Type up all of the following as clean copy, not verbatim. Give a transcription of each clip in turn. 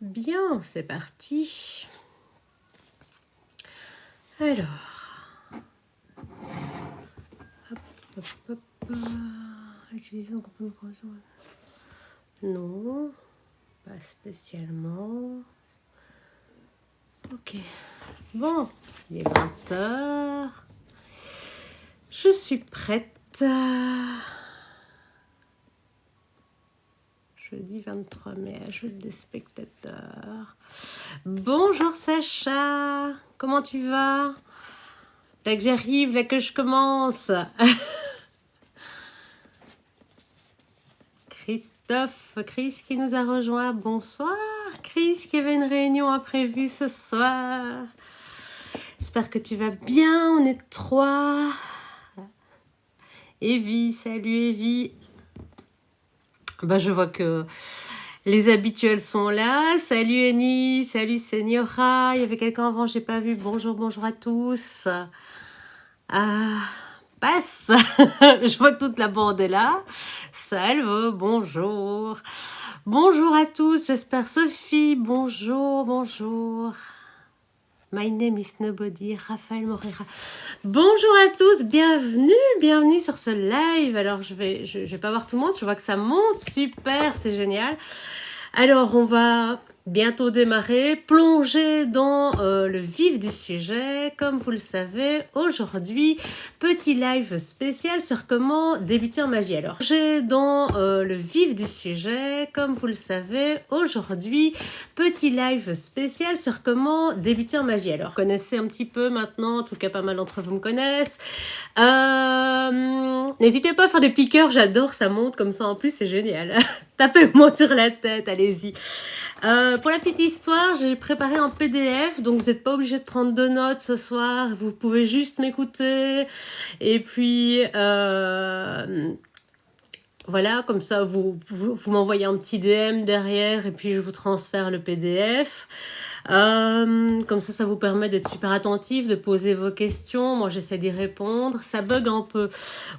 Bien, c'est parti. Alors, hop, hop, hop. Utilisons non, pas spécialement. Ok. Bon, il est 20 h. Je suis prête. Jeudi 23 mai, ajoute des spectateurs. Bonjour Sacha, comment tu vas? Là que j'arrive, là que je commence. Chris qui nous a rejoint. Bonsoir Chris qui avait une réunion imprévue ce soir. J'espère que tu vas bien, on est 3. Evie, salut Evie. Bah, je vois que les habituels sont là. Salut Annie, salut Senyora. Il y avait quelqu'un avant, j'ai pas vu. Bonjour à tous. Passe. Je vois que toute la bande est là. Salve, bonjour. Bonjour à tous, j'espère Sophie. Bonjour. My name is nobody, Raphaël Moreira. Bonjour à tous, bienvenue sur ce live. Alors je vais pas voir tout le monde, je vois que ça monte, super, c'est génial. Alors on va bientôt démarrer, plonger dans le vif du sujet. Comme vous le savez, aujourd'hui, petit live spécial sur comment débuter en magie. Alors, plonger dans le vif du sujet. Comme vous le savez, aujourd'hui, petit live spécial sur comment débuter en magie. Alors, vous connaissez un petit peu maintenant, en tout cas pas mal d'entre vous me connaissent. N'hésitez pas à faire des petits cœurs, j'adore, ça monte comme ça en plus, c'est génial. Tapez-moi sur la tête, allez-y. Pour la petite histoire, j'ai préparé un PDF, donc vous n'êtes pas obligé de prendre de notes ce soir, vous pouvez juste m'écouter. Et puis, voilà, comme ça, vous m'envoyez un petit DM derrière et puis je vous transfère le PDF. Comme ça vous permet d'être super attentif, de poser vos questions. Moi, j'essaie d'y répondre. Ça bug un peu.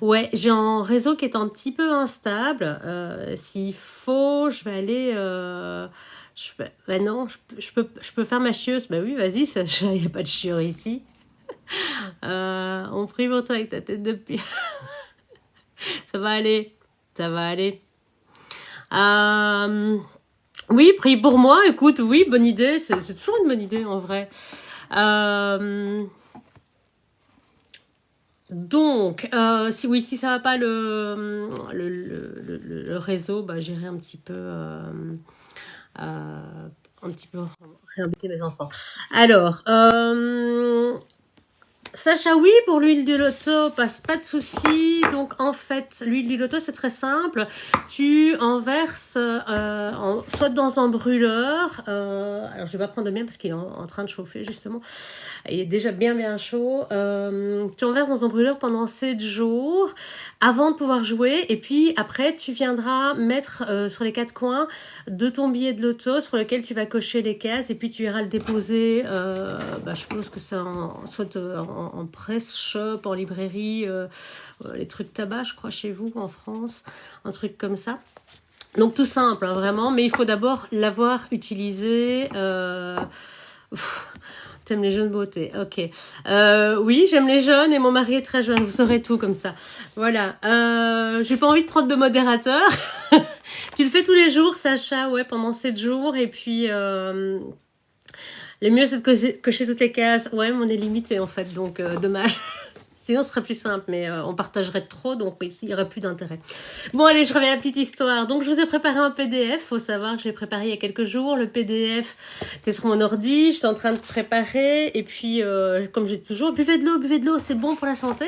Ouais, j'ai un réseau qui est un petit peu instable. S'il faut, je vais aller... bah non, je peux faire ma chieuse. Bah oui, vas-y, il n'y a pas de chieur ici. On prie pour toi avec ta tête de pied. Ça va aller. Oui, prie pour moi, écoute, oui, bonne idée, c'est toujours une bonne idée en vrai. Donc, si ça va pas le réseau, bah, j'irai un petit peu réinviter mes enfants. Alors, Sacha, oui, pour l'huile de loto, pas de souci. Donc, en fait, l'huile de loto, c'est très simple. Tu en verses soit dans un brûleur. Alors, je vais pas prendre de mien parce qu'il est en train de chauffer, justement. Il est déjà bien chaud. Tu en verses dans un brûleur pendant 7 jours avant de pouvoir jouer. Et puis, après, tu viendras mettre sur les 4 coins de ton billet de loto sur lequel tu vas cocher les cases. Et puis, tu iras le déposer, je pense que c'est soit en press shop, en librairie, les trucs tabac, je crois, chez vous, en France, un truc comme ça. Donc tout simple, hein, vraiment, mais il faut d'abord l'avoir utilisé. T'aimes les jeunes beauté, ok. Oui, j'aime les jeunes et mon mari est très jeune, vous saurez tout comme ça. Voilà, j'ai pas envie de prendre de modérateur. Tu le fais tous les jours, Sacha, ouais, pendant 7 jours, et puis... le mieux, c'est de cocher toutes les cases. Ouais, mais on est limité, en fait, donc dommage. Sinon, ce serait plus simple, mais on partagerait trop, donc ici, il n'y aurait plus d'intérêt. Bon, allez, je reviens à la petite histoire. Donc, je vous ai préparé un PDF. Faut savoir que j'ai préparé il y a quelques jours. Le PDF était sur mon ordi. J'étais en train de préparer. Et puis, comme j'ai toujours, buvez de l'eau, c'est bon pour la santé.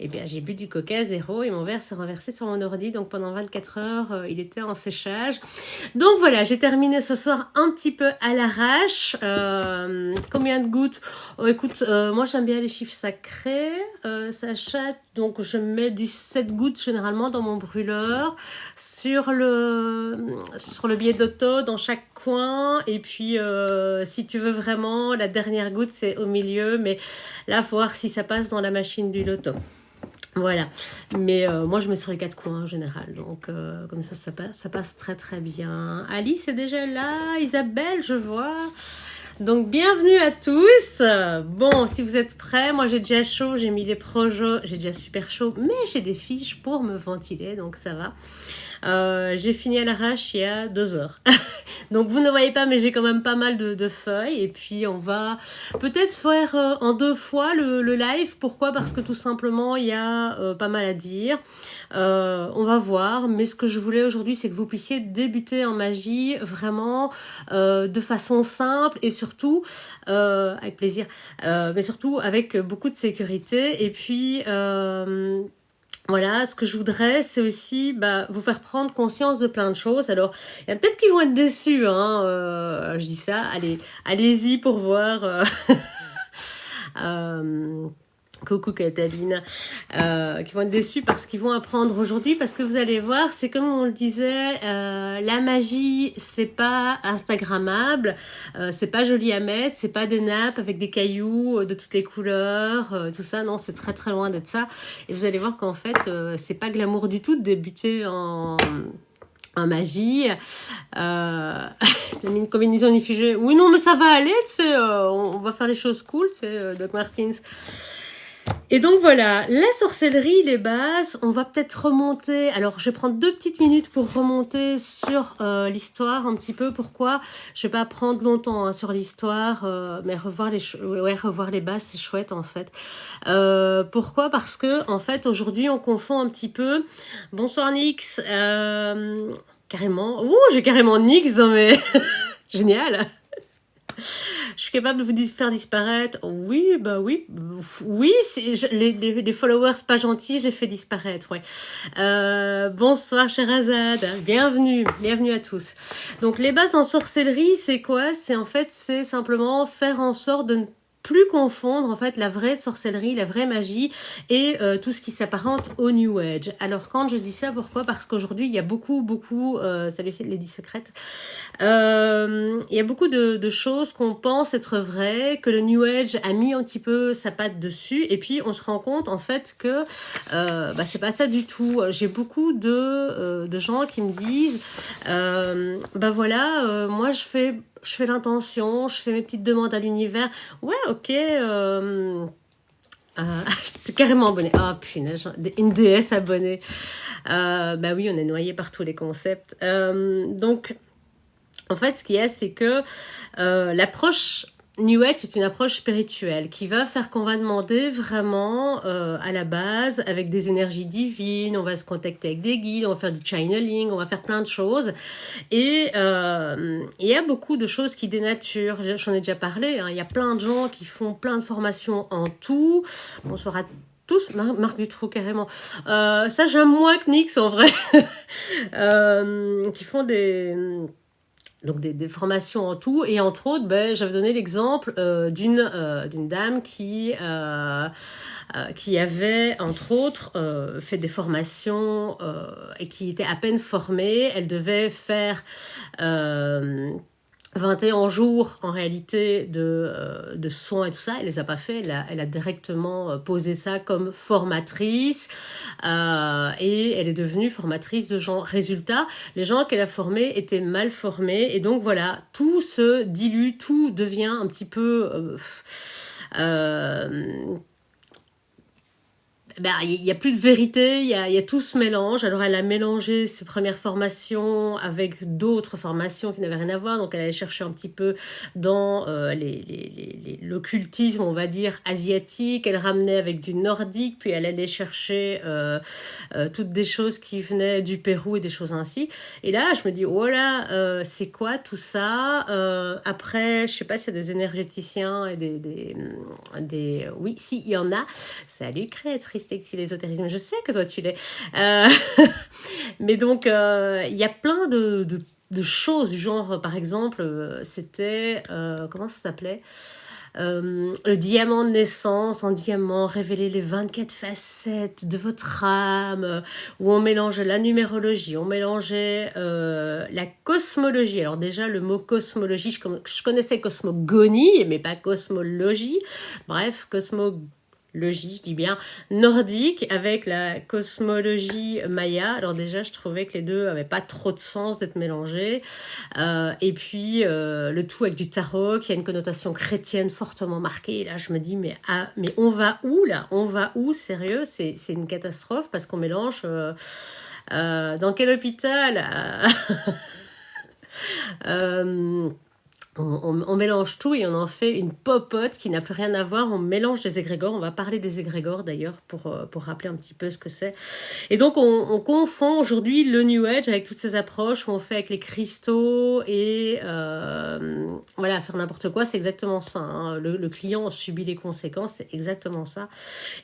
Eh bien, j'ai bu du coca zéro et mon verre s'est renversé sur mon ordi. Donc, pendant 24 heures, il était en séchage. Donc, voilà, j'ai terminé ce soir un petit peu à l'arrache. Combien de gouttes? Écoute, moi, j'aime bien les chiffres sacrés. Sacha, donc je mets 17 gouttes généralement dans mon brûleur sur le billet d'auto dans chaque coin, et puis si tu veux vraiment la dernière goutte c'est au milieu, mais là faut voir si ça passe dans la machine du loto. Voilà, mais moi je mets sur les quatre coins en général, donc comme ça passe très très bien. Alice est déjà là, Isabelle je vois. Donc bienvenue à tous. Bon, si vous êtes prêts, moi j'ai déjà chaud, j'ai mis les projets, j'ai déjà super chaud, mais j'ai des fiches pour me ventiler, donc ça va. J'ai fini à l'arrache il y a 2 heures. Donc vous ne voyez pas, mais j'ai quand même pas mal de feuilles. Et puis on va peut-être faire en 2 fois le live. Pourquoi? Parce que tout simplement, il y a pas mal à dire. On va voir. Mais ce que je voulais aujourd'hui, c'est que vous puissiez débuter en magie vraiment de façon simple et surtout, avec plaisir, mais surtout avec beaucoup de sécurité. Et puis... voilà, ce que je voudrais, c'est aussi vous faire prendre conscience de plein de choses. Alors, il y a peut-être qui vont être déçus, hein. Je dis ça, allez-y pour voir. Euh, coucou Cataline, qui vont être déçus parce qu'ils vont apprendre aujourd'hui, parce que vous allez voir, c'est comme on le disait, la magie, c'est pas instagrammable, c'est pas joli à mettre, c'est pas des nappes avec des cailloux de toutes les couleurs, tout ça, non, c'est très très loin d'être ça. Et vous allez voir qu'en fait, c'est pas glamour du tout de débuter en magie. T'as mis une combinaison unifigée. Oui, non, mais ça va aller, tu sais, on va faire les choses cool, tu sais, Doc Martens. Et donc voilà, la sorcellerie, les bases, on va peut-être remonter. Alors, je vais prendre 2 petites minutes pour remonter sur l'histoire un petit peu. Pourquoi? Je vais pas prendre longtemps hein, sur l'histoire, mais revoir les bases, c'est chouette en fait. Pourquoi? Parce que en fait, aujourd'hui, on confond un petit peu. Bonsoir Nix. Carrément. Ouh, j'ai carrément Nix dans mes... Génial. Je suis capable de vous faire disparaître. Oui, bah oui. Oui, les followers pas gentils, je les fais disparaître, ouais. Bonsoir, Sherazade. Bienvenue à tous. Donc, les bases en sorcellerie, c'est quoi? C'est simplement faire en sorte de ne plus confondre en fait la vraie sorcellerie, la vraie magie et tout ce qui s'apparente au New Age. Alors quand je dis ça, pourquoi? Parce qu'aujourd'hui il y a beaucoup, salut c'est Lady Secrète, il y a beaucoup de choses qu'on pense être vraies, que le New Age a mis un petit peu sa patte dessus et puis on se rend compte en fait que c'est pas ça du tout. J'ai beaucoup de gens qui me disent moi je fais l'intention, je fais mes petites demandes à l'univers. Ouais, ok. J'étais carrément abonnée. Ah, punaise, une déesse abonnée. Bah oui, on est noyé par tous les concepts. Donc, en fait, ce qu'il y a, c'est que l'approche New Age, c'est une approche spirituelle qui va faire qu'on va demander vraiment à la base, avec des énergies divines, on va se contacter avec des guides, on va faire du channeling, on va faire plein de choses. Et il y a beaucoup de choses qui dénaturent. J'en ai déjà parlé, hein. Il y a plein de gens qui font plein de formations en tout. Bonsoir à tous, Marc Dutroux carrément. Ça, j'aime moins que Nix en vrai. Qui font donc des formations en tout, et entre autres, j'avais donné l'exemple d'une dame qui avait, entre autres, fait des formations et qui était à peine formée. Elle devait faire 21 jours en réalité de soins et tout ça, elle les a pas fait, elle a directement posé ça comme formatrice et elle est devenue formatrice de gens. Résultat, les gens qu'elle a formés étaient mal formés et donc voilà, tout se dilue, tout devient un petit peu... il y a plus de vérité, il y a tout ce mélange. Alors elle a mélangé ses premières formations avec d'autres formations qui n'avaient rien à voir, donc elle allait chercher un petit peu dans l'occultisme, on va dire asiatique, elle ramenait avec du nordique, puis elle allait chercher toutes des choses qui venaient du Pérou et des choses ainsi. Et là je me dis oh là, c'est quoi tout ça? Après je sais pas s'il y a des énergéticiens et des oui si il y en a. Salut créatrice textile ésotérisme, je sais que toi tu l'es. Mais donc il y a plein de choses du genre, par exemple, c'était comment ça s'appelait, le diamant de naissance en diamant, révéler les 24 facettes de votre âme, où on mélangeait la numérologie, on mélangeait la cosmologie. Alors déjà, le mot cosmologie, je connaissais cosmogonie, mais pas cosmologie. Bref, je dis bien, nordique avec la cosmologie maya. Alors déjà, je trouvais que les deux n'avaient pas trop de sens d'être mélangés. Et puis, le tout avec du tarot, qui a une connotation chrétienne fortement marquée. Et là, je me dis, mais on va où, là? On va où? Sérieux? C'est une catastrophe parce qu'on mélange... dans quel hôpital? On mélange tout et on en fait une popote qui n'a plus rien à voir. On mélange des égrégores. On va parler des égrégores d'ailleurs pour rappeler un petit peu ce que c'est. Et donc on confond aujourd'hui le New Age avec toutes ces approches où on fait avec les cristaux et voilà, faire n'importe quoi. C'est exactement ça. Hein. Le client subit les conséquences. C'est exactement ça.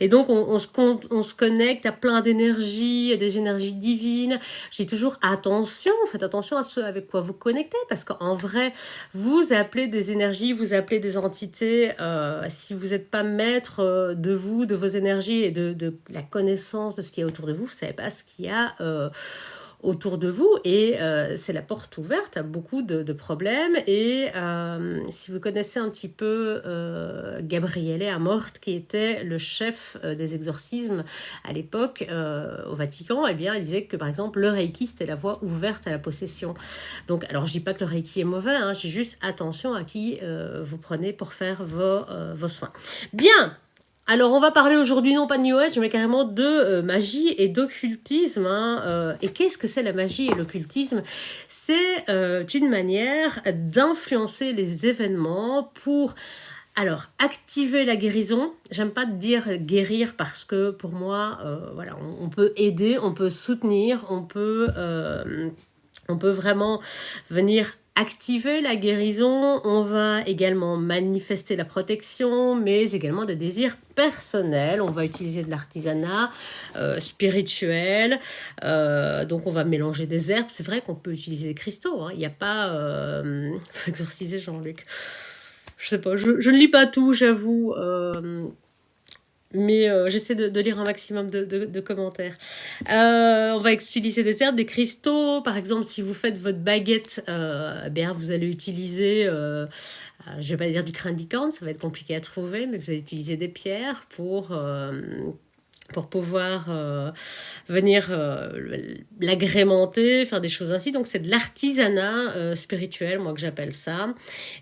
Et donc on se connecte à plein d'énergies, à des énergies divines. Je dis toujours attention, faites attention à ce avec quoi vous connectez parce qu'en vrai, vous appelez des énergies, vous appelez des entités, si vous n'êtes pas maître de vous, de vos énergies et de la connaissance de ce qu'il y a autour de vous, vous ne savez pas ce qu'il y a autour de vous et c'est la porte ouverte à beaucoup de problèmes et si vous connaissez un petit peu Gabriele Amort qui était le chef des exorcismes à l'époque au Vatican, eh bien il disait que par exemple le Reiki c'était la voie ouverte à la possession. Donc alors je dis pas que le Reiki est mauvais, hein, j'ai juste attention à qui vous prenez pour faire vos soins. Bien. Alors, on va parler aujourd'hui non pas de New Age, mais carrément de magie et d'occultisme. Hein, et qu'est-ce que c'est la magie et l'occultisme? C'est une manière d'influencer les événements pour... Alors, activer la guérison, j'aime pas dire guérir parce que pour moi, voilà, on peut aider, on peut soutenir, on peut vraiment venir activer la guérison, on va également manifester la protection, mais également des désirs personnels. On va utiliser de l'artisanat spirituel, donc on va mélanger des herbes. C'est vrai qu'on peut utiliser des cristaux, hein. Il n'y a pas... faut exorciser Jean-Luc. Je sais pas, je ne lis pas tout, j'avoue. Mais j'essaie de lire un maximum de commentaires. On va utiliser des herbes, des cristaux. Par exemple, si vous faites votre baguette, bien, vous allez utiliser, je vais pas dire du crin-de-licorne, ça va être compliqué à trouver, mais vous allez utiliser des pierres pour pouvoir venir l'agrémenter, faire des choses ainsi. Donc c'est de l'artisanat spirituel, moi que j'appelle ça.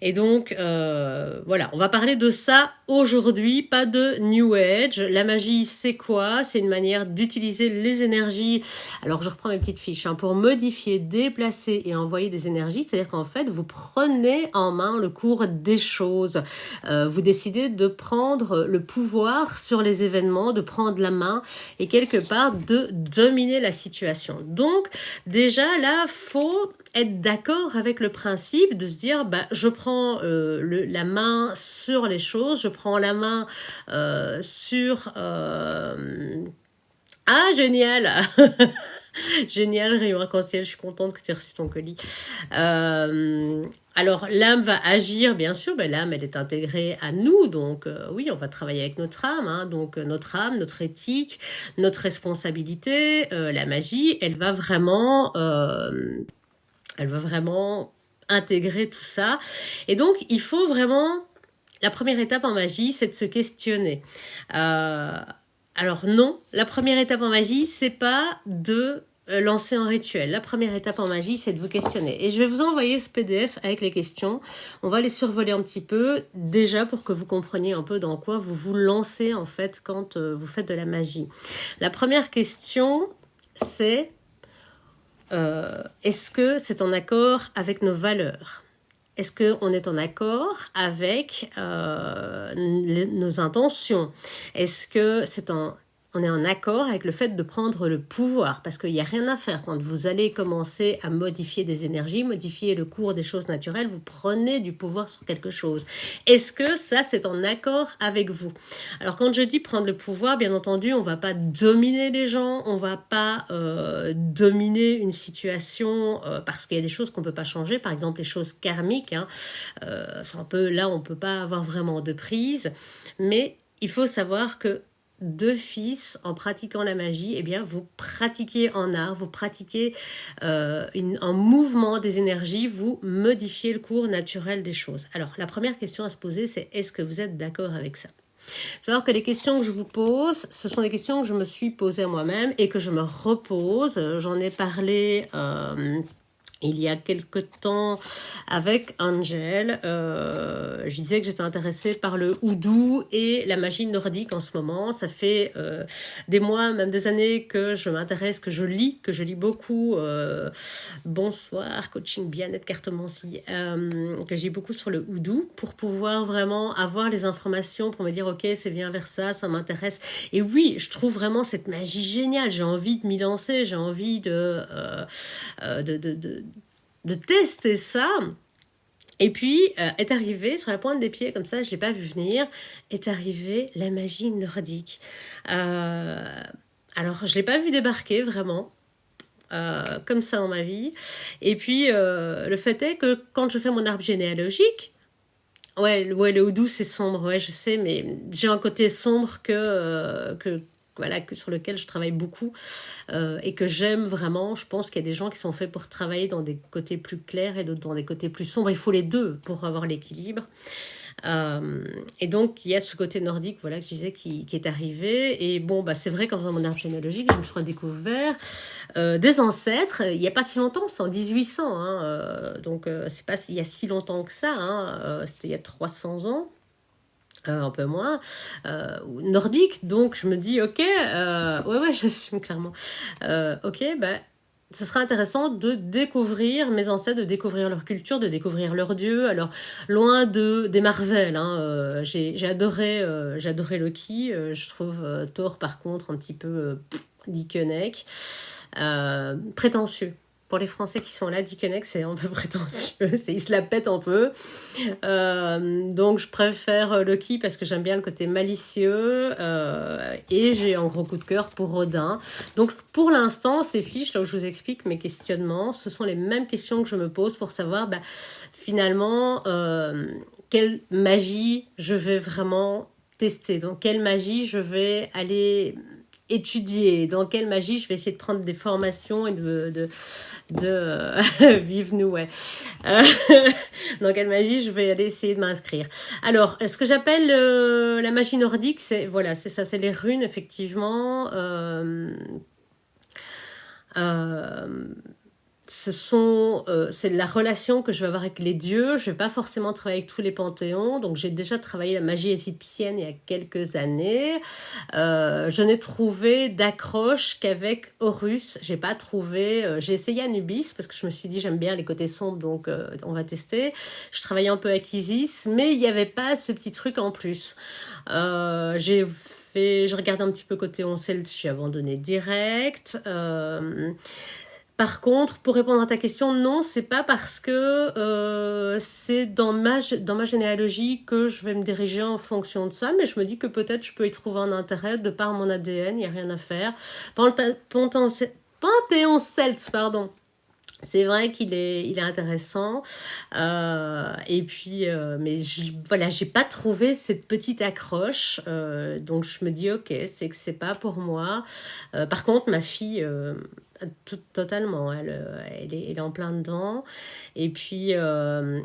Et donc voilà, on va parler de ça aujourd'hui, pas de New Age. La magie, c'est quoi? C'est une manière d'utiliser les énergies. Alors je reprends mes petites fiches, hein, pour modifier, déplacer et envoyer des énergies. C'est-à-dire qu'en fait, vous prenez en main le cours des choses. Vous décidez de prendre le pouvoir sur les événements, de prendre la main et quelque part de dominer la situation. Donc déjà là, faut être d'accord avec le principe de se dire bah, je prends la main sur les choses, je prends la main sur... Ah, génial. Génial, rayon arc-en-ciel, je suis contente que tu aies reçu ton colis. Alors, l'âme va agir, bien sûr, ben, l'âme, elle est intégrée à nous, donc oui, on va travailler avec notre âme, hein, donc notre âme, notre éthique, notre responsabilité, la magie, elle va vraiment intégrer tout ça. Et donc, il faut vraiment... La première étape en magie, c'est de se questionner. Alors non, la première étape en magie, c'est pas de lancer un rituel. La première étape en magie, c'est de vous questionner. Et je vais vous envoyer ce PDF avec les questions. On va les survoler un petit peu, déjà pour que vous compreniez un peu dans quoi vous vous lancez en fait quand vous faites de la magie. La première question, c'est est-ce que c'est en accord avec nos valeurs ? Est-ce qu'on est en accord avec nos intentions? Est-ce que on est en accord avec le fait de prendre le pouvoir? Parce qu'il n'y a rien à faire quand vous allez commencer à modifier des énergies, modifier le cours des choses naturelles, vous prenez du pouvoir sur quelque chose. Est-ce que ça, c'est en accord avec vous? Alors quand je dis prendre le pouvoir, bien entendu, on ne va pas dominer les gens, on ne va pas dominer une situation parce qu'il y a des choses qu'on ne peut pas changer, par exemple les choses karmiques, hein, là on ne peut pas avoir vraiment de prise, mais il faut savoir que d'office, en pratiquant la magie, eh bien, vous pratiquez en art, vous pratiquez un mouvement des énergies, vous modifiez le cours naturel des choses. Alors, la première question à se poser, c'est est-ce que vous êtes d'accord avec ça? Savoir que les questions que je vous pose, ce sont des questions que je me suis posées moi-même et que je me repose. J'en ai parlé il y a quelque temps avec Angel. Je disais que j'étais intéressée par le houdou et la magie nordique en ce moment. Ça fait des mois, même des années que je m'intéresse, que je lis beaucoup. Bonsoir, coaching bien-être, cartomancie. Que j'ai beaucoup sur le houdou pour pouvoir vraiment avoir les informations pour me dire ok, c'est bien vers ça m'intéresse. Et oui, je trouve vraiment cette magie géniale. J'ai envie de m'y lancer, j'ai envie de tester ça. Et puis, est arrivé sur la pointe des pieds, comme ça, je ne l'ai pas vu venir, est arrivée la magie nordique. Alors, je ne l'ai pas vu débarquer, vraiment, comme ça dans ma vie. Et puis, le fait est que quand je fais mon arbre généalogique, ouais, le houdou, c'est sombre, ouais, je sais, mais j'ai un côté sombre voilà, sur lequel je travaille beaucoup et que j'aime vraiment. Je pense qu'il y a des gens qui sont faits pour travailler dans des côtés plus clairs et d'autres dans des côtés plus sombres. Il faut les deux pour avoir l'équilibre. Et donc, il y a ce côté nordique, voilà, que je disais, qui est arrivé. Et bon, bah, c'est vrai qu'en faisant mon arbre généalogique, je me suis redécouvert des ancêtres. Il n'y a pas si longtemps, c'est en 1800. Hein, donc, c'est pas il y a si longtemps que ça. Hein, c'était il y a 300 ans. Un peu moins, nordique, donc je me dis, ok, ouais, j'assume clairement, ok, bah, ce sera intéressant de découvrir mes ancêtres, de découvrir leur culture, de découvrir leurs dieux, alors loin des Marvel, hein, j'ai adoré Loki, je trouve Thor par contre un petit peu Dickeneck, prétentieux. Pour les Français qui sont là, Dickeneck, c'est un peu prétentieux, il se la pète un peu. Donc je préfère Loki parce que j'aime bien le côté malicieux et j'ai un gros coup de cœur pour Odin. Donc pour l'instant, ces fiches là où je vous explique mes questionnements, ce sont les mêmes questions que je me pose pour savoir finalement quelle magie je vais vraiment tester, donc quelle magie je vais aller étudier, dans quelle magie je vais essayer de prendre des formations et de vive nous, ouais. Euh, dans quelle magie je vais aller essayer de m'inscrire. Alors, ce que j'appelle la magie nordique, c'est voilà, c'est ça, c'est les runes, effectivement. C'est la relation que je vais avoir avec les dieux. Je vais pas forcément travailler avec tous les panthéons, donc j'ai déjà travaillé la magie égyptienne il y a quelques années. Je n'ai trouvé d'accroche qu'avec Horus. J'ai pas trouvé. J'ai essayé Anubis parce que je me suis dit j'aime bien les côtés sombres, donc on va tester. Je travaillais un peu avec Isis, mais il n'y avait pas ce petit truc en plus. Je regardais un petit peu côté Oncel, j'ai abandonné direct. Par contre, pour répondre à ta question, non, c'est pas parce que c'est dans ma généalogie que je vais me diriger en fonction de ça, mais je me dis que peut-être je peux y trouver un intérêt de par mon ADN, il n'y a rien à faire. Panthéon celte, pardon. C'est vrai qu'il il est intéressant. Et puis, mais voilà, j'ai pas trouvé cette petite accroche. Donc je me dis, ok, c'est que c'est pas pour moi. Par contre, ma fille, totalement, elle est en plein dedans. Et puis,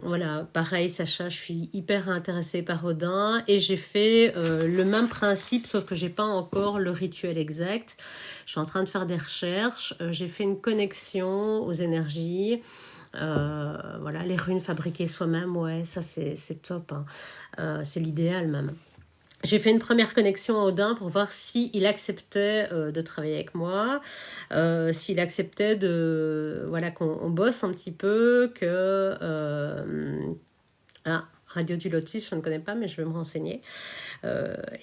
voilà, pareil, Sacha, je suis hyper intéressée par Odin. Et j'ai fait le même principe, sauf que j'ai pas encore le rituel exact. Je suis en train de faire des recherches. J'ai fait une connexion aux énergies. Voilà, les runes fabriquées soi-même, ouais, ça c'est top. Hein. C'est l'idéal même. J'ai fait une première connexion à Odin pour voir s'il acceptait de travailler avec moi, s'il acceptait voilà, qu'on bosse un petit peu, Radio du Lotus, je ne connais pas, mais je vais me renseigner.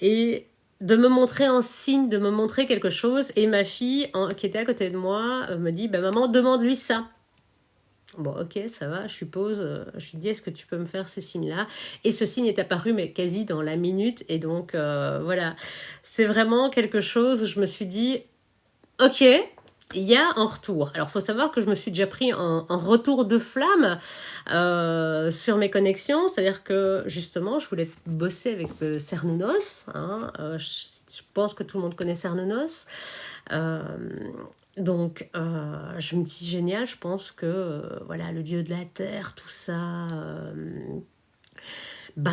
Et de me montrer un signe, de me montrer quelque chose. Et ma fille, qui était à côté de moi, me dit, maman, demande-lui ça. Bon, ok, ça va, je suppose. Je lui dis, est-ce que tu peux me faire ce signe-là? Et ce signe est apparu, mais quasi dans la minute. Et donc, voilà, c'est vraiment quelque chose, je me suis dit, ok, il y a un retour. Alors, il faut savoir que je me suis déjà pris un retour de flamme sur mes connexions. C'est-à-dire que, justement, je voulais bosser avec Cernunnos. Hein, je pense que tout le monde connaît Cernunnos. Donc, je me dis, génial, je pense que, voilà, le dieu de la terre, tout ça,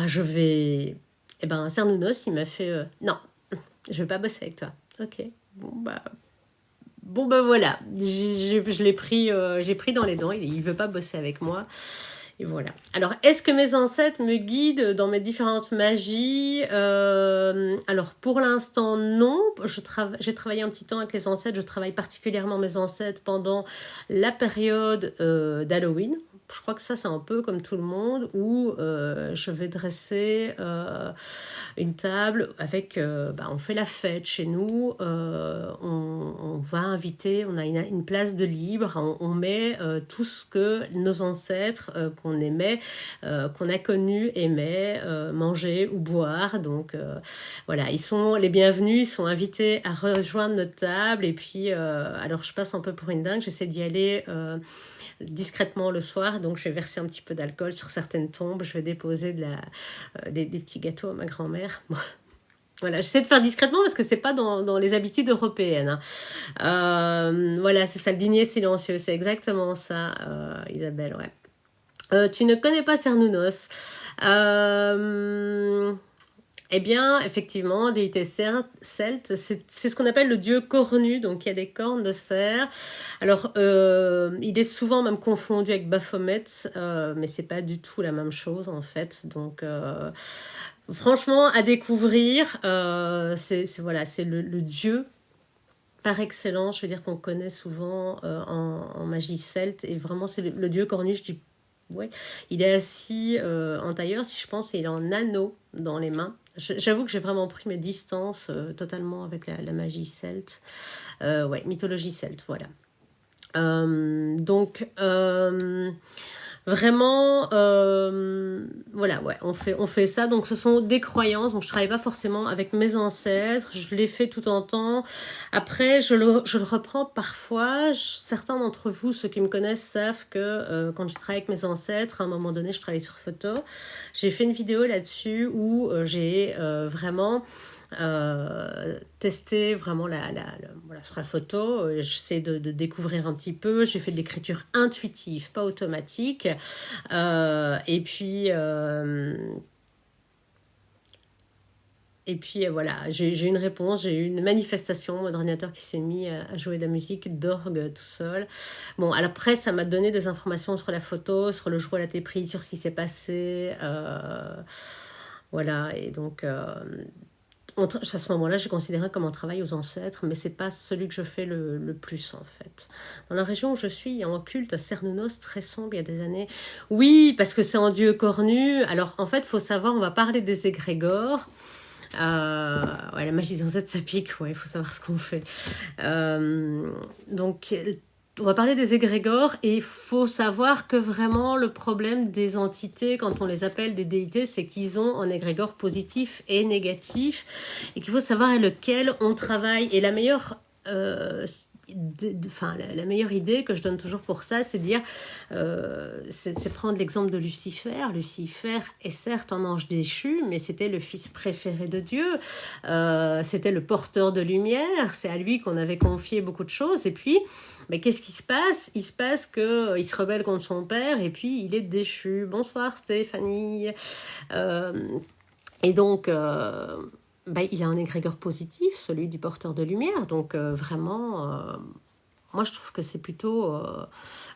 je vais Et ben, Cernunnos, il m'a fait non, je vais pas bosser avec toi. Ok, bon bah voilà, je l'ai pris, j'ai pris dans les dents, il veut pas bosser avec moi. Et voilà. Alors, est-ce que mes ancêtres me guident dans mes différentes magies? Alors, pour l'instant, non. J'ai travaillé un petit temps avec les ancêtres. Je travaille particulièrement mes ancêtres pendant la période d'Halloween. Je crois que ça, c'est un peu comme tout le monde, où je vais dresser une table avec... on fait la fête chez nous. On va inviter, on a une place de libre. On met tout ce que nos ancêtres qu'on aimait, qu'on a connu, aimaient manger ou boire. Donc voilà, ils sont les bienvenus, ils sont invités à rejoindre notre table. Et puis, alors je passe un peu pour une dingue, j'essaie d'y aller discrètement le soir. Donc je vais verser un petit peu d'alcool sur certaines tombes, je vais déposer des petits gâteaux à ma grand-mère. Voilà, j'essaie de faire discrètement parce que c'est pas dans les habitudes européennes. Voilà, c'est ça, le dîner silencieux, c'est exactement ça, Isabelle, ouais. Tu ne connais pas Cernunnos. Eh bien, effectivement, déité celte, c'est ce qu'on appelle le dieu cornu, donc il y a des cornes de cerf. Alors, il est souvent même confondu avec Baphomet, mais c'est pas du tout la même chose en fait. Donc, franchement, à découvrir, voilà, c'est le dieu par excellence, je veux dire qu'on connaît souvent en magie celte, et vraiment c'est le dieu cornu, je dis ouais, il est assis en tailleur, si je pense, et il a un anneau dans les mains. J'avoue que j'ai vraiment pris mes distances totalement avec la magie celte. Ouais, mythologie celte, voilà. Donc, vraiment, voilà, ouais, on fait ça. Donc, ce sont des croyances. Donc, je travaille pas forcément avec mes ancêtres. Je l'ai fait tout en temps. Après, je le reprends parfois. Certains d'entre vous, ceux qui me connaissent, savent que quand je travaille avec mes ancêtres, à un moment donné, je travaille sur photo. J'ai fait une vidéo là-dessus où j'ai vraiment tester vraiment voilà, sur la photo. J'essaie de découvrir un petit peu. J'ai fait de l'écriture intuitive, pas automatique. Et puis voilà, j'ai une réponse, j'ai eu une manifestation, mon ordinateur qui s'est mis à jouer de la musique d'orgue tout seul. Bon, alors après, ça m'a donné des informations sur la photo, sur le jour où elle a été prise, sur ce qui s'est passé. Voilà, et donc à ce moment-là, j'ai considéré comme un travail aux ancêtres, mais c'est pas celui que je fais le plus en fait. Dans la région où je suis, il y a un culte à Cernunnos très sombre il y a des années. Oui, parce que c'est un dieu cornu. Alors en fait, il faut savoir, on va parler des égrégores. Ouais, la magie des ancêtres, ça pique, ouais, il faut savoir ce qu'on fait. Donc, on va parler des égrégores et il faut savoir que vraiment le problème des entités, quand on les appelle des déités, c'est qu'ils ont un égrégore positif et négatif et qu'il faut savoir lequel on travaille. Et la meilleure... la meilleure idée que je donne toujours pour ça, c'est de dire, c'est prendre l'exemple de Lucifer. Lucifer est certes un ange déchu, mais c'était le fils préféré de Dieu. C'était le porteur de lumière. C'est à lui qu'on avait confié beaucoup de choses. Et puis, mais qu'est-ce qui se passe? Il se passe que il se rebelle contre son père et puis il est déchu. Bonsoir Stéphanie. Et donc, il a un égrégore positif, celui du porteur de lumière. Donc, vraiment, moi, je trouve que c'est plutôt...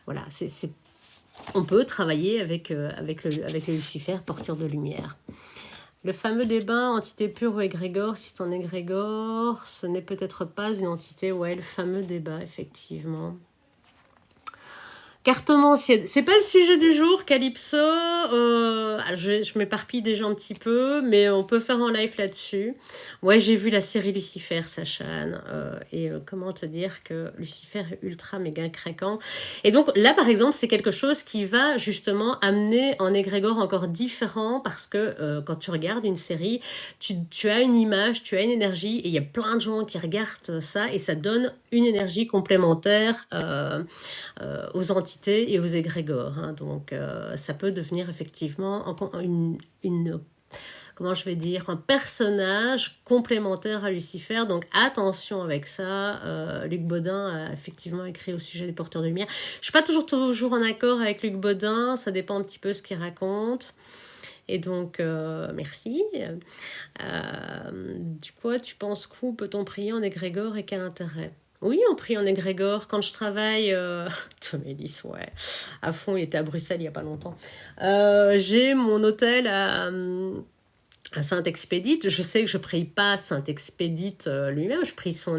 voilà, on peut travailler avec le Lucifer, porteur de lumière. Le fameux débat, entité pure ou égrégore, si c'est un égrégore, ce n'est peut-être pas une entité. Ouais, le fameux débat, effectivement. Cartomancienne, c'est pas le sujet du jour, Calypso. Je m'éparpille déjà un petit peu, mais on peut faire un live là-dessus. Ouais, j'ai vu la série Lucifer, Sachan. Comment te dire que Lucifer est ultra méga craquant. Et donc là, par exemple, c'est quelque chose qui va justement amener un égrégore encore différent parce que quand tu regardes une série, tu as une image, tu as une énergie et il y a plein de gens qui regardent ça et ça donne une énergie complémentaire aux entités et aux égrégores. Hein. Donc, ça peut devenir effectivement comment je vais dire, un personnage complémentaire à Lucifer. Donc, attention avec ça. Luc Baudin a effectivement écrit au sujet des porteurs de lumière. Je ne suis pas toujours en accord avec Luc Baudin. Ça dépend un petit peu ce qu'il raconte. Et donc, merci. Du coup, tu penses qu'où peut-on prier en égrégore et quel intérêt? Oui, on prie en égrégore. Quand je travaille, Tom Ellis, ouais, à fond, il était à Bruxelles il n'y a pas longtemps. J'ai mon hôtel à Saint-Expédite. Je sais que je prie pas Saint-Expédite lui-même, je prie son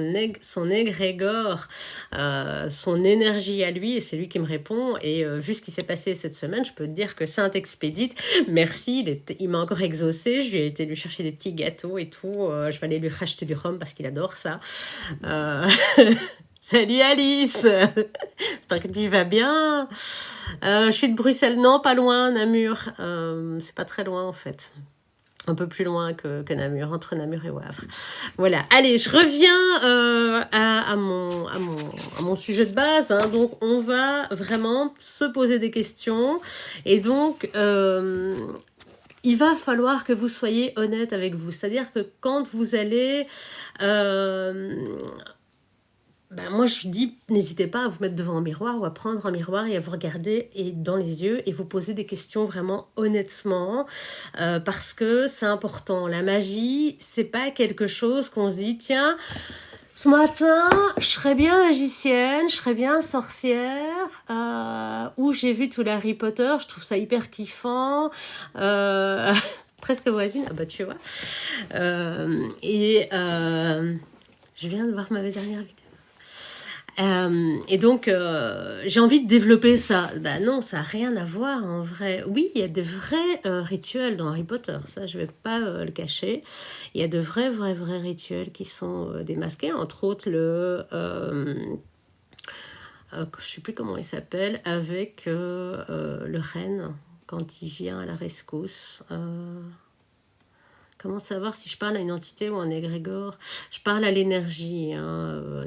égrégore, son énergie à lui, et c'est lui qui me répond. Et vu ce qui s'est passé cette semaine, je peux te dire que Saint-Expédite, merci, il m'a encore exaucé. Je lui ai été lui chercher des petits gâteaux et tout. Je vais aller lui racheter du rhum parce qu'il adore ça. Salut Alice, j'espère que tu vas bien. Je suis de Bruxelles, non, pas loin, Namur. C'est pas très loin en fait. Un peu plus loin que Namur, entre Namur et Wavre. Voilà, allez, je reviens à mon sujet de base. Hein. Donc, on va vraiment se poser des questions. Et donc, il va falloir que vous soyez honnête avec vous. C'est-à-dire que quand vous allez... moi, je dis, n'hésitez pas à vous mettre devant un miroir ou à prendre un miroir et à vous regarder dans les yeux et vous poser des questions vraiment honnêtement parce que c'est important. La magie, c'est pas quelque chose qu'on se dit, tiens, ce matin, je serais bien magicienne, je serais bien sorcière, ou j'ai vu tout l'Harry Potter, je trouve ça hyper kiffant, presque voisine, ah bah tu vois. Je viens de voir ma dernière vidéo. Et donc, j'ai envie de développer ça. Ben non, ça n'a rien à voir en vrai. Oui, il y a de vrais rituels dans Harry Potter, ça je ne vais pas le cacher. Il y a de vrais rituels qui sont démasqués, entre autres je ne sais plus comment il s'appelle, avec le renne, quand il vient à la rescousse. Comment savoir si je parle à une entité ou à un égrégore? Je parle à l'énergie. Hein.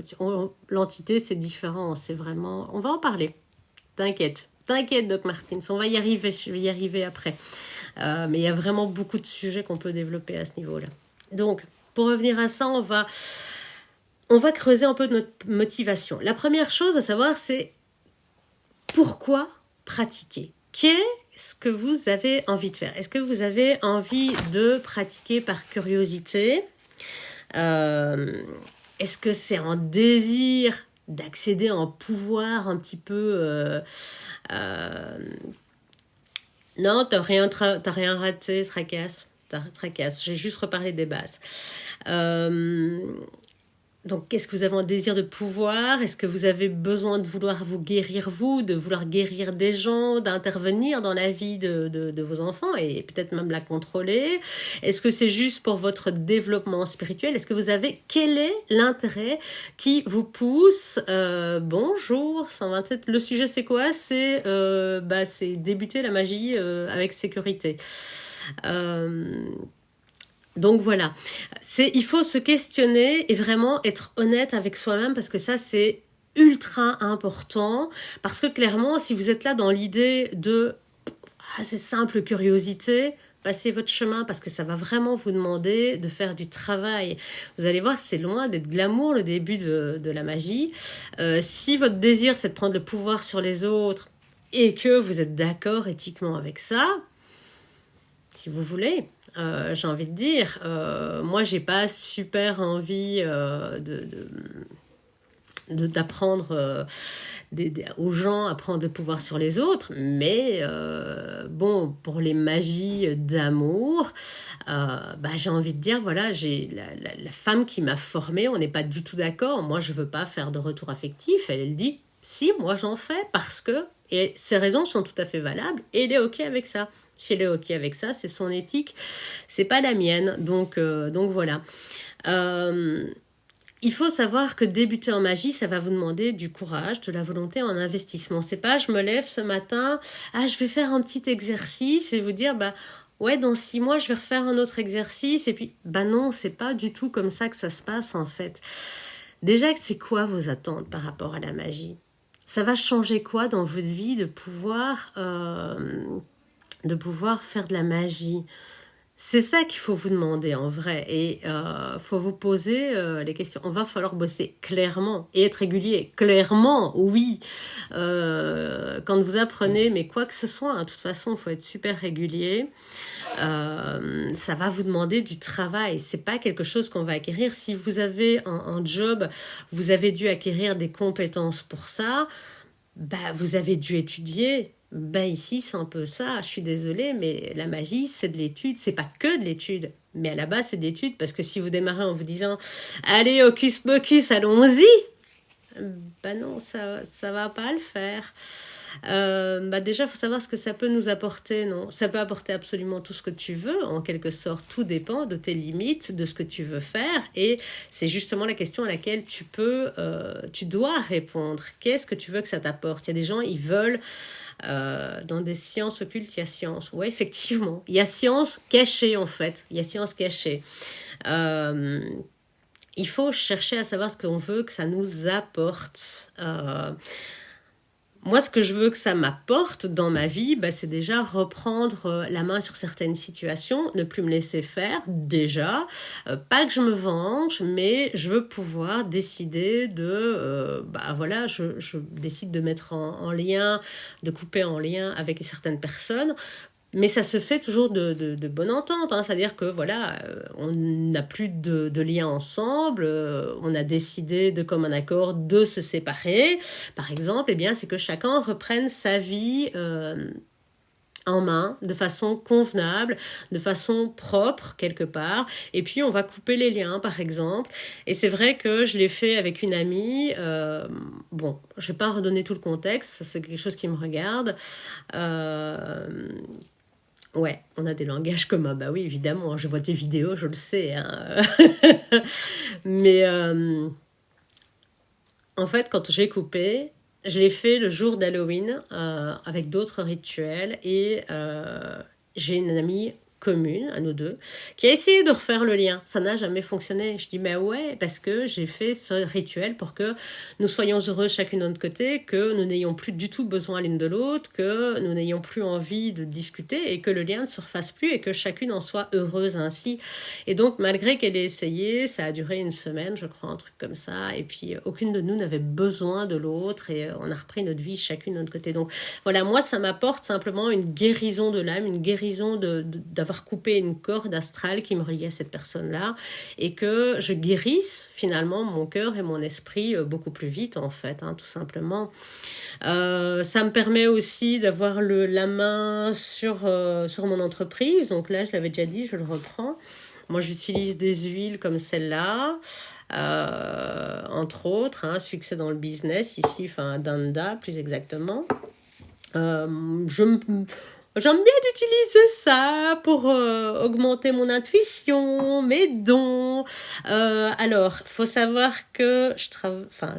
L'entité, c'est différent. C'est vraiment... On va en parler. T'inquiète. T'inquiète, Doc Martins. On va y arriver. Je vais y arriver après. Mais il y a vraiment beaucoup de sujets qu'on peut développer à ce niveau-là. Donc, pour revenir à ça, on va creuser un peu notre motivation. La première chose à savoir, c'est pourquoi pratiquer? Qu'est-ce que vous avez envie de faire? Est-ce que vous avez envie de pratiquer par curiosité? Est-ce que c'est un désir d'accéder à un pouvoir un petit peu... Non, t'as rien raté, Tracasse. J'ai juste reparlé des bases. Donc, est-ce que vous avez un désir de pouvoir? Est-ce que vous avez besoin de vouloir vous guérir vous, de vouloir guérir des gens, d'intervenir dans la vie de vos enfants et peut-être même la contrôler? Est-ce que c'est juste pour votre développement spirituel? Est-ce que vous avez... Quel est l'intérêt qui vous pousse? Bonjour, 127. Le sujet, c'est quoi? C'est débuter la magie avec sécurité. Donc voilà, il faut se questionner et vraiment être honnête avec soi-même parce que ça c'est ultra important parce que clairement si vous êtes là dans l'idée de c'est simple curiosité, passez votre chemin parce que ça va vraiment vous demander de faire du travail. Vous allez voir, c'est loin d'être glamour le début de la magie. Si votre désir c'est de prendre le pouvoir sur les autres et que vous êtes d'accord éthiquement avec ça, si vous voulez... j'ai envie de dire, moi j'ai pas super envie d'apprendre aux gens à prendre le pouvoir sur les autres, mais bon, pour les magies d'amour, j'ai envie de dire, voilà, j'ai la femme qui m'a formée, on n'est pas du tout d'accord, moi je veux pas faire de retour affectif, elle dit, si, moi j'en fais parce que, et ses raisons sont tout à fait valables, et elle est ok avec ça. Si elle est ok avec ça, c'est son éthique, c'est pas la mienne. Donc voilà. Il faut savoir que débuter en magie, ça va vous demander du courage, de la volonté en investissement. C'est pas, je me lève ce matin, je vais faire un petit exercice et vous dire, ouais, dans 6 mois, je vais refaire un autre exercice. Et puis, non, c'est pas du tout comme ça que ça se passe en fait. Déjà, c'est quoi vos attentes par rapport à la magie? Ça va changer quoi dans votre vie de pouvoir faire de la magie? C'est ça qu'il faut vous demander en vrai. Et faut vous poser les questions. On va falloir bosser clairement et être régulier. Clairement, oui. Quand vous apprenez, mais quoi que ce soit, hein, de toute façon, il faut être super régulier. Ça va vous demander du travail. C'est pas quelque chose qu'on va acquérir. Si vous avez un job, vous avez dû acquérir des compétences pour ça. Bah, vous avez dû étudier. Bah, ici, c'est un peu ça. Je suis désolée, mais la magie, c'est de l'étude. C'est pas que de l'étude. Mais à la base, c'est de l'étude. Parce que si vous démarrez en vous disant, allez, hocus pocus, allons-y. Bah non, ça va pas le faire. Bah déjà, il faut savoir ce que ça peut nous apporter, non? Ça peut apporter absolument tout ce que tu veux, en quelque sorte. Tout dépend de tes limites, de ce que tu veux faire. Et c'est justement la question à laquelle tu dois répondre. Qu'est-ce que tu veux que ça t'apporte? Il y a des gens, ils veulent, dans des sciences occultes, il y a science. Oui, effectivement. Il y a science cachée, en fait. Il y a science cachée. Euh, il faut chercher à savoir ce qu'on veut que ça nous apporte. Moi, ce que je veux que ça m'apporte dans ma vie, bah, c'est déjà reprendre la main sur certaines situations, ne plus me laisser faire, déjà. Pas que je me venge, mais je veux pouvoir décider bah voilà, je décide de mettre en lien, de couper en lien avec certaines personnes. Mais ça se fait toujours de bonne entente, hein. C'est-à-dire que voilà, on n'a plus de lien ensemble, on a décidé de commun accord de se séparer. Par exemple, eh bien, c'est que chacun reprenne sa vie en main, de façon convenable, de façon propre quelque part, et puis on va couper les liens par exemple. Et c'est vrai que je l'ai fait avec une amie, bon, je vais pas redonner tout le contexte, c'est quelque chose qui me regarde. Euh, Ouais, on a des langages communs. Bah oui, évidemment, je vois tes vidéos, je le sais, hein. Mais en fait, quand j'ai coupé, je l'ai fait le jour d'Halloween avec d'autres rituels et j'ai une amie commune, à nous deux, qui a essayé de refaire le lien. Ça n'a jamais fonctionné. Je dis, mais ouais, parce que j'ai fait ce rituel pour que nous soyons heureux chacune de notre côté, que nous n'ayons plus du tout besoin l'une de l'autre, que nous n'ayons plus envie de discuter et que le lien ne se refasse plus et que chacune en soit heureuse ainsi. Et donc, malgré qu'elle ait essayé, ça a duré une semaine, je crois, un truc comme ça. Et puis, aucune de nous n'avait besoin de l'autre et on a repris notre vie chacune de notre côté. Donc, voilà, moi, ça m'apporte simplement une guérison de l'âme, une guérison d'avoir coupé une corde astrale qui me reliait à cette personne-là et que je guérisse finalement mon cœur et mon esprit beaucoup plus vite, en fait, hein, tout simplement. Ça me permet aussi d'avoir la main sur mon entreprise. Donc là, je l'avais déjà dit, je le reprends. Moi, j'utilise des huiles comme celle-là, entre autres, hein, succès dans le business, ici, enfin, Danda, plus exactement. Je me J'aime bien d'utiliser ça pour augmenter mon intuition, mes dons. Alors, faut savoir que je travaille... Enfin,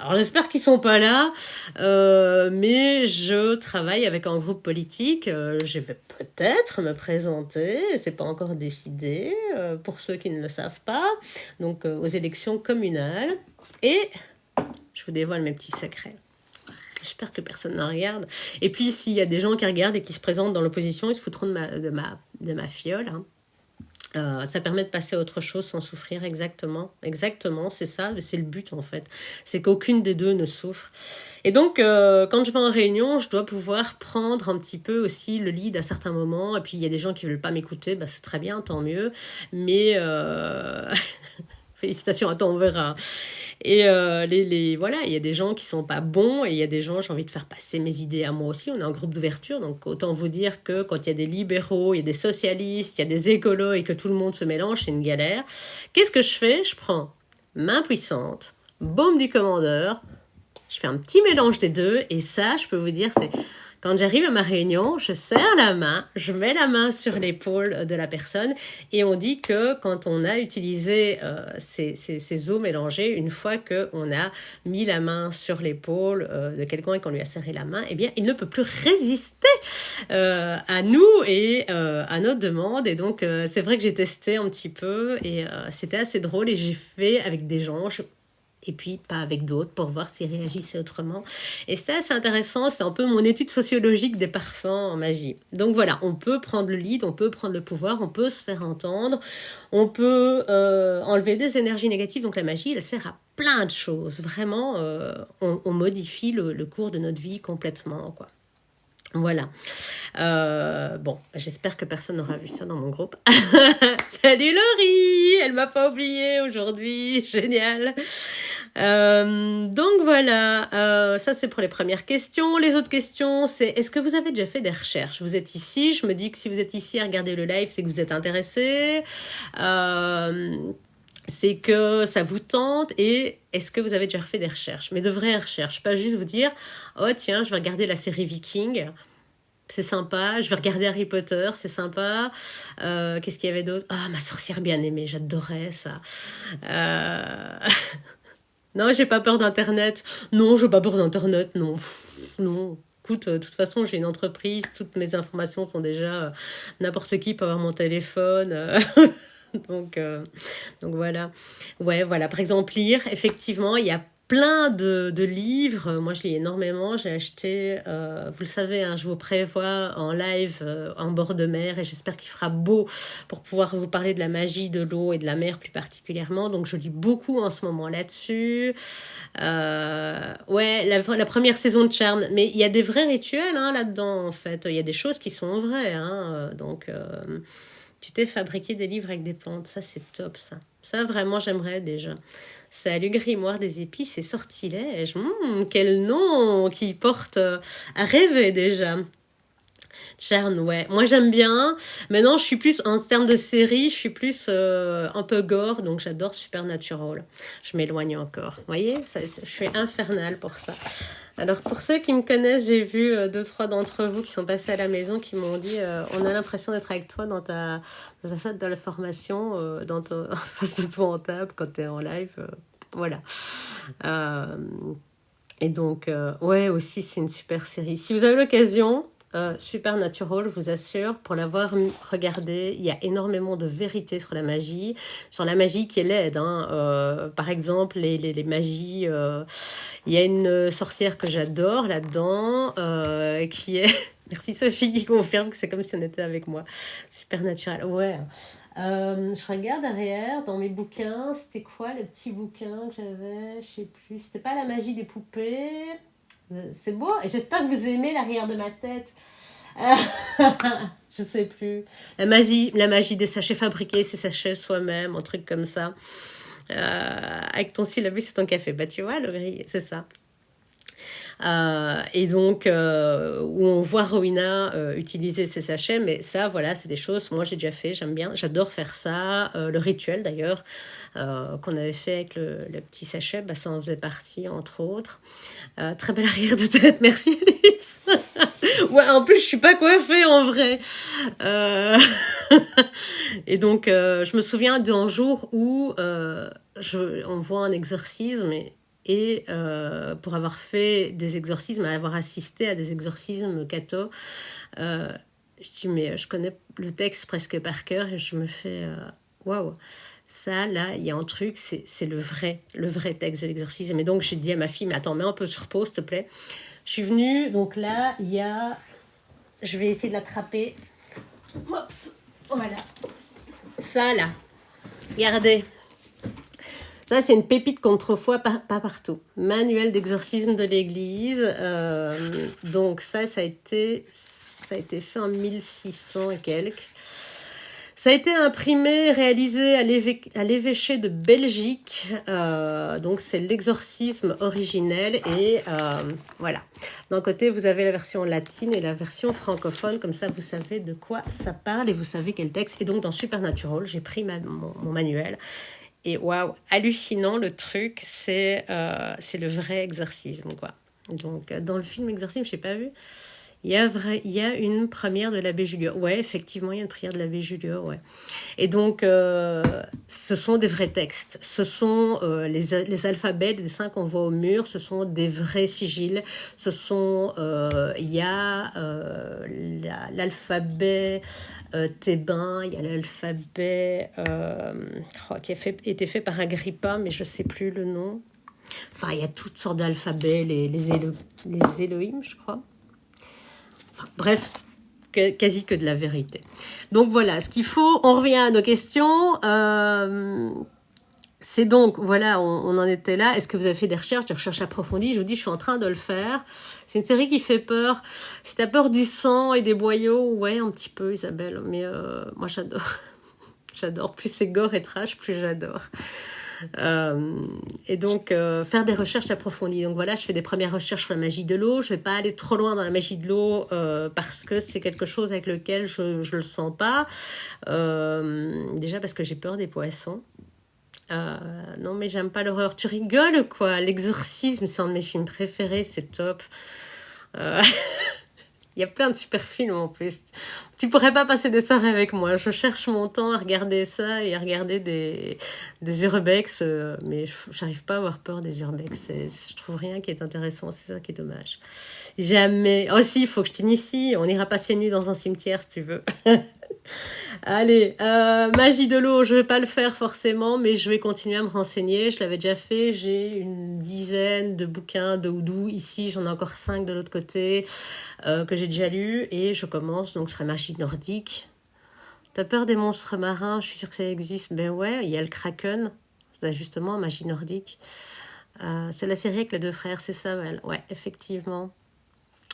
alors, j'espère qu'ils sont pas là, mais je travaille avec un groupe politique. Je vais peut-être me présenter, c'est pas encore décidé, pour ceux qui ne le savent pas, donc aux élections communales. Et je vous dévoile mes petits secrets. J'espère que personne ne regarde. Et puis, s'il y a des gens qui regardent et qui se présentent dans l'opposition, ils se foutront de ma fiole. Hein. Ça permet de passer à autre chose sans souffrir, exactement. Exactement, c'est ça, c'est le but en fait. C'est qu'aucune des deux ne souffre. Et donc, quand je vais en réunion, je dois pouvoir prendre un petit peu aussi le lead à certains moments. Et puis, il y a des gens qui ne veulent pas m'écouter, bah, c'est très bien, tant mieux. Mais félicitations, attends, on verra. Et voilà, il y a des gens qui sont pas bons et il y a des gens, j'ai envie de faire passer mes idées à moi aussi. On est un groupe d'ouverture, donc autant vous dire que quand il y a des libéraux, il y a des socialistes, il y a des écolos et que tout le monde se mélange, c'est une galère. Qu'est-ce que je fais? Je prends main puissante, baume du commandeur, je fais un petit mélange des deux et ça, je peux vous dire, c'est... Quand j'arrive à ma réunion, je serre la main, je mets la main sur l'épaule de la personne et on dit que quand on a utilisé ces eaux mélangées, une fois qu'on a mis la main sur l'épaule de quelqu'un et qu'on lui a serré la main, eh bien, il ne peut plus résister à nous et à notre demande. Et donc, c'est vrai que j'ai testé un petit peu et c'était assez drôle et j'ai fait avec des gens... et puis pas avec d'autres pour voir s'ils réagissaient autrement. Et ça, c'est intéressant, c'est un peu mon étude sociologique des parfums en magie. Donc voilà, on peut prendre le lead, on peut prendre le pouvoir, on peut se faire entendre, on peut enlever des énergies négatives. Donc la magie, elle sert à plein de choses. Vraiment, on modifie le cours de notre vie complètement, quoi. Voilà. Bon, j'espère que personne n'aura vu ça dans mon groupe. Salut Laurie, elle m'a pas oublié aujourd'hui, génial. Donc voilà, ça c'est pour les premières questions. Les autres questions, c'est est-ce que vous avez déjà fait des recherches? Vous êtes ici, je me dis que si vous êtes ici à regarder le live, c'est que vous êtes intéressé. C'est que ça vous tente et est-ce que vous avez déjà fait des recherches? Mais de vraies recherches, pas juste vous dire « Oh tiens, je vais regarder la série Viking ». C'est sympa, je vais regarder Harry Potter, c'est sympa. Qu'est-ce qu'il y avait d'autre? Ah, ma sorcière bien-aimée, j'adorais ça. Non, j'ai pas peur d'Internet. Non, j'ai pas peur d'Internet, non. Non. Écoute, de toute façon, j'ai une entreprise, toutes mes informations sont déjà... n'importe qui peut avoir mon téléphone. Donc, euh, donc voilà. Ouais, voilà. Par exemple, lire, effectivement, il y a plein de livres. Moi, je lis énormément. J'ai acheté, vous le savez, hein, je vous prévois en live en bord de mer et j'espère qu'il fera beau pour pouvoir vous parler de la magie de l'eau et de la mer plus particulièrement. Donc, je lis beaucoup en ce moment là-dessus. Ouais, la première saison de Charmed. Mais il y a des vrais rituels hein, là-dedans, en fait. Il y a des choses qui sont vraies. Hein, donc... Tu t'es fabriqué des livres avec des plantes, ça c'est top ça. Ça vraiment j'aimerais déjà. Salut Grimoire des épices et sortilèges. Quel nom qui porte à rêver déjà. Chern, ouais. Moi j'aime bien. Maintenant je suis plus, en termes de série, je suis plus un peu gore, donc j'adore Supernatural. Je m'éloigne encore. Vous voyez, je suis infernale pour ça. Alors pour ceux qui me connaissent, j'ai vu deux, trois d'entre vous qui sont passés à la maison qui m'ont dit on a l'impression d'être avec toi dans ta salle de la formation, en face de toi en table quand tu es en live. Voilà. Euh, et donc, ouais, aussi, c'est une super série. Si vous avez l'occasion, Supernatural, je vous assure, pour l'avoir regardé, il y a énormément de vérité sur la magie qui est laide. Hein. Par exemple, les magies... il y a une sorcière que j'adore là-dedans, qui est... Merci Sophie qui confirme que c'est comme si on était avec moi. Supernatural, ouais. Je regarde derrière dans mes bouquins, c'était quoi le petit bouquin que j'avais? Je sais plus. C'était pas la magie des poupées. C'est beau et j'espère que vous aimez l'arrière de ma tête. Je sais plus. La magie des sachets fabriqués, ses sachets soi-même, un truc comme ça. Avec ton syllabus et ton café. Bah tu vois, c'est ça. Et donc où on voit Rowena utiliser ses sachets, mais ça voilà c'est des choses moi j'ai déjà fait, j'aime bien, j'adore faire ça. Le rituel d'ailleurs qu'on avait fait avec le petit sachet, bah, ça en faisait partie entre autres. Très belle arrière de tête, merci Alice. Ouais, en plus je suis pas coiffée en vrai. Et donc je me souviens d'un jour où on voit un exorcisme et pour avoir fait des exorcismes, avoir assisté à des exorcismes catho, je dis mais je connais le texte presque par cœur et je me fais waouh, ça là il y a un truc, c'est le vrai texte de l'exorcisme. Et donc j'ai dit à ma fille mais attends, mets un peu sur pause s'il te plaît. Je suis venue, donc là il y a, je vais essayer de l'attraper. Oups, voilà, ça là, regardez. Ça, c'est une pépite qu'on ne trouve pas partout. Manuel d'exorcisme de l'Église. Donc ça a été fait en 1600 et quelques. Ça a été imprimé, réalisé à l'évêché de Belgique. Donc c'est l'exorcisme originel. Et voilà. D'un côté, vous avez la version latine et la version francophone. Comme ça, vous savez de quoi ça parle et vous savez quel texte. Et donc dans Supernatural, j'ai pris mon manuel. Et waouh, hallucinant le truc, c'est le vrai exorcisme, quoi. Donc, dans le film Exorcisme, je n'ai pas vu, il y a une prière de l'abbé Julio. Ouais, effectivement, il y a une prière de l'abbé Julio, ouais. Et donc, ce sont des vrais textes. Ce sont les alphabets, les dessins qu'on voit au mur, ce sont des vrais sigils. Ce sont, il y a l'alphabet thébain, il y a l'alphabet qui a été fait par Agrippa, mais je ne sais plus le nom. Enfin, il y a toutes sortes d'alphabets, les Elohim, je crois. Enfin, bref, quasi que de la vérité. Donc voilà, ce qu'il faut, on revient à nos questions. C'est donc, voilà, on en était là. Est-ce que vous avez fait des recherches approfondies? Je vous dis, je suis en train de le faire. C'est une série qui fait peur. Si t'as peur du sang et des boyaux, ouais, un petit peu, Isabelle. Mais moi, j'adore. J'adore. Plus c'est gore et trash, plus j'adore. Et donc, faire des recherches approfondies. Donc voilà, je fais des premières recherches sur la magie de l'eau. Je vais pas aller trop loin dans la magie de l'eau parce que c'est quelque chose avec lequel je le sens pas. Déjà parce que j'ai peur des poissons. Non, mais j'aime pas l'horreur. Tu rigoles, quoi. L'exorcisme, c'est un de mes films préférés, c'est top. Euh, Il y a plein de super films en plus. Tu pourrais pas passer des soirées avec moi. Je cherche mon temps à regarder ça et à regarder des urbex, mais j'arrive pas à avoir peur des urbex. Je trouve rien qui est intéressant, c'est ça qui est dommage. Jamais. Oh si, il faut que je t'initie. On ira passer nuit dans un cimetière si tu veux. Allez, magie de l'eau, je vais pas le faire forcément, mais je vais continuer à me renseigner. Je l'avais déjà fait, j'ai une dizaine de bouquins de houdou. Ici, j'en ai encore 5 de l'autre côté que j'ai déjà lu et je commence, donc ce serait magie nordique. T'as peur des monstres marins? Je suis sûre que ça existe. Ben ouais, il y a le Kraken, c'est justement magie nordique. C'est la série avec les deux frères, c'est ça, Val? Ouais, effectivement.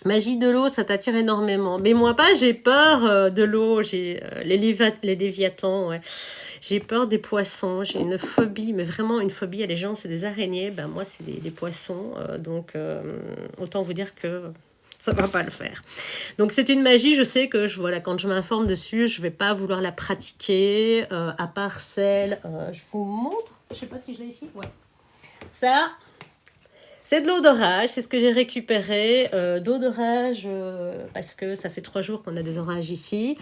Magie de l'eau, ça t'attire énormément. Mais moi pas, j'ai peur de l'eau, j'ai les léviathans, ouais. J'ai peur des poissons, j'ai une phobie, mais vraiment une phobie. Il y a les gens, c'est des araignées, ben moi c'est les poissons. Donc autant vous dire que ça va pas le faire. Donc c'est une magie, je sais que voilà, quand je m'informe dessus, je vais pas vouloir la pratiquer, à part celle, je vous montre, je sais pas si je l'ai ici, ouais. Ça, c'est de l'eau d'orage, c'est ce que j'ai récupéré. D'eau d'orage, parce que ça fait 3 jours qu'on a des orages ici.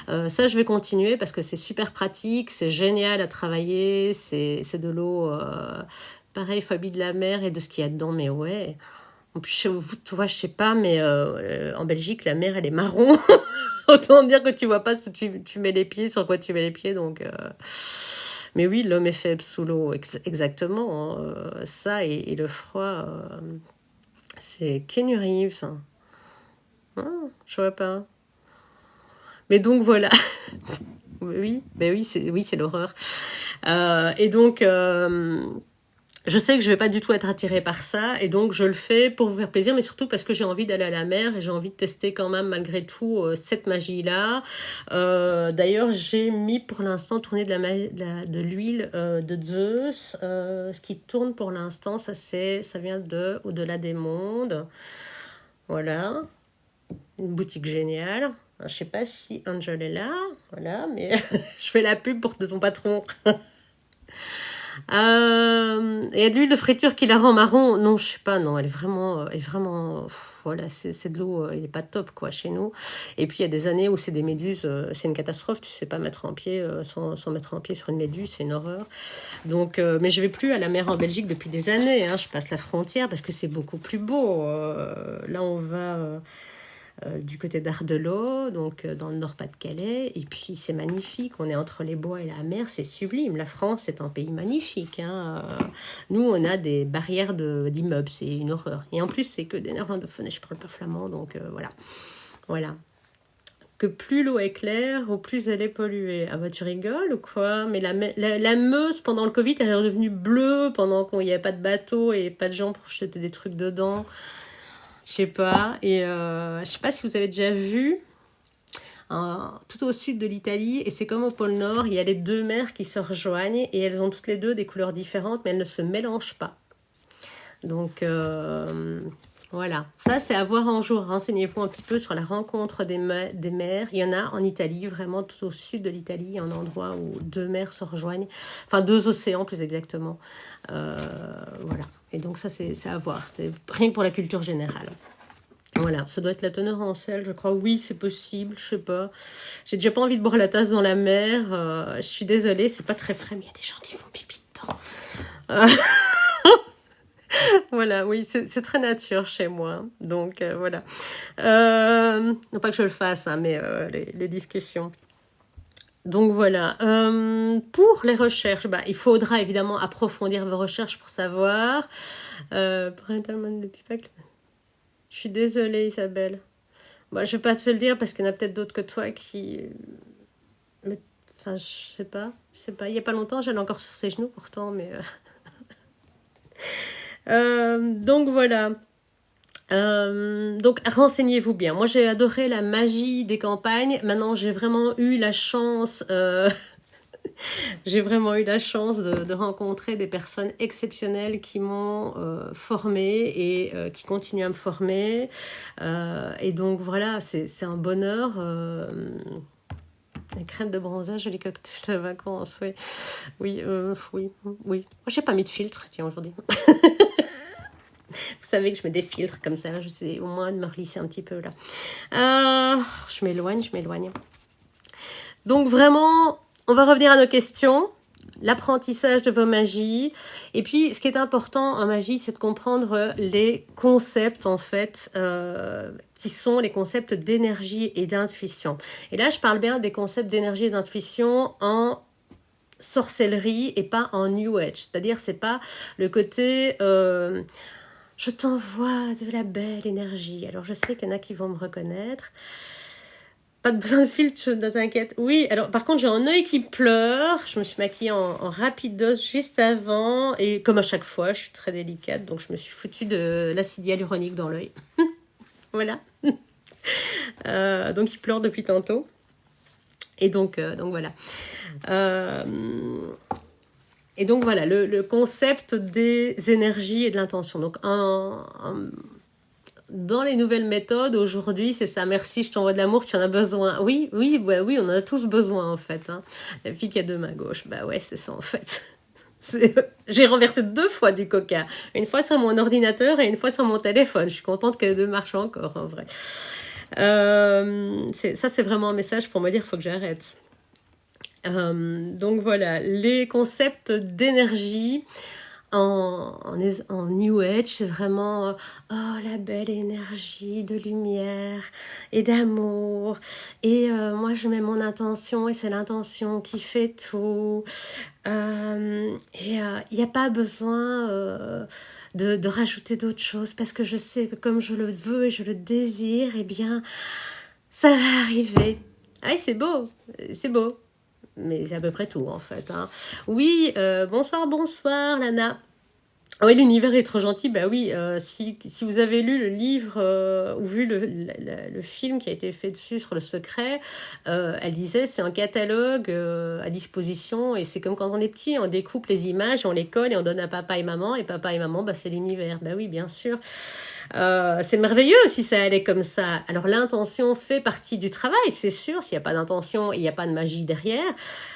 Ça, je vais continuer parce que c'est super pratique, c'est génial à travailler. C'est de l'eau, pareil, phobie de la mer et de ce qu'il y a dedans, mais ouais. En plus, chez vous, toi, je sais pas, mais en Belgique, la mer, elle est marron. Autant dire que tu vois pas si tu mets les pieds, sur quoi tu mets les pieds, donc... Mais oui, l'homme est faible sous l'eau, exactement. Ça et le froid, c'est Keanu Reeves. Ah, je vois pas. Mais donc voilà. Oui, c'est l'horreur. Et donc, je sais que je vais pas du tout être attirée par ça, et donc je le fais pour vous faire plaisir, mais surtout parce que j'ai envie d'aller à la mer et j'ai envie de tester quand même malgré tout cette magie-là. D'ailleurs, j'ai mis pour l'instant tourner de l'huile de Zeus. Ce qui tourne pour l'instant, ça vient de Au-delà des mondes. Voilà, une boutique géniale. Je sais pas si Angel est là, voilà, mais je fais la pub pour de son patron. Il y a de l'huile de friture qui la rend marron. Non, je sais pas, non, elle est vraiment, voilà, c'est de l'eau, elle est pas top, quoi, chez nous. Et puis, il y a des années où c'est des méduses, c'est une catastrophe, tu sais pas mettre en pied, sans mettre en pied sur une méduse, c'est une horreur. Donc, mais je vais plus à la mer en Belgique depuis des années, hein, je passe la frontière parce que c'est beaucoup plus beau. Là, on va... du côté d'Ardelot, donc dans le Nord-Pas-de-Calais. Et puis c'est magnifique, on est entre les bois et la mer, c'est sublime. La France est un pays magnifique. Hein. Nous, on a des barrières d'immeubles, c'est une horreur. Et en plus, c'est que des néerlandophones et je parle pas flamand, donc voilà. Voilà. Que plus l'eau est claire, au plus elle est polluée. Ah bah tu rigoles ou quoi? Mais la Meuse, pendant le Covid, elle est redevenue bleue pendant qu'il n'y avait pas de bateau et pas de gens pour jeter des trucs dedans. Je sais pas. Et je sais pas si vous avez déjà vu tout au sud de l'Italie, et c'est comme au pôle Nord, il y a les deux mers qui se rejoignent et elles ont toutes les deux des couleurs différentes, mais elles ne se mélangent pas. Donc voilà, ça c'est à voir un jour. Renseignez-vous un petit peu sur la rencontre des mers. Il y en a en Italie, vraiment tout au sud de l'Italie, il y a un endroit où deux mers se rejoignent, enfin deux océans plus exactement. Voilà. Et donc ça c'est à voir, c'est rien que pour la culture générale. Voilà, ça doit être la teneur en sel, je crois. Oui, c'est possible, je sais pas. J'ai déjà pas envie de boire la tasse dans la mer. Je suis désolée, c'est pas très frais, mais il y a des gens qui font pipi dedans. Voilà, oui, c'est très nature chez moi. Donc voilà. Non pas que je le fasse, hein, mais les discussions. Donc voilà. Pour les recherches, bah, il faudra évidemment approfondir vos recherches pour savoir. Parental mode de Pipac. Je suis désolée, Isabelle. Bon, je vais pas te le dire parce qu'il y en a peut-être d'autres que toi qui. Mais, enfin, je sais pas. Je sais pas. Il y a pas longtemps, j'allais encore sur ses genoux pourtant, mais. Donc voilà. Donc renseignez-vous bien. Moi j'ai adoré la magie des campagnes. Maintenant j'ai vraiment eu la chance, j'ai vraiment eu la chance de rencontrer des personnes exceptionnelles qui m'ont formée et qui continuent à me former. Et donc voilà, c'est un bonheur. Les crèmes de bronzage, les cocktails de vacances, oui, oui, oui, oui. Moi j'ai pas mis de filtre, tiens aujourd'hui. Vous savez que je mets des filtres comme ça, je sais au moins de me relisser un petit peu là. Je m'éloigne, je m'éloigne. Donc vraiment, on va revenir à nos questions. L'apprentissage de vos magies. Et puis, ce qui est important en magie, c'est de comprendre les concepts, en fait, qui sont les concepts d'énergie et d'intuition. Et là, je parle bien des concepts d'énergie et d'intuition en sorcellerie et pas en New Age. C'est-à-dire, c'est pas le côté... je t'envoie de la belle énergie. Alors, je sais qu'il y en a qui vont me reconnaître. Pas de besoin de filtre, ne t'inquiète. Oui, alors par contre, j'ai un œil qui pleure. Je me suis maquillée en rapidos juste avant. Et comme à chaque fois, je suis très délicate. Donc, je me suis foutue de l'acide hyaluronique dans l'œil. Voilà. Donc, il pleure depuis tantôt. Et donc voilà. Et donc, voilà, le concept des énergies et de l'intention. Donc, dans les nouvelles méthodes, aujourd'hui, c'est ça. Merci, je t'envoie de l'amour, tu en as besoin. Oui, oui, ouais, oui, on en a tous besoin, en fait. Hein. La fille qui a deux mains gauches, bah ouais, c'est ça, en fait. J'ai renversé 2 fois du coca. Une fois sur mon ordinateur et une fois sur mon téléphone. Je suis contente que les deux marchent encore, en vrai. Ça, c'est vraiment un message pour me dire qu'il faut que j'arrête. Donc voilà, les concepts d'énergie en New Age, c'est vraiment oh la belle énergie de lumière et d'amour. Et moi, je mets mon intention et c'est l'intention qui fait tout. Et il n'y a pas besoin de rajouter d'autres choses parce que je sais que comme je le veux et je le désire, eh bien, ça va arriver. Ah, c'est beau, c'est beau. Mais c'est à peu près tout en fait. Hein. Oui, bonsoir, bonsoir Lana. Oui, l'univers est trop gentil. Bah oui, si vous avez lu le livre ou vu le film qui a été fait dessus sur le secret, elle disait c'est un catalogue à disposition et c'est comme quand on est petit, on découpe les images, on les colle et on donne à papa et maman et papa et maman, bah, c'est l'univers. Bah oui, bien sûr. C'est merveilleux si ça allait comme ça. Alors l'intention fait partie du travail, c'est sûr. S'il n'y a pas d'intention, il n'y a pas de magie derrière.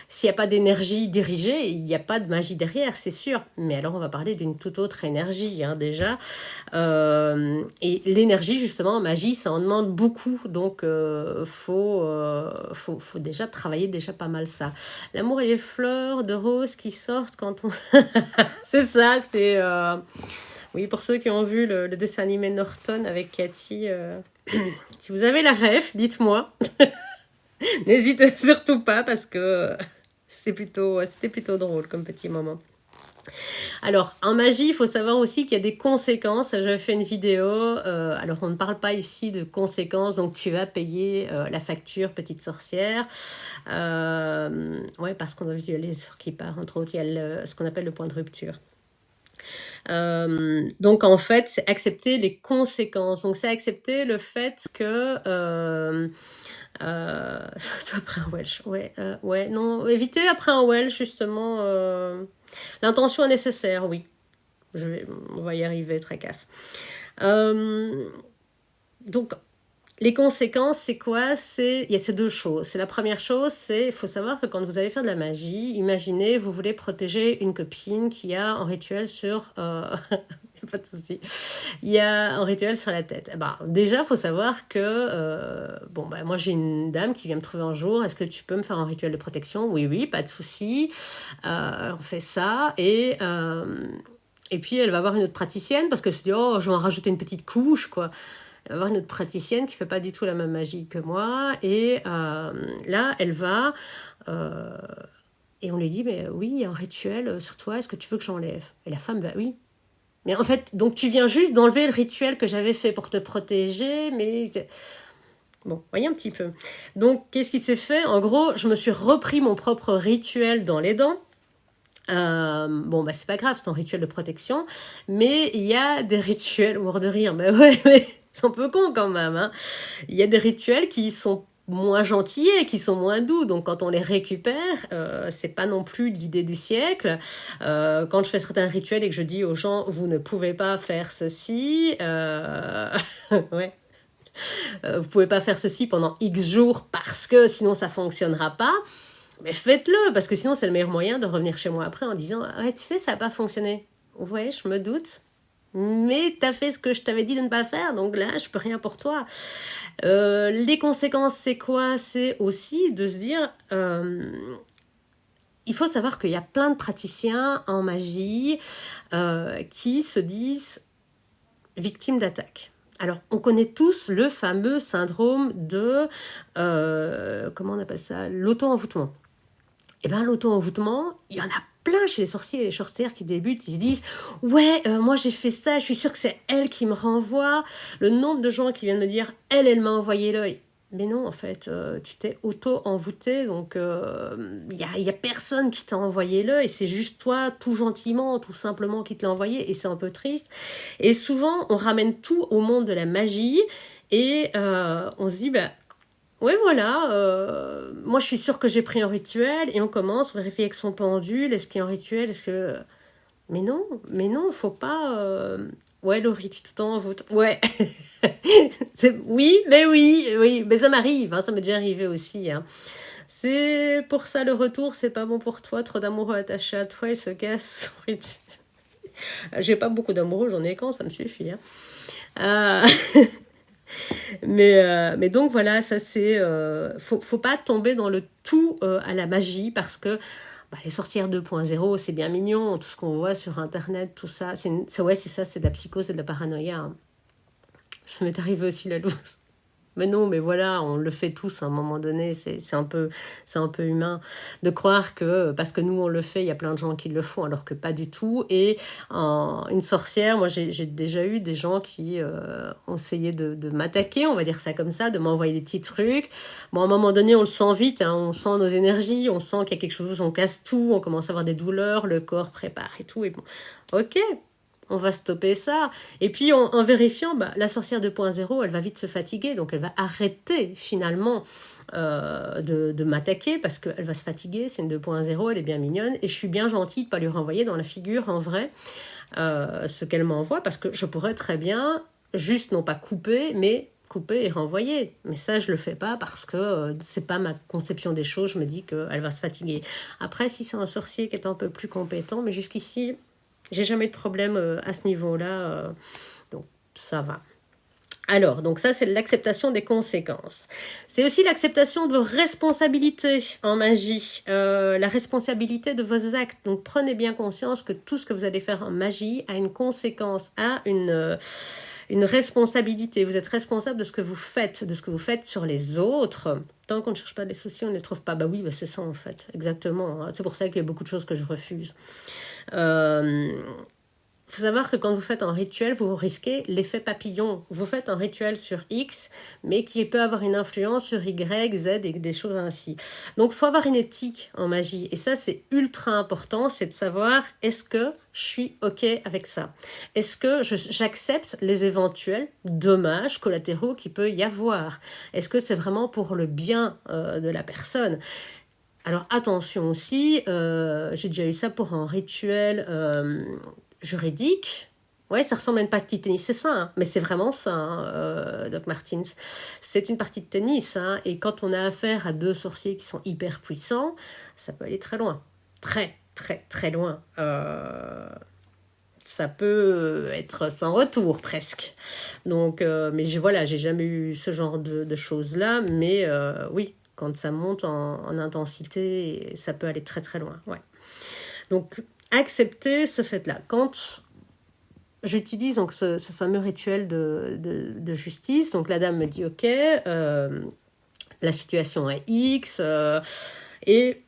S'il n'y a pas d'énergie dirigée, il n'y a pas de magie derrière, c'est sûr. Mais alors on va parler d'une toute autre énergie hein, déjà. Et l'énergie justement en magie, ça en demande beaucoup. Donc faut déjà travailler déjà pas mal ça. L'amour et les fleurs de rose qui sortent quand on... c'est ça, c'est... Oui, pour ceux qui ont vu le dessin animé Norton avec Cathy, si vous avez la ref, dites-moi. N'hésitez surtout pas parce que c'était plutôt drôle comme petit moment. Alors, en magie, il faut savoir aussi qu'il y a des conséquences. J'avais fait une vidéo. Alors, on ne parle pas ici de conséquences. Donc, tu vas payer la facture, petite sorcière. Ouais, parce qu'on doit visualiser ce qui part. Entre autres, il y a ce qu'on appelle le point de rupture. Donc en fait, c'est accepter les conséquences. Donc c'est accepter le fait que après un Welsh, ouais, non, éviter après un Welsh justement. L'intention est nécessaire, oui. On va y arriver, très casse. Donc les conséquences, c'est quoi? Il y a ces 2 choses. C'est la première chose, il faut savoir que quand vous allez faire de la magie, imaginez, vous voulez protéger une copine qui a un rituel sur... pas de souci. Il y a un rituel sur la tête. Bah, déjà, il faut savoir que... moi, j'ai une dame qui vient me trouver un jour. Est-ce que tu peux me faire un rituel de protection? Oui, oui, pas de souci. On fait ça. Et puis, elle va voir une autre praticienne parce que je dis, oh, je vais en rajouter une petite couche, quoi. va y avoir une autre praticienne qui fait pas du tout la même magie que moi. Et là, elle va... et on lui dit, mais oui, il y a un rituel sur toi, est-ce que tu veux que j'enlève? Et la femme, bah oui. Mais en fait, donc tu viens juste d'enlever le rituel que j'avais fait pour te protéger, mais... Bon, voyez un petit peu. Donc, qu'est-ce qui s'est fait? En gros, je me suis repris mon propre rituel dans les dents. Bon, bah c'est pas grave, c'est un rituel de protection. Mais il y a des rituels, mort de rire, mais ouais, mais c'est un peu con quand même. Hein. Il y a des rituels qui sont moins gentils et qui sont moins doux. Donc quand on les récupère, c'est pas non plus l'idée du siècle. Quand je fais certains rituels et que je dis aux gens, vous ne pouvez pas faire ceci, ouais. Vous pouvez pas faire ceci pendant X jours parce que sinon ça fonctionnera pas. Mais faites-le, parce que sinon c'est le meilleur moyen de revenir chez moi après en disant « Ouais, tu sais, ça n'a pas fonctionné. » Ouais, je me doute. Mais t'as fait ce que je t'avais dit de ne pas faire, donc là, je peux rien pour toi. Les conséquences, c'est quoi? C'est aussi de se dire... il faut savoir qu'il y a plein de praticiens en magie qui se disent victimes d'attaques. Alors, on connaît tous le fameux syndrome de... comment on appelle ça? L'auto-envoûtement. Et bien, l'auto-envoûtement, il y en a plein chez les sorciers et les sorcières qui débutent. Ils se disent « Ouais, moi j'ai fait ça, je suis sûre que c'est elle qui me renvoie. » Le nombre de gens qui viennent me dire « Elle m'a envoyé l'œil. » Mais non, en fait, tu t'es auto-envoûté, donc il y a personne qui t'a envoyé l'œil. C'est juste toi, tout gentiment, tout simplement, qui te l'a envoyé. Et c'est un peu triste. Et souvent, on ramène tout au monde de la magie. Et on se dit bah, oui, voilà. Moi, je suis sûre que j'ai pris un rituel et on commence, on vérifie avec son pendule. Est-ce qu'il y a un rituel? Est-ce que... mais non, faut pas... Ouais, Laurie, tu t'envoûtes. Ouais. Oui, mais ça m'arrive, hein, ça m'est déjà arrivé aussi. Hein. C'est pour ça le retour, c'est pas bon pour toi. Trop d'amoureux attachés à toi, il se casse. J'ai pas beaucoup d'amoureux, j'en ai qu'un, ça me suffit. Hein. Mais donc voilà, ça c'est... faut pas tomber dans le tout à la magie parce que bah, les sorcières 2.0, c'est bien mignon, tout ce qu'on voit sur Internet, tout ça. Ouais, c'est ça, c'est de la psychose et de la paranoïa. Hein. Ça m'est arrivé aussi la loose. Mais non, mais voilà, on le fait tous à un moment donné, c'est un peu humain de croire que parce que nous on le fait, il y a plein de gens qui le font alors que pas du tout. Et une sorcière, moi j'ai déjà eu des gens qui ont essayé de m'attaquer, on va dire ça comme ça, de m'envoyer des petits trucs. Bon, à un moment donné, on le sent vite, hein, on sent nos énergies, on sent qu'il y a quelque chose, on casse tout, on commence à avoir des douleurs, le corps prépare et tout. Et bon, ok, on va stopper ça. Et puis, en vérifiant, bah, la sorcière 2.0, elle va vite se fatiguer. Donc, elle va arrêter, finalement, de m'attaquer parce qu'elle va se fatiguer. C'est une 2.0, elle est bien mignonne. Et je suis bien gentille de ne pas lui renvoyer dans la figure, en vrai, ce qu'elle m'envoie. Parce que je pourrais très bien, juste non pas couper, mais couper et renvoyer. Mais ça, je le fais pas parce que c'est pas ma conception des choses. Je me dis qu'elle va se fatiguer. Après, si c'est un sorcier qui est un peu plus compétent, mais jusqu'ici... J'ai jamais eu de problème à ce niveau-là, donc ça va. Alors, donc ça, c'est l'acceptation des conséquences. C'est aussi l'acceptation de vos responsabilités en magie, la responsabilité de vos actes. Donc, prenez bien conscience que tout ce que vous allez faire en magie a une conséquence, a une responsabilité. Vous êtes responsable de ce que vous faites sur les autres. Tant qu'on ne cherche pas des soucis, on ne les trouve pas. Bah oui, bah c'est ça en fait, exactement. C'est pour ça qu'il y a beaucoup de choses que je refuse. Faut savoir que quand vous faites un rituel, vous risquez l'effet papillon. Vous faites un rituel sur X, mais qui peut avoir une influence sur Y, Z et des choses ainsi. Donc, il faut avoir une éthique en magie. Et ça, c'est ultra important, c'est de savoir est-ce que je suis OK avec ça? Est-ce que j'accepte les éventuels dommages collatéraux qu'il peut y avoir? Est-ce que c'est vraiment pour le bien de la personne? Alors attention aussi, j'ai déjà eu ça pour un rituel juridique. Ouais, ça ressemble à une partie de tennis, c'est ça, hein, mais c'est vraiment ça, hein, Doc Martins. C'est une partie de tennis, hein, et quand on a affaire à deux sorciers qui sont hyper puissants, ça peut aller très loin. Très, très, très loin. Ça peut être sans retour, presque. Donc, mais voilà, j'ai jamais eu ce genre de choses-là, mais oui, quand ça monte en intensité, ça peut aller très très loin. Ouais. Donc, accepter ce fait-là. Quand j'utilise donc ce fameux rituel de justice. Donc la dame me dit, ok, la situation est X, et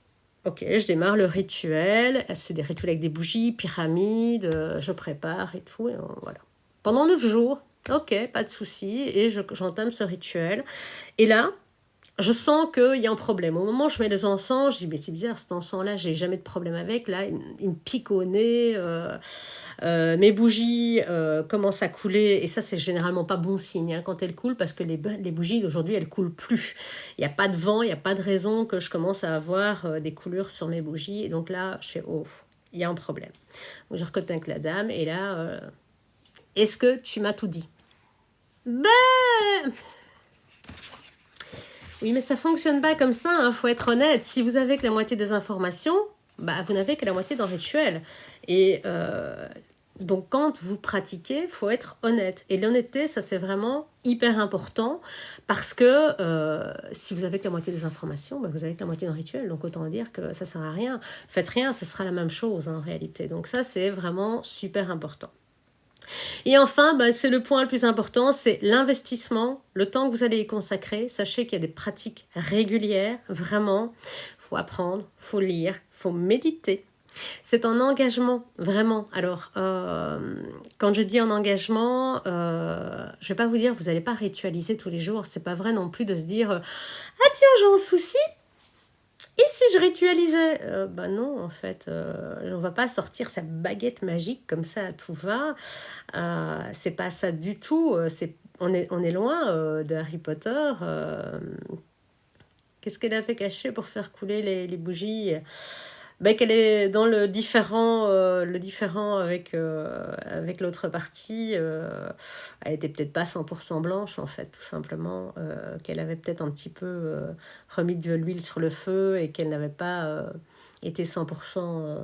ok, je démarre le rituel. C'est des rituels avec des bougies, pyramides, je prépare et tout, et voilà. Pendant 9 jours, ok, pas de souci, et j'entame ce rituel. Et là, je sens qu'il y a un problème. Au moment où je mets les encens, je dis, mais c'est bizarre, cet encens-là, j'ai jamais de problème avec. Là, il me pique au nez, mes bougies commencent à couler, et ça, c'est généralement pas bon signe hein, quand elles coulent, parce que les bougies d'aujourd'hui, elles coulent plus. Il n'y a pas de vent, il n'y a pas de raison que je commence à avoir des coulures sur mes bougies. Et donc là, je fais, oh, il y a un problème. Donc je recontacte avec la dame, et là, est-ce que tu m'as tout dit? Ben oui, mais ça fonctionne pas comme ça, hein, faut être honnête. Si vous avez que la moitié des informations, bah, vous n'avez que la moitié d'un rituel. Et donc, quand vous pratiquez, faut être honnête. Et l'honnêteté, ça, c'est vraiment hyper important parce que si vous avez que la moitié des informations, bah, vous avez que la moitié d'un rituel. Donc, autant dire que ça sert à rien. Faites rien, ce sera la même chose en réalité. Donc, ça, c'est vraiment super important. Et enfin, bah, c'est le point le plus important, c'est l'investissement, le temps que vous allez y consacrer. Sachez qu'il y a des pratiques régulières, vraiment. Il faut apprendre, il faut lire, il faut méditer. C'est un engagement, vraiment. Alors, quand je dis un engagement, je ne vais pas vous dire, vous n'allez pas ritualiser tous les jours. C'est pas vrai non plus de se dire, ah tiens, j'ai un souci. Et si je ritualisais ben non, en fait, on va pas sortir sa baguette magique comme ça à tout va. C'est pas ça du tout. On est loin de Harry Potter. Qu'est-ce qu'elle avait caché pour faire couler les bougies? Ben, qu'elle est dans le différent avec l'autre partie. Elle était peut-être pas 100% blanche, en fait, tout simplement. Qu'elle avait peut-être un petit peu remis de l'huile sur le feu et qu'elle n'avait pas été 100%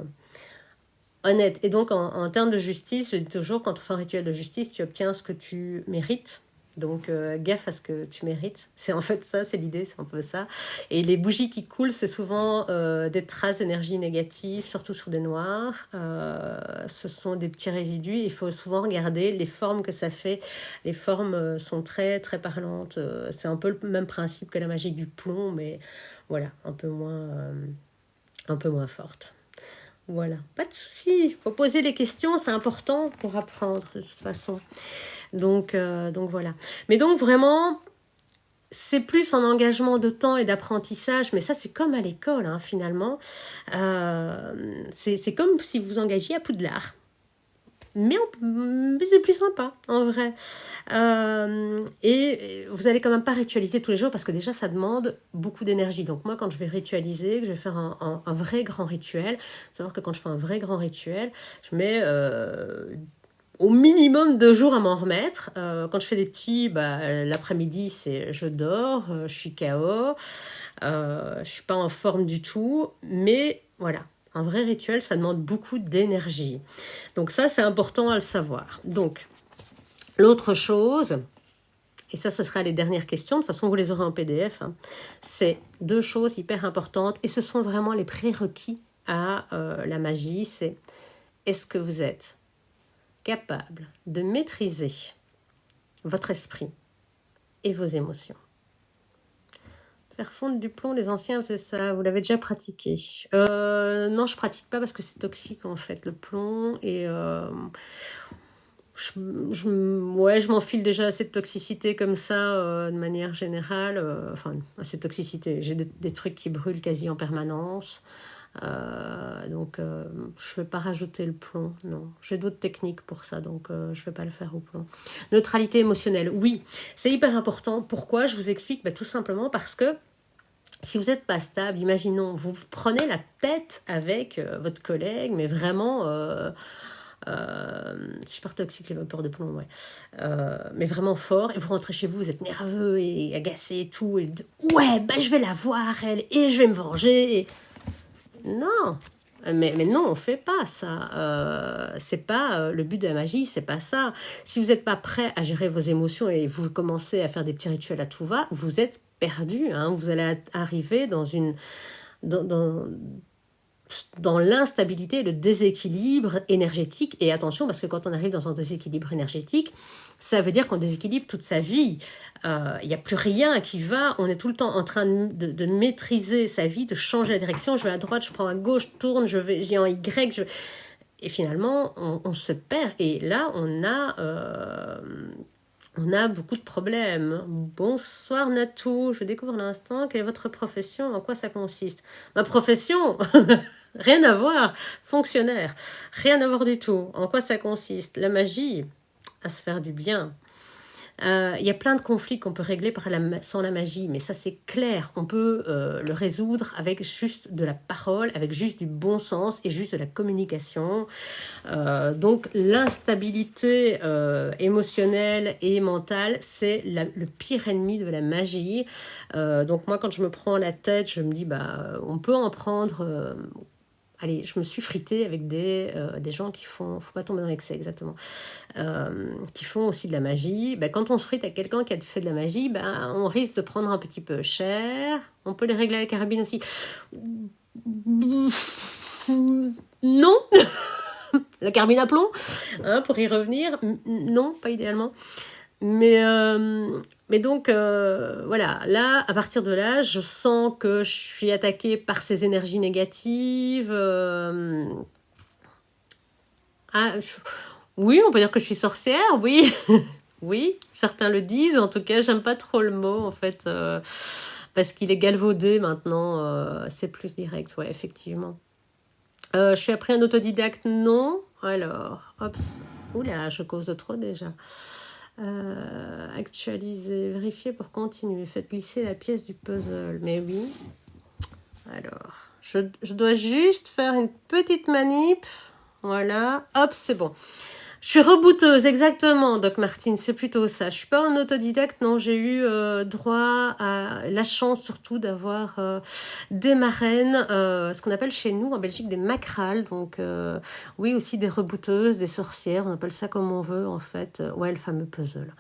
honnête. Et donc, en termes de justice, je dis toujours, quand on fait un rituel de justice, tu obtiens ce que tu mérites. Donc, gaffe à ce que tu mérites. C'est en fait ça, c'est l'idée, c'est un peu ça. Et les bougies qui coulent, c'est souvent des traces d'énergie négative, surtout sur des noirs. Ce sont des petits résidus. Il faut souvent regarder les formes que ça fait. Les formes sont très, très parlantes. C'est un peu le même principe que la magie du plomb, mais voilà, un peu moins forte. Voilà, pas de souci. Faut poser les questions, c'est important pour apprendre de toute façon. Donc voilà. Mais donc vraiment, c'est plus un engagement de temps et d'apprentissage, mais ça c'est comme à l'école hein, finalement. C'est comme si vous engagiez à Poudlard. Mais c'est plus sympa, en vrai. Et vous allez quand même pas ritualiser tous les jours parce que déjà, ça demande beaucoup d'énergie. Donc moi, quand je vais ritualiser, que je vais faire un vrai grand rituel, savoir que quand je fais un vrai grand rituel, je mets au minimum 2 jours à m'en remettre. Quand je fais des petits, bah, l'après-midi, je dors, je suis KO, je suis pas en forme du tout. Mais voilà, un vrai rituel, ça demande beaucoup d'énergie. Donc ça, c'est important à le savoir. Donc, l'autre chose, et ça sera les dernières questions, de toute façon, vous les aurez en PDF, hein, c'est 2 choses hyper importantes, et ce sont vraiment les prérequis à la magie, c'est est-ce que vous êtes capable de maîtriser votre esprit et vos émotions? Faire fondre du plomb, les anciens faisaient ça, vous l'avez déjà pratiqué. Non, je pratique pas parce que c'est toxique en fait, le plomb, et je m'enfile déjà assez de toxicité comme ça, de manière générale, enfin, assez de toxicité, j'ai des trucs qui brûlent quasi en permanence, donc je vais pas rajouter le plomb, non, j'ai d'autres techniques pour ça, donc je vais pas le faire au plomb. Neutralité émotionnelle, oui, c'est hyper important. Pourquoi? Je vous explique, tout simplement parce que si vous n'êtes pas stable, imaginons, vous prenez la tête avec votre collègue, mais vraiment super toxique les vapeurs de plomb, ouais. Mais vraiment fort, et vous rentrez chez vous, vous êtes nerveux et agacé et tout, et ouais, je vais la voir elle, et je vais me venger. Non, mais non, on fait pas ça. C'est pas le but de la magie, c'est pas ça. Si vous n'êtes pas prêt à gérer vos émotions et vous commencez à faire des petits rituels à tout va, vous êtes perdu. Hein. Vous allez arriver dans dans l'instabilité, le déséquilibre énergétique. Et attention, parce que quand on arrive dans un déséquilibre énergétique, ça veut dire qu'on déséquilibre toute sa vie. Il n'y a plus rien qui va. On est tout le temps en train de maîtriser sa vie, de changer la direction. Je vais à droite, je prends à gauche, je tourne, je vais en Y. Et finalement, on se perd. Et là, on a beaucoup de problèmes. Bonsoir Natou, je découvre à l'instant. Quelle est votre profession? En quoi ça consiste? Ma profession? Rien à voir. Fonctionnaire. Rien à voir du tout. En quoi ça consiste? La magie, à se faire du bien. Il y a plein de conflits qu'on peut régler sans la magie, mais ça c'est clair, on peut le résoudre avec juste de la parole, avec juste du bon sens et juste de la communication. Donc l'instabilité émotionnelle et mentale, c'est le pire ennemi de la magie. Donc moi quand je me prends la tête, je me dis on peut en prendre... Allez, je me suis fritée avec des gens qui font, faut pas tomber dans l'excès exactement, qui font aussi de la magie. Quand on se frite avec quelqu'un qui a fait de la magie, on risque de prendre un petit peu cher. On peut les régler à la carabine aussi. Non. La carabine à plomb, pour y revenir, non, pas idéalement. Mais donc, voilà, là, à partir de là, je sens que je suis attaquée par ces énergies négatives. Oui, on peut dire que je suis sorcière, oui. Oui, certains le disent. En tout cas, j'aime pas trop le mot, en fait, parce qu'il est galvaudé maintenant. C'est plus direct, ouais, effectivement. Je suis appris un autodidacte, non. Alors, hop, oula, je cause de trop déjà. Actualiser, vérifier pour continuer. Faites glisser la pièce du puzzle. Mais oui. Alors, je dois juste faire une petite manip. Voilà. Hop, c'est bon. Je suis rebooteuse, exactement, Doc Martine, c'est plutôt ça. Je suis pas en autodidacte, non, j'ai eu droit à la chance surtout d'avoir des marraines, ce qu'on appelle chez nous en Belgique des macrales, donc oui, aussi des rebooteuses, des sorcières, on appelle ça comme on veut en fait. Ouais, le fameux puzzle.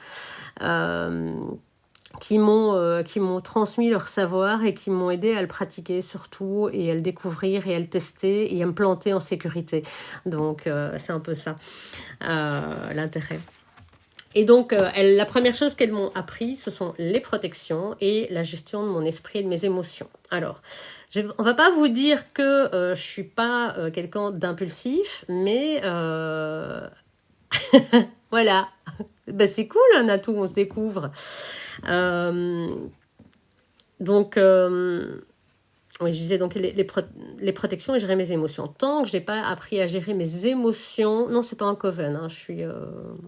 Qui m'ont transmis leur savoir et qui m'ont aidé à le pratiquer surtout et à le découvrir et à le tester et à me planter en sécurité. Donc c'est un peu ça l'intérêt. Et donc la première chose qu'elles m'ont appris, ce sont les protections et la gestion de mon esprit et de mes émotions. Alors, on va pas vous dire que je suis pas quelqu'un d'impulsif, mais voilà. C'est cool, un atout, on se découvre. Donc, oui, je disais donc les protections et gérer mes émotions. Tant que je n'ai pas appris à gérer mes émotions, non, c'est pas un coven, je suis,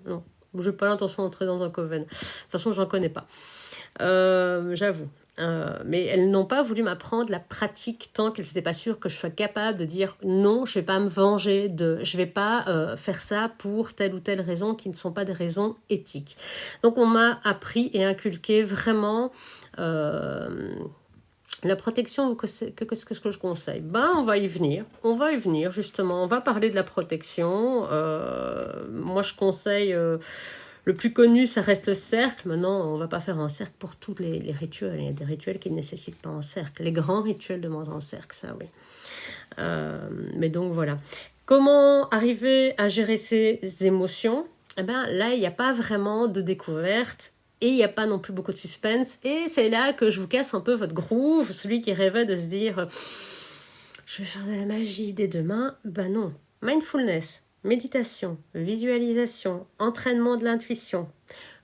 non, j'ai pas l'intention d'entrer dans un coven. De toute façon, j'en connais pas, j'avoue. Mais elles n'ont pas voulu m'apprendre la pratique tant qu'elles n'étaient pas sûres que je sois capable de dire non, je ne vais pas me venger, je ne vais pas faire ça pour telle ou telle raison qui ne sont pas des raisons éthiques. Donc on m'a appris et inculqué vraiment la protection. Qu'est-ce que je conseille? On va y venir justement, on va parler de la protection. Moi je conseille... le plus connu, ça reste le cercle. Maintenant, on ne va pas faire un cercle pour tous les rituels. Il y a des rituels qui ne nécessitent pas un cercle. Les grands rituels demandent un cercle, ça oui. Mais donc voilà. Comment arriver à gérer ses émotions? Là, il n'y a pas vraiment de découverte. Et il n'y a pas non plus beaucoup de suspense. Et c'est là que je vous casse un peu votre groove. Celui qui rêvait de se dire « Je vais faire de la magie dès demain ». Non. Mindfulness. Méditation, visualisation, entraînement de l'intuition,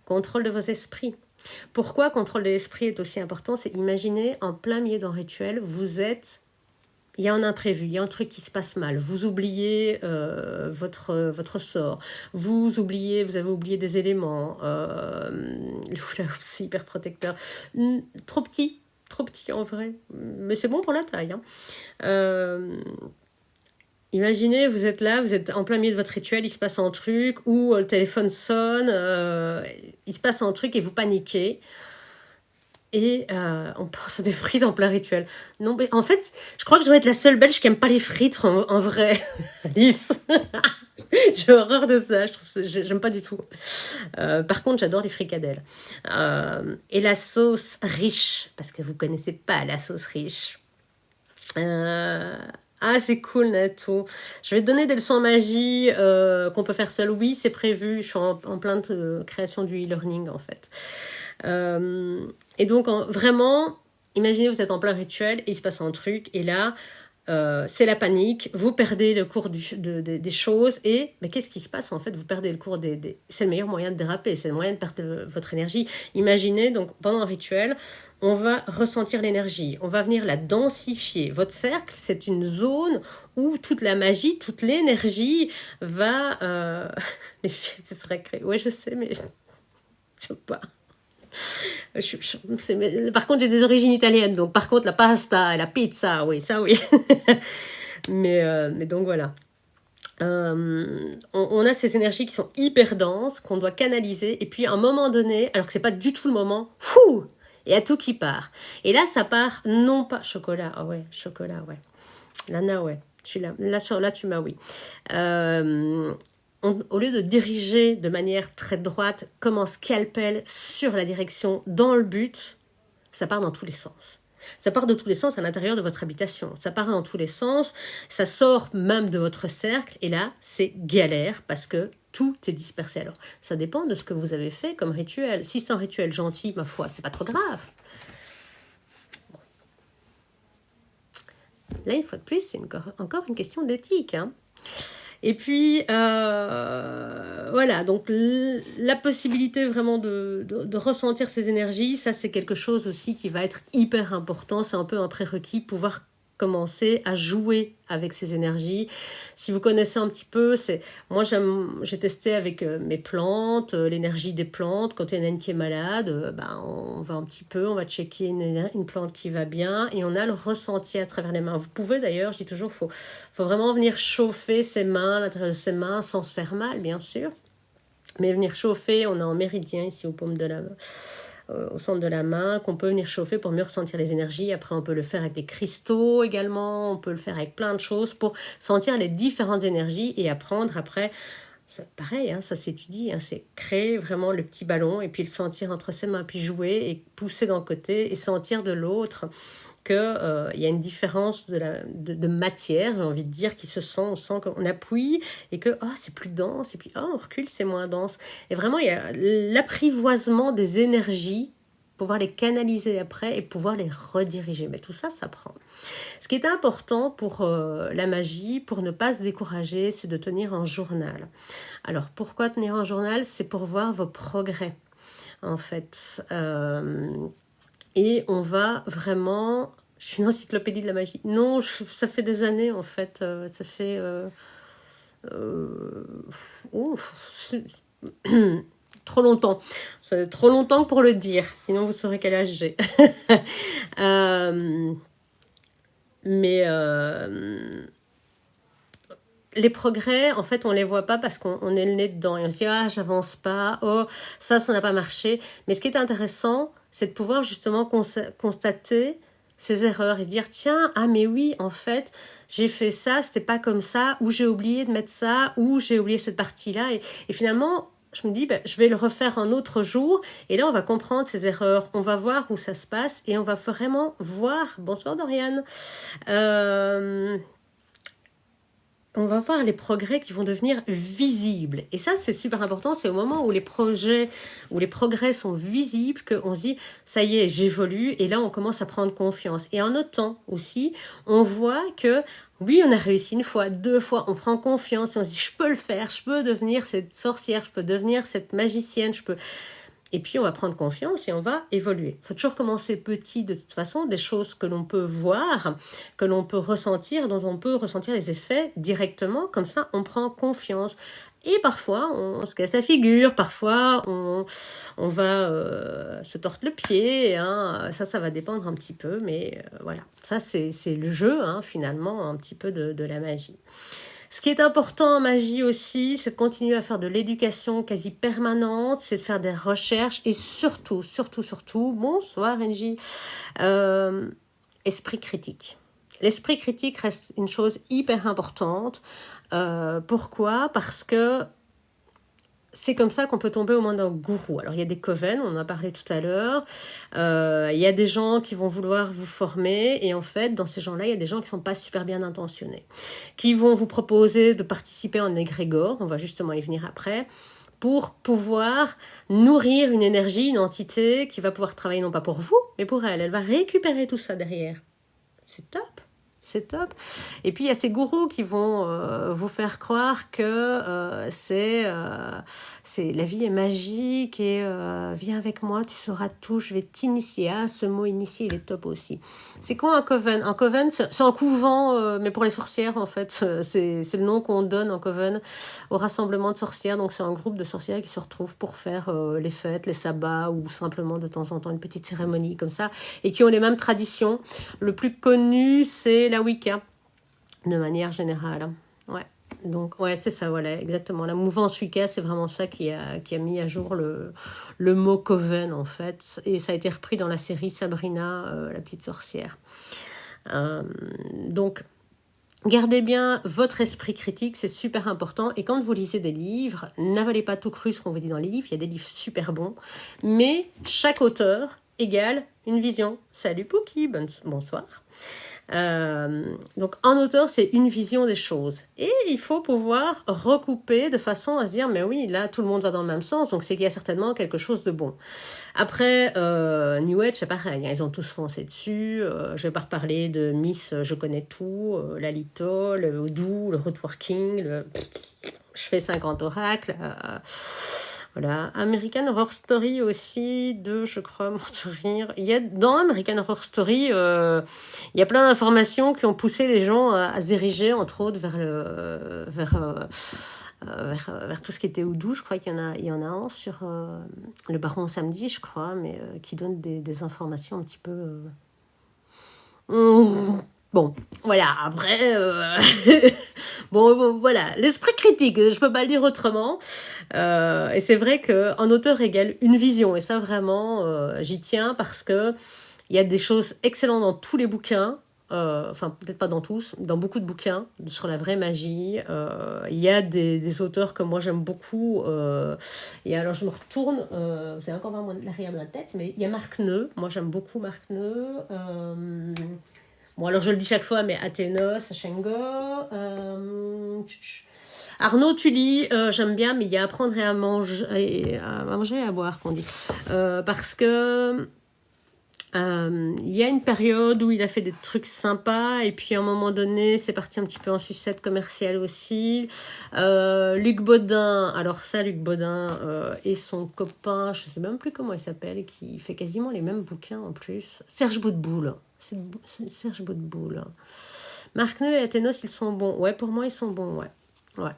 contrôle de vos esprits. Pourquoi contrôle de l'esprit est aussi important? C'est imaginer en plein milieu d'un rituel, il y a un imprévu, il y a un truc qui se passe mal, vous oubliez votre sort, vous avez oublié des éléments, là aussi hyper protecteur, trop petit en vrai, mais c'est bon pour la taille. Imaginez, vous êtes là, vous êtes en plein milieu de votre rituel, il se passe un truc, ou le téléphone sonne, il se passe un truc et vous paniquez. Et on pense à des frites en plein rituel. Non, mais en fait, je crois que je dois être la seule belge qui aime pas les frites en vrai. Alice. J'ai horreur de ça, j'aime pas du tout. Par contre, j'adore les fricadelles. Et la sauce riche, parce que vous connaissez pas la sauce riche. Ah, c'est cool, Nato. Je vais te donner des leçons en magie qu'on peut faire seul. Oui, c'est prévu. Je suis en pleine création du e-learning, en fait. Et donc, vraiment, imaginez, vous êtes en plein rituel et il se passe un truc. Et là, c'est la panique, vous perdez le cours des choses et mais qu'est-ce qui se passe en fait? Vous perdez le cours C'est le meilleur moyen de déraper, c'est le moyen de perdre votre énergie. Imaginez donc pendant un rituel, on va ressentir l'énergie, on va venir la densifier. Votre cercle, c'est une zone où toute la magie, toute l'énergie va... Les filles, ce serait créé. Ouais, je sais, mais je sais pas. Par contre, j'ai des origines italiennes, donc par contre, la pasta, la pizza, oui, ça oui. Mais donc voilà. On a ces énergies qui sont hyper denses, qu'on doit canaliser, et puis à un moment donné, alors que c'est pas du tout le moment, fou, il y a tout qui part. Et là, ça part non pas chocolat, ah ouais, chocolat, ouais. Lana, ouais. Là, tu m'as, oui. Au lieu de diriger de manière très droite, comme un scalpel sur la direction, dans le but, ça part dans tous les sens. Ça part de tous les sens à l'intérieur de votre habitation. Ça part dans tous les sens, ça sort même de votre cercle, et là, c'est galère parce que tout est dispersé. Alors, ça dépend de ce que vous avez fait comme rituel. Si c'est un rituel gentil, ma foi, c'est pas trop grave. Là, une fois de plus, c'est encore une question d'éthique, hein. Et puis, voilà, donc la possibilité vraiment de ressentir ces énergies, ça c'est quelque chose aussi qui va être hyper important, c'est un peu un prérequis, pouvoir commencer à jouer avec ces énergies. Si vous connaissez un petit peu, moi j'ai testé avec mes plantes, l'énergie des plantes. Quand il y en a une qui est malade, on va un petit peu, on va checker une plante qui va bien et on a le ressenti à travers les mains. Vous pouvez d'ailleurs, je dis toujours, faut vraiment venir chauffer ses mains, l'intérieur de ses mains, sans se faire mal, bien sûr. Mais venir chauffer, on a un méridien ici au centre de la main, qu'on peut venir chauffer pour mieux ressentir les énergies. Après, on peut le faire avec des cristaux également, on peut le faire avec plein de choses pour sentir les différentes énergies et apprendre après. C'est pareil, hein, ça s'étudie, hein, c'est créer vraiment le petit ballon et puis le sentir entre ses mains, puis jouer et pousser d'un côté et sentir de l'autre qu'il y a une différence de matière, j'ai envie de dire, qui se sent, on sent qu'on appuie et que c'est plus dense, et puis on recule, c'est moins dense. Et vraiment, il y a l'apprivoisement des énergies, pouvoir les canaliser après et pouvoir les rediriger. Mais tout ça, ça prend. Ce qui est important pour la magie, pour ne pas se décourager, c'est de tenir un journal. Alors, pourquoi tenir un journal? C'est pour voir vos progrès, en fait. Et on va vraiment... Je suis une encyclopédie de la magie. Non, ça fait des années, en fait. Ça fait... trop longtemps. C'est trop longtemps pour le dire. Sinon, vous saurez quel âge j'ai. Mais les progrès, en fait, on les voit pas parce qu'on est le nez dedans. Et on se dit, j'avance pas. Oh, ça n'a pas marché. Mais ce qui est intéressant, c'est de pouvoir justement constater ses erreurs et se dire, tiens, mais oui, en fait, j'ai fait ça, c'était pas comme ça, ou j'ai oublié de mettre ça, ou j'ai oublié cette partie-là. Et finalement, je me dis, je vais le refaire un autre jour. Et là, on va comprendre ses erreurs. On va voir où ça se passe et on va vraiment voir. Bonsoir, Doriane. On va voir les progrès qui vont devenir visibles. Et ça, c'est super important. C'est au moment où les progrès sont visibles qu'on se dit, ça y est, j'évolue. Et là, on commence à prendre confiance. Et en notant aussi, on voit que, oui, on a réussi une fois, deux fois, on prend confiance et on se dit, je peux le faire, je peux devenir cette sorcière, je peux devenir cette magicienne, je peux... Et puis, on va prendre confiance et on va évoluer. Il faut toujours commencer petit de toute façon, des choses que l'on peut voir, que l'on peut ressentir, dont on peut ressentir les effets directement. Comme ça, on prend confiance. Et parfois, on se casse la figure, parfois, on va se tortre le pied. Hein. Ça va dépendre un petit peu, mais voilà. Ça, c'est le jeu, hein, finalement, un petit peu de la magie. Ce qui est important en magie aussi, c'est de continuer à faire de l'éducation quasi permanente, c'est de faire des recherches et surtout, bonsoir Angie, esprit critique. L'esprit critique reste une chose hyper importante. Pourquoi? Parce que c'est comme ça qu'on peut tomber au monde d'un gourou. Alors, il y a des coven, on en a parlé tout à l'heure. Il y a des gens qui vont vouloir vous former. Et en fait, dans ces gens-là, il y a des gens qui ne sont pas super bien intentionnés. Qui vont vous proposer de participer en égrégore. On va justement y venir après. Pour pouvoir nourrir une énergie, une entité qui va pouvoir travailler non pas pour vous, mais pour elle. Elle va récupérer tout ça derrière. C'est top. C'est top. Et puis, il y a ces gourous qui vont vous faire croire que la vie est magique et viens avec moi, tu sauras tout, je vais t'initier. Ah, ce mot initier, il est top aussi. C'est quoi un coven? Un coven, c'est un couvent, mais pour les sorcières, en fait. C'est le nom qu'on donne en coven au rassemblement de sorcières. Donc, c'est un groupe de sorcières qui se retrouvent pour faire les fêtes, les sabbats ou simplement de temps en temps une petite cérémonie comme ça et qui ont les mêmes traditions. Le plus connu, c'est la Wicca, de manière générale. Ouais. Donc, ouais, c'est ça, voilà, exactement. La mouvance Wicca, c'est vraiment ça qui a mis à jour le mot coven, en fait. Et ça a été repris dans la série Sabrina, la petite sorcière. Donc, gardez bien votre esprit critique, c'est super important. Et quand vous lisez des livres, n'avalez pas tout cru ce qu'on vous dit dans les livres. Il y a des livres super bons. Mais chaque auteur égale une vision. Salut Pookie, bonsoir. Donc un auteur, c'est une vision des choses. Et il faut pouvoir recouper de façon à se dire, mais oui, là, tout le monde va dans le même sens, donc c'est qu'il y a certainement quelque chose de bon. Après, New Age, c'est pareil, hein, ils ont tous foncé dessus. Je vais pas reparler de Miss Je connais tout, la Lito, le Voodoo, le Rootworking, je fais 50 oracles. Voilà, American Horror Story aussi, je crois, mort de rire. Dans American Horror Story, il y a plein d'informations qui ont poussé les gens à se diriger, entre autres, vers tout ce qui était Voodoo. Je crois qu'il y en a un sur le Baron Samedi, je crois, mais qui donne des informations un petit peu... Bon, voilà, après... bon, voilà, l'esprit critique, je peux pas le dire autrement. Et c'est vrai qu'un auteur égale une vision. Et ça, vraiment, j'y tiens parce que il y a des choses excellentes dans tous les bouquins. Enfin, peut-être pas dans tous, dans beaucoup de bouquins sur la vraie magie. Il y a des auteurs que moi j'aime beaucoup. Et alors je me retourne, vous avez encore voir l'arrière de la tête, mais il y a Marc Neu. Moi j'aime beaucoup Marc Neu. Bon, alors je le dis chaque fois, mais Athénos, Shengo. Arnaud Tully, j'aime bien, mais il y a apprendre et à manger et à boire, qu'on dit. Parce que il y a une période où il a fait des trucs sympas et puis à un moment donné c'est parti un petit peu en sucette commerciale aussi. Luc Baudin, alors ça Luc Baudin et son copain, je sais même plus comment il s'appelle, qui fait quasiment les mêmes bouquins en plus, Serge Boutboul. C'est Serge Boutboul. Marc Neu et Athénos, ils sont bons. Ouais, pour moi ils sont bons, ouais.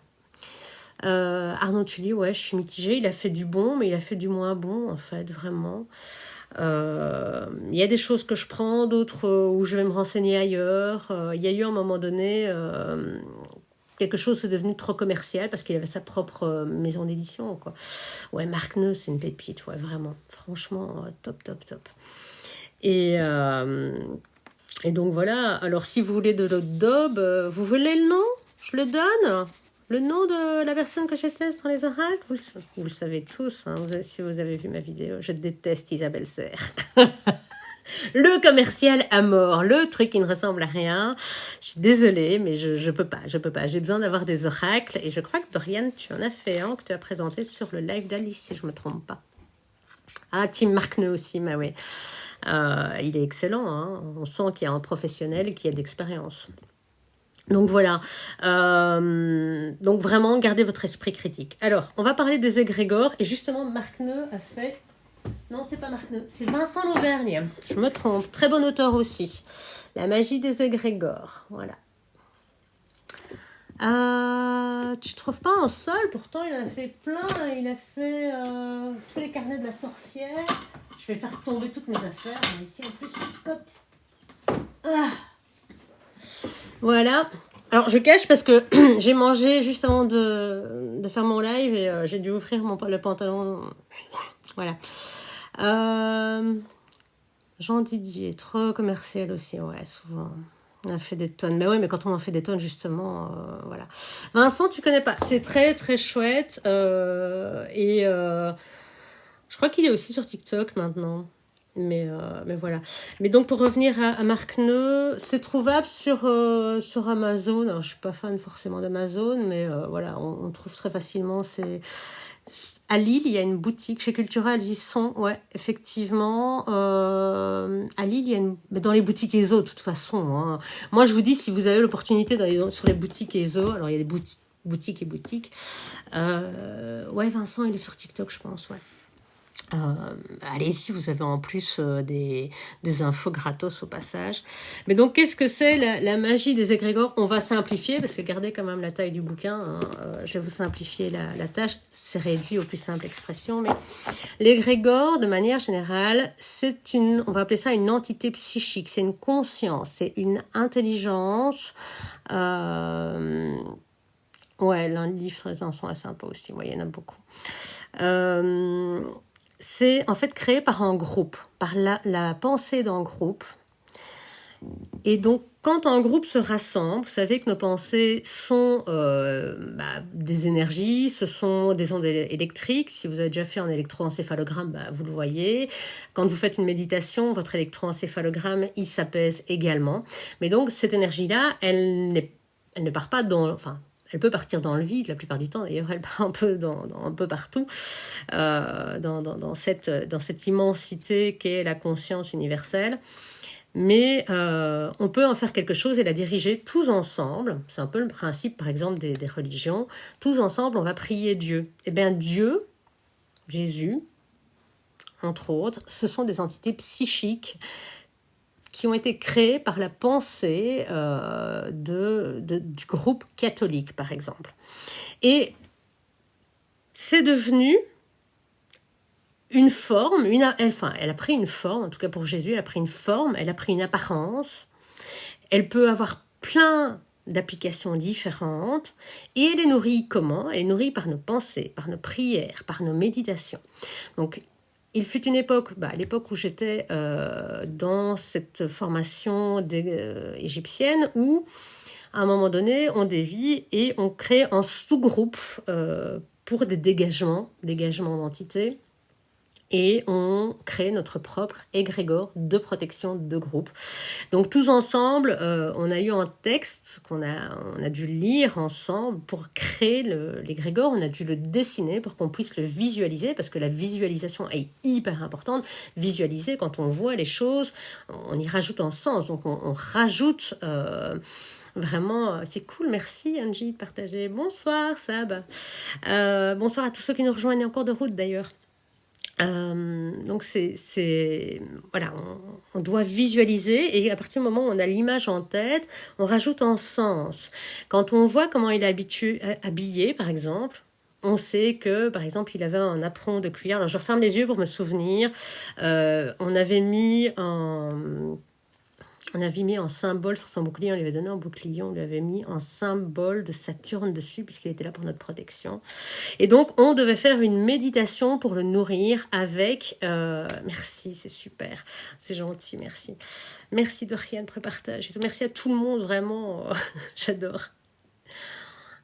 Arnaud Tully, ouais, je suis mitigée, il a fait du bon mais il a fait du moins bon en fait, vraiment. Il y a des choses que je prends, d'autres où je vais me renseigner ailleurs. Il y a eu à un moment donné quelque chose de devenu trop commercial parce qu'il avait sa propre maison d'édition, quoi. Ouais, Marc Neu, c'est une pépite, ouais, vraiment. Franchement, top, top, top. Et donc voilà, alors si vous voulez de l'eau de daube, vous voulez le nom? Je le donne. Le nom de la personne que je teste dans les oracles, vous le savez tous, hein, si vous avez vu ma vidéo, je déteste Isabelle Serre. Le commercial à mort, le truc qui ne ressemble à rien. Je suis désolée, mais je peux pas. J'ai besoin d'avoir des oracles. Et je crois que Dorian, tu en as fait un que tu as présenté sur le live d'Alice, si je me trompe pas. Ah, Tim Markneux aussi, mais oui. Il est excellent, hein. On sent qu'il y a un professionnel et qu'il y a de l'expérience. Donc voilà, donc vraiment gardez votre esprit critique. Alors, on va parler des égrégores et justement Marc Neu a fait... Non, c'est pas Marc Neu, c'est Vincent Lauvergne, je me trompe, très bon auteur aussi. La magie des égrégores, voilà. Tu trouves pas un seul, pourtant il en a fait plein, il a fait tous les carnets de la sorcière. Je vais faire tomber toutes mes affaires, mais ici en plus, hop. Ah. Voilà. Alors, je cache parce que j'ai mangé juste avant de faire mon live et j'ai dû ouvrir le pantalon. Voilà. Jean Didier, trop commercial aussi, ouais, souvent. On a fait des tonnes. Mais oui, mais quand on en fait des tonnes, justement, voilà. Vincent, tu connais pas. C'est très, très chouette. Je crois qu'il est aussi sur TikTok maintenant. Mais voilà. Mais donc, pour revenir à Marc Neu, c'est trouvable sur Amazon. Alors, je suis pas fan forcément d'Amazon, mais voilà, on trouve très facilement. À Lille, il y a une boutique. Chez Cultura, elles y sont. Ouais, effectivement. À Lille, il y a mais dans les boutiques ESO, de toute façon. Hein. Moi, je vous dis, si vous avez l'opportunité d'aller sur les boutiques ESO, alors il y a des boutiques et boutiques. Ouais, Vincent, il est sur TikTok, je pense. Ouais. Allez-y, vous avez en plus des infos gratos au passage. Mais donc, qu'est-ce que c'est la magie des égrégores? On va simplifier, parce que gardez quand même la taille du bouquin. Hein, je vais vous simplifier la tâche. C'est réduit aux plus simples expressions. Mais l'égrégore, de manière générale, on va appeler ça une entité psychique. C'est une conscience, c'est une intelligence. Ouais, l'un livre, les uns sont assez sympas aussi. Ouais, il y en a beaucoup. C'est en fait créé par un groupe, par la pensée d'un groupe. Et donc, quand un groupe se rassemble, vous savez que nos pensées sont des énergies, ce sont des ondes électriques. Si vous avez déjà fait un électroencéphalogramme, vous le voyez. Quand vous faites une méditation, votre électroencéphalogramme, il s'apaise également. Mais donc, cette énergie-là, elle ne part pas elle peut partir dans le vide la plupart du temps, d'ailleurs elle part un peu partout, dans cette immensité qu'est la conscience universelle. Mais on peut en faire quelque chose et la diriger tous ensemble. C'est un peu le principe, par exemple, des religions. Tous ensemble, on va prier Dieu. Eh bien, Dieu, Jésus, entre autres, ce sont des entités psychiques qui ont été créées par la pensée du groupe catholique, par exemple. Et c'est devenu une forme, elle a pris une forme, en tout cas pour Jésus, elle a pris une forme, elle a pris une apparence, elle peut avoir plein d'applications différentes, et elle est nourrie comment? Elle est nourrie par nos pensées, par nos prières, par nos méditations. Donc, il fut une époque, à l'époque où j'étais dans cette formation égyptienne, où, à un moment donné, on dévie et on crée un sous-groupe pour des dégagements d'entités, et on crée notre propre égrégore de protection de groupe. Donc tous ensemble, on a eu un texte on a dû lire ensemble pour créer l'égrégore, on a dû le dessiner pour qu'on puisse le visualiser, parce que la visualisation est hyper importante. Visualiser, quand on voit les choses, on y rajoute un sens, donc on rajoute... Vraiment, c'est cool, merci Angie de partager. Bonsoir Sab. Bonsoir à tous ceux qui nous rejoignent en cours de route d'ailleurs. Donc voilà, on doit visualiser, et à partir du moment où on a l'image en tête, on rajoute un sens. Quand on voit comment il est habillé, par exemple, on sait que, par exemple, il avait un apron de cuir. Alors je referme les yeux pour me souvenir. On avait mis en symbole sur son bouclier, on lui avait donné un bouclier, on lui avait mis un symbole de Saturne dessus, puisqu'il était là pour notre protection. Et donc, on devait faire une méditation pour le nourrir avec... merci, c'est super. C'est gentil, merci. Merci Doriane pour le partage. Merci à tout le monde, vraiment. J'adore.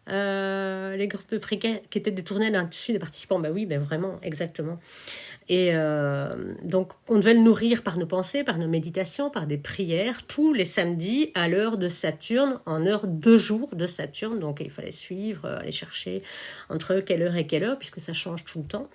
Les groupes de prières qui étaient détournés d'un tissu des participants. Oui, vraiment, exactement. Et donc, on devait le nourrir par nos pensées, par nos méditations, par des prières, tous les samedis à l'heure de Saturne, en heure de jour de Saturne. Donc, il fallait suivre, aller chercher entre quelle heure et quelle heure, puisque ça change tout le temps.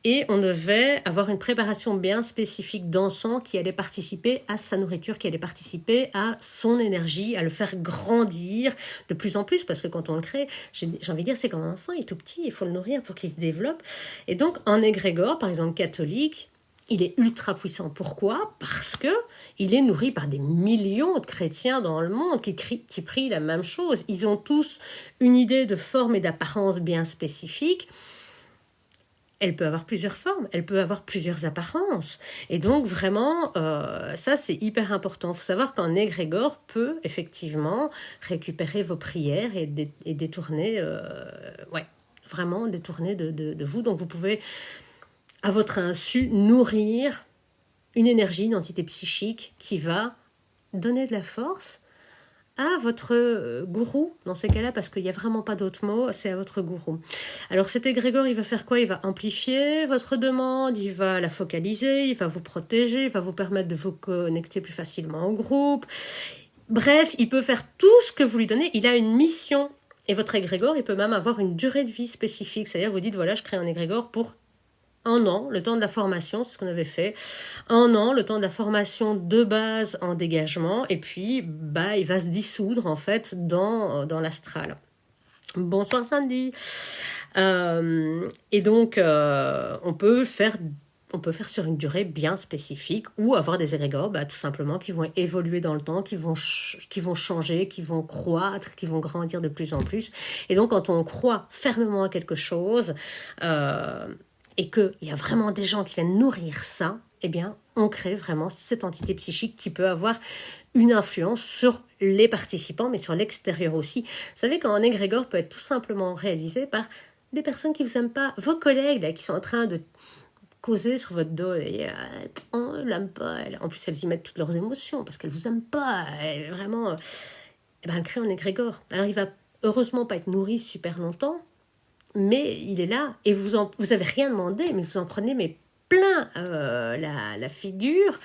Et on devait avoir une préparation bien spécifique d'encens qui allait participer à sa nourriture, qui allait participer à son énergie, à le faire grandir de plus en plus, parce que quand on le crée, j'ai envie de dire, c'est comme un enfant, il est tout petit, il faut le nourrir pour qu'il se développe. Et donc, un égrégore, par exemple catholique, il est ultra puissant. Pourquoi? Parce que il est nourri par des millions de chrétiens dans le monde qui prient la même chose. Ils ont tous une idée de forme et d'apparence bien spécifique. Elle peut avoir plusieurs formes, elle peut avoir plusieurs apparences. Et donc, vraiment, ça, c'est hyper important. Il faut savoir qu'un égrégore peut, effectivement, récupérer vos prières et détourner, vraiment détourner de vous. Donc, vous pouvez, à votre insu, nourrir une énergie, une entité psychique qui va donner de la force à votre gourou, dans ces cas-là, parce qu'il n'y a vraiment pas d'autre mot, c'est à votre gourou. Alors cet égrégore, il va faire quoi? Il va amplifier votre demande, il va la focaliser, il va vous protéger, il va vous permettre de vous connecter plus facilement au groupe. Bref, il peut faire tout ce que vous lui donnez, il a une mission. Et votre égrégore, il peut même avoir une durée de vie spécifique, c'est-à-dire vous dites, voilà, je crée un égrégore pour 1 an, le temps de la formation, c'est ce qu'on avait fait. 1 an, le temps de la formation de base en dégagement. Et puis, bah, il va se dissoudre, en fait, dans l'astral. Bonsoir, Sandy. Et donc, on peut faire sur une durée bien spécifique ou avoir des égrégores, bah, tout simplement, qui vont évoluer dans le temps, qui vont changer, qui vont croître, qui vont grandir de plus en plus. Et donc, quand on croit fermement à quelque chose, et qu'il y a vraiment des gens qui viennent nourrir ça, eh bien, on crée vraiment cette entité psychique qui peut avoir une influence sur les participants, mais sur l'extérieur aussi. Vous savez, quand un égrégore peut être tout simplement réalisé par des personnes qui ne vous aiment pas, vos collègues là, qui sont en train de causer sur votre dos, et on ne l'aime pas. En plus, elles y mettent toutes leurs émotions, parce qu'elles ne vous aiment pas. Vraiment, elles créent un égrégore. Alors, il va heureusement pas être nourri super longtemps, mais il est là, et vous avez rien demandé, mais vous en prenez plein la figure,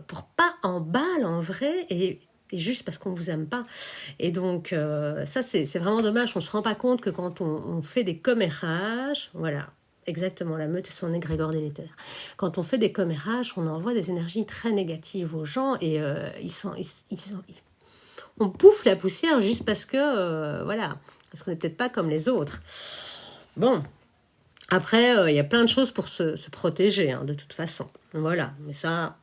pour pas en balle en vrai, et juste parce qu'on vous aime pas. Et donc ça c'est vraiment dommage, on se rend pas compte que quand on fait des commérages, voilà, exactement, la meute et son égrégore délétère. Quand on fait des commérages, on envoie des énergies très négatives aux gens, et on pouffe la poussière juste parce que voilà, parce qu'on n'est peut-être pas comme les autres. Bon, après, y a plein de choses pour se protéger, hein, de toute façon. Voilà, mais ça,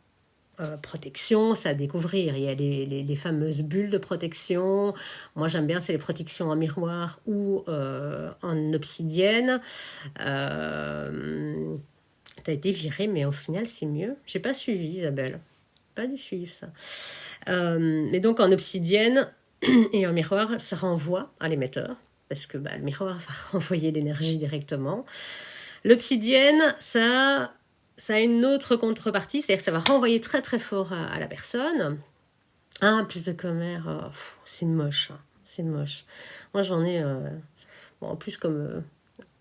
protection, c'est à découvrir. Il y a les fameuses bulles de protection. Moi, j'aime bien, c'est les protections en miroir ou en obsidienne. T'as été virée, mais au final, c'est mieux. J'ai pas suivi, Isabelle. Pas dû suivre ça. Mais donc, en obsidienne et en miroir, ça renvoie à l'émetteur, parce que le miroir va renvoyer l'énergie directement. L'obsidienne, ça a une autre contrepartie, c'est-à-dire que ça va renvoyer très très fort à la personne. Ah, plus de commère, c'est moche, hein, c'est moche. Moi, j'en ai... bon, en plus, comme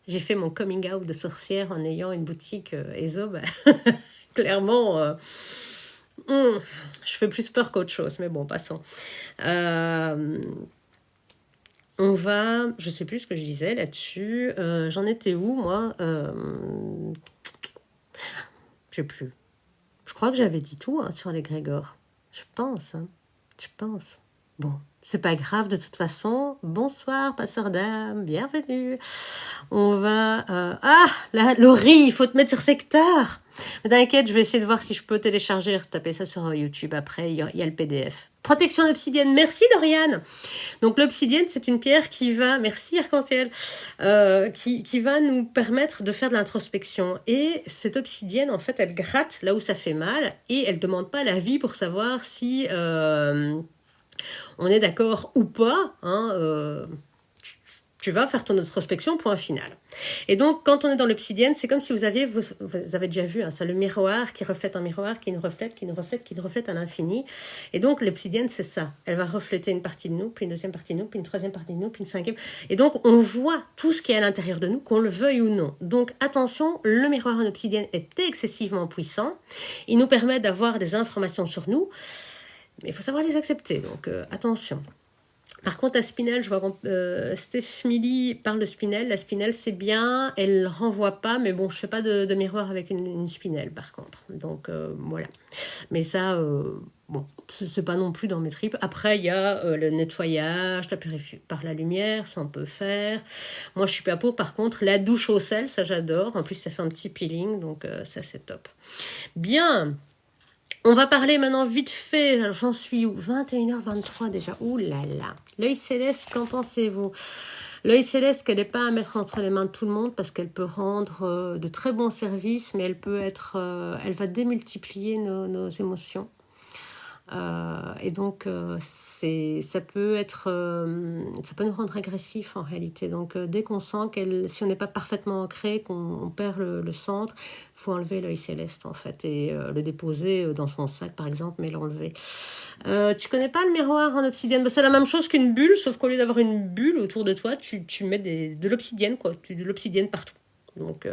j'ai fait mon coming out de sorcière en ayant une boutique ESO, clairement... je fais plus peur qu'autre chose, mais bon, passons. On va... Je sais plus ce que je disais là-dessus. J'en étais où, moi je sais plus. Je crois que j'avais dit tout, hein, sur l'égrégore. Je pense, hein. Je pense. Bon, c'est pas grave de toute façon. Bonsoir, passeur d'âme, bienvenue. On va... Ah, là, Laurie, il faut te mettre sur secteur. Mais t'inquiète, je vais essayer de voir si je peux télécharger, taper ça sur YouTube après, il y a le PDF. Protection d'obsidienne, merci Doriane. Donc l'obsidienne, c'est une pierre qui va, merci Arc-en-Ciel, qui va nous permettre de faire de l'introspection. Et cette obsidienne, en fait, elle gratte là où ça fait mal, et elle demande pas l'avis pour savoir si on est d'accord ou pas, hein, tu vas faire ton introspection, point final. Et donc, quand on est dans l'obsidienne, c'est comme si vous avez déjà vu, hein, c'est le miroir qui reflète un miroir, qui nous reflète à l'infini. Et donc, l'obsidienne, c'est ça. Elle va refléter une partie de nous, puis une deuxième partie de nous, puis une troisième partie de nous, puis une cinquième. Et donc, on voit tout ce qui est à l'intérieur de nous, qu'on le veuille ou non. Donc, attention, le miroir en obsidienne est excessivement puissant. Il nous permet d'avoir des informations sur nous, mais il faut savoir les accepter. Donc, attention. Par contre, la spinelle, je vois Steph Milly parle de spinelle. La spinelle, c'est bien, elle renvoie pas, mais bon, je fais pas de miroir avec une spinelle, par contre. Donc, voilà. Mais ça, bon, c'est pas non plus dans mes tripes. Après, il y a le nettoyage, la purification par la lumière, ça on peut faire. Moi, je suis pas pour. Par contre, la douche au sel, ça j'adore. En plus, ça fait un petit peeling, donc ça c'est top. Bien. On va parler maintenant vite fait, j'en suis où? 21h23 déjà, ouh là là. L'œil céleste, qu'en pensez-vous? L'œil céleste, qu'elle n'est pas à mettre entre les mains de tout le monde parce qu'elle peut rendre de très bons services, mais elle peut être, elle va démultiplier nos émotions. Et donc, ça peut nous rendre agressifs en réalité. Donc, dès qu'on sent si on n'est pas parfaitement ancré, qu'on perd le centre, il faut enlever l'œil céleste en fait et le déposer dans son sac par exemple, mais l'enlever. Tu connais pas le miroir en obsidienne? C'est la même chose qu'une bulle, sauf qu'au lieu d'avoir une bulle autour de toi, tu mets de l'obsidienne, quoi. De l'obsidienne partout. Donc,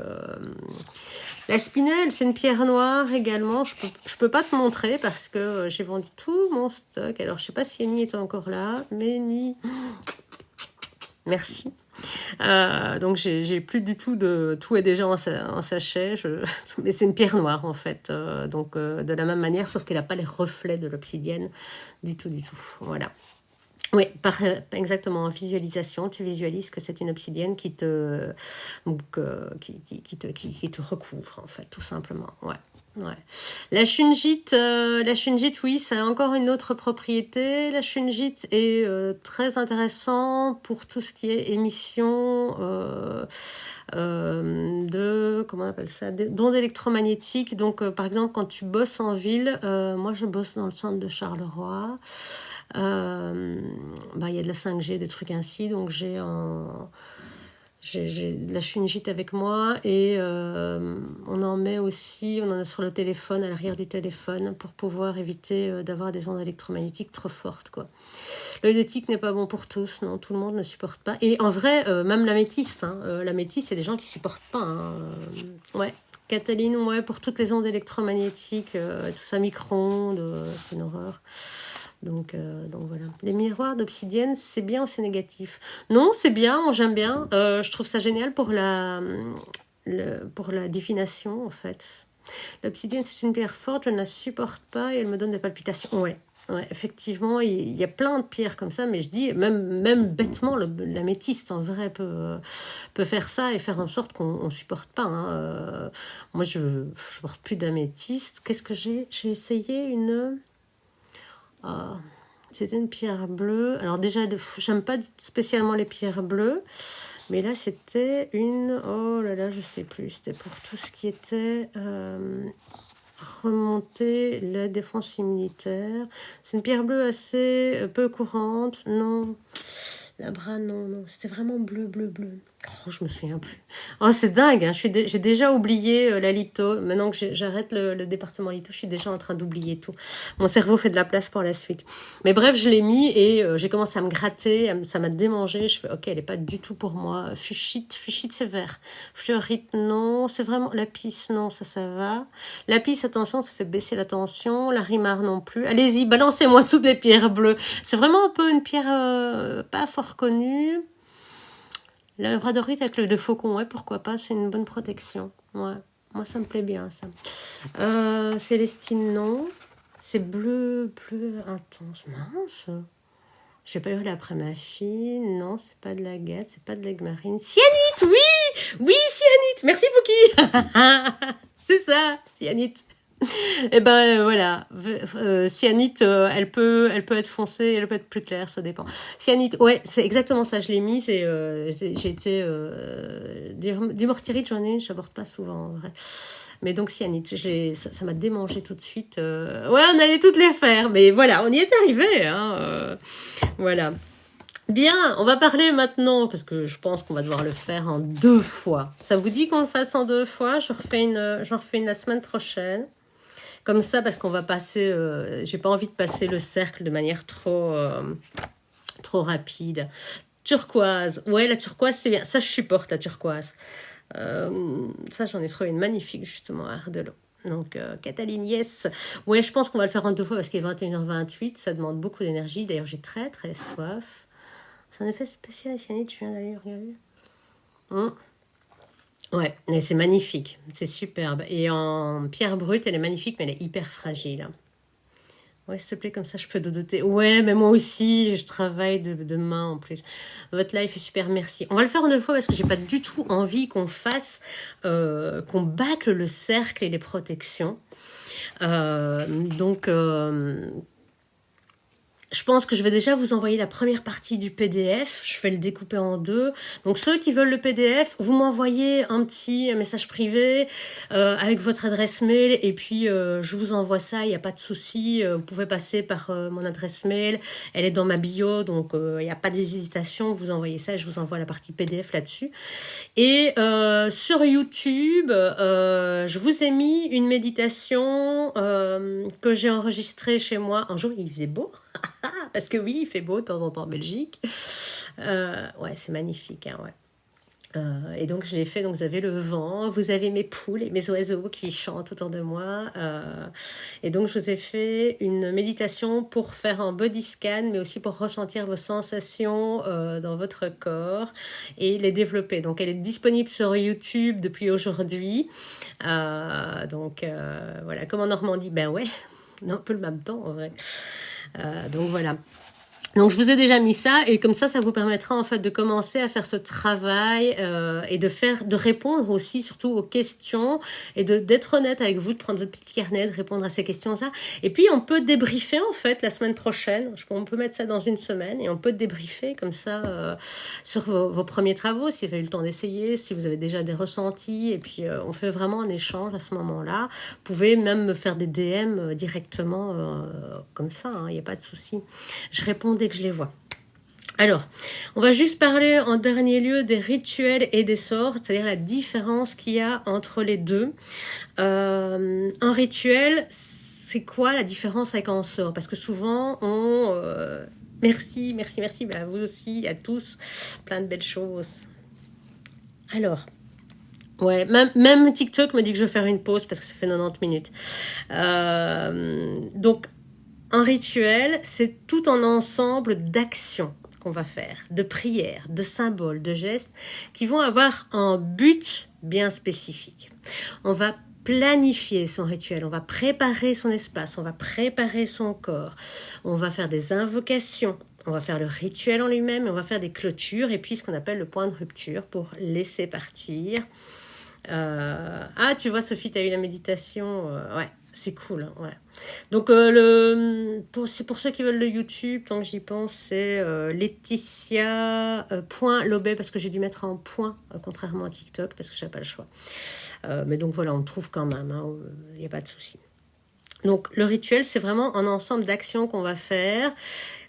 la spinelle, c'est une pierre noire également. Je peux pas te montrer parce que j'ai vendu tout mon stock. Alors, je sais pas si Annie est encore là. Mais Annie, merci. Donc, j'ai plus du tout de... Tout est déjà en sachet. Mais c'est une pierre noire, en fait. Donc, de la même manière, sauf qu'elle n'a pas les reflets de l'obsidienne. Du tout, du tout. Voilà. Oui, exactement, en visualisation, tu visualises que c'est une obsidienne qui te recouvre, en fait, tout simplement. Ouais. Ouais. La shungite, oui, ça a encore une autre propriété. La shungite est très intéressant pour tout ce qui est émission comment on appelle ça, d'ondes électromagnétiques. Donc, par exemple, quand tu bosses en ville, moi je bosse dans le centre de Charleroi. Il y a de la 5G, des trucs ainsi, donc j'ai de la shungite avec moi et on en a sur le téléphone, à l'arrière du téléphone, pour pouvoir éviter d'avoir des ondes électromagnétiques trop fortes, quoi. L'œil de tigre n'est pas bon pour tous, non, tout le monde ne supporte pas. Et en vrai, même l'améthyste, l'améthyste, il y a des gens qui ne supportent pas. Ouais. Cataline, ouais, pour toutes les ondes électromagnétiques, tout ça, micro-ondes, c'est une horreur. Donc voilà. Les miroirs d'obsidienne, c'est bien ou c'est négatif? Non, c'est bien, moi j'aime bien. Je trouve ça génial pour la divination, en fait. L'obsidienne, c'est une pierre forte, je ne la supporte pas et elle me donne des palpitations. Ouais. Ouais, effectivement, il y a plein de pierres comme ça, mais je dis, même bêtement, l'améthyste, en vrai, peut faire ça et faire en sorte qu'on ne supporte pas. Moi, je ne porte plus d'améthyste. Qu'est-ce que j'ai? J'ai essayé une... c'était une pierre bleue. Alors déjà, j'aime pas spécialement les pierres bleues, mais là, c'était une... Oh là là, je sais plus. C'était pour tout ce qui était... remonter la défense immunitaire. C'est une pierre bleue assez peu courante. Non, la bras, non. C'était vraiment bleu. Oh, je me souviens plus. Oh, c'est dingue, hein. J'ai déjà oublié la litho. Maintenant que j'arrête le département litho, je suis déjà en train d'oublier tout. Mon cerveau fait de la place pour la suite. Mais bref, je l'ai mis et j'ai commencé à me gratter. Ça m'a démangé. Je fais, ok, elle n'est pas du tout pour moi. Fuchsite, c'est vert. Fluorite, non. C'est vraiment... Lapis, non, ça va. Lapis, attention, ça fait baisser la tension. La rimar non plus. Allez-y, balancez-moi toutes les pierres bleues. C'est vraiment un peu une pierre pas fort connue. La labradorite avec le de faucon, ouais, pourquoi pas, c'est une bonne protection. Ouais, moi ça me plaît bien ça. Célestine, non. C'est bleu intense. Mince. J'ai pas hurlé après ma fille. Non, c'est pas de l'agate, c'est pas de l'aigle marine. Cyanite, oui. Oui, cyanite. Merci Pouki. C'est ça, cyanite. Et ben voilà, cyanite, elle peut être foncée, elle peut être plus claire, ça dépend. Cyanite, ouais, c'est exactement ça, je l'ai mis, j'ai été... dimortierite, j'en ai une, je n'aborde pas souvent en vrai. Mais donc cyanite, ça m'a démangé tout de suite. Ouais, on allait toutes les faire, mais voilà, on y est arrivé. Voilà. Bien, on va parler maintenant, parce que je pense qu'on va devoir le faire en 2 fois. Ça vous dit qu'on le fasse en 2 fois? J'en refais une la semaine prochaine. Comme ça, parce qu'on va passer... j'ai pas envie de passer le cercle de manière trop rapide. Turquoise. Ouais, la turquoise, c'est bien. Ça, je supporte la turquoise. Ça, j'en ai trouvé une magnifique, justement, à Ardelot. Donc, Cataline, yes. Ouais, je pense qu'on va le faire en 2 fois, parce qu'il est 21h28. Ça demande beaucoup d'énergie. D'ailleurs, j'ai très, très soif. C'est un effet spécial, cyanide, je viens d'aller regarder. Ouais, mais c'est magnifique, c'est superbe. Et en pierre brute, elle est magnifique, mais elle est hyper fragile. Ouais, s'il te plaît, comme ça, je peux doter. Ouais, mais moi aussi, je travaille de main en plus. Votre live est super, merci. On va le faire en 2 fois parce que j'ai pas du tout envie qu'on fasse, qu'on bâcle le cercle et les protections. Donc, Je pense que je vais déjà vous envoyer la première partie du PDF. Je vais le découper en deux. Donc ceux qui veulent le PDF, vous m'envoyez un petit message privé avec votre adresse mail et puis je vous envoie ça, il n'y a pas de souci. Vous pouvez passer par mon adresse mail. Elle est dans ma bio, donc il n'y a pas d'hésitation. Vous envoyez ça et je vous envoie la partie PDF là-dessus. Et sur YouTube, je vous ai mis une méditation que j'ai enregistrée chez moi. Un jour, il faisait beau. Parce que oui, il fait beau de temps en temps en Belgique. Ouais, c'est magnifique, hein, ouais. Et donc je l'ai fait, donc vous avez le vent, vous avez mes poules et mes oiseaux qui chantent autour de moi. Et donc je vous ai fait une méditation pour faire un body scan, mais aussi pour ressentir vos sensations dans votre corps et les développer. Donc elle est disponible sur YouTube depuis aujourd'hui. Donc voilà, comme en Normandie, ben ouais, un peu le même temps en vrai. Donc voilà. Donc je vous ai déjà mis ça et comme ça vous permettra en fait de commencer à faire ce travail et de répondre aussi surtout aux questions et d'être honnête avec vous, de prendre votre petit carnet, de répondre à ces questions ça. Et puis on peut débriefer en fait la semaine prochaine. On peut mettre ça dans une semaine et on peut débriefer comme ça sur vos premiers travaux, si vous avez eu le temps d'essayer, si vous avez déjà des ressentis et puis on fait vraiment un échange à ce moment-là. Vous pouvez même me faire des DM directement comme ça, il n'y a pas de souci. Je réponds dès que je les vois. Alors, on va juste parler en dernier lieu des rituels et des sorts, c'est-à-dire la différence qu'il y a entre les deux. Un rituel, c'est quoi la différence avec un sort? Parce que souvent, merci, à vous aussi, à tous, plein de belles choses. Alors, ouais, même TikTok me dit que je vais faire une pause parce que ça fait 90 minutes. Donc, un rituel, c'est tout un ensemble d'actions qu'on va faire, de prières, de symboles, de gestes qui vont avoir un but bien spécifique. On va planifier son rituel, on va préparer son espace, on va préparer son corps, on va faire des invocations, on va faire le rituel en lui-même, on va faire des clôtures et puis ce qu'on appelle le point de rupture pour laisser partir. Ah, tu vois, Sophie, tu as eu la méditation. Ouais, c'est cool. Hein, ouais. Donc, c'est pour ceux qui veulent le YouTube, tant que j'y pense, c'est Laetitia.Lobet, parce que j'ai dû mettre un point, contrairement à TikTok, parce que je n'ai pas le choix. Mais donc voilà, on le trouve quand même, il n'y a pas de souci. Donc, le rituel, c'est vraiment un ensemble d'actions qu'on va faire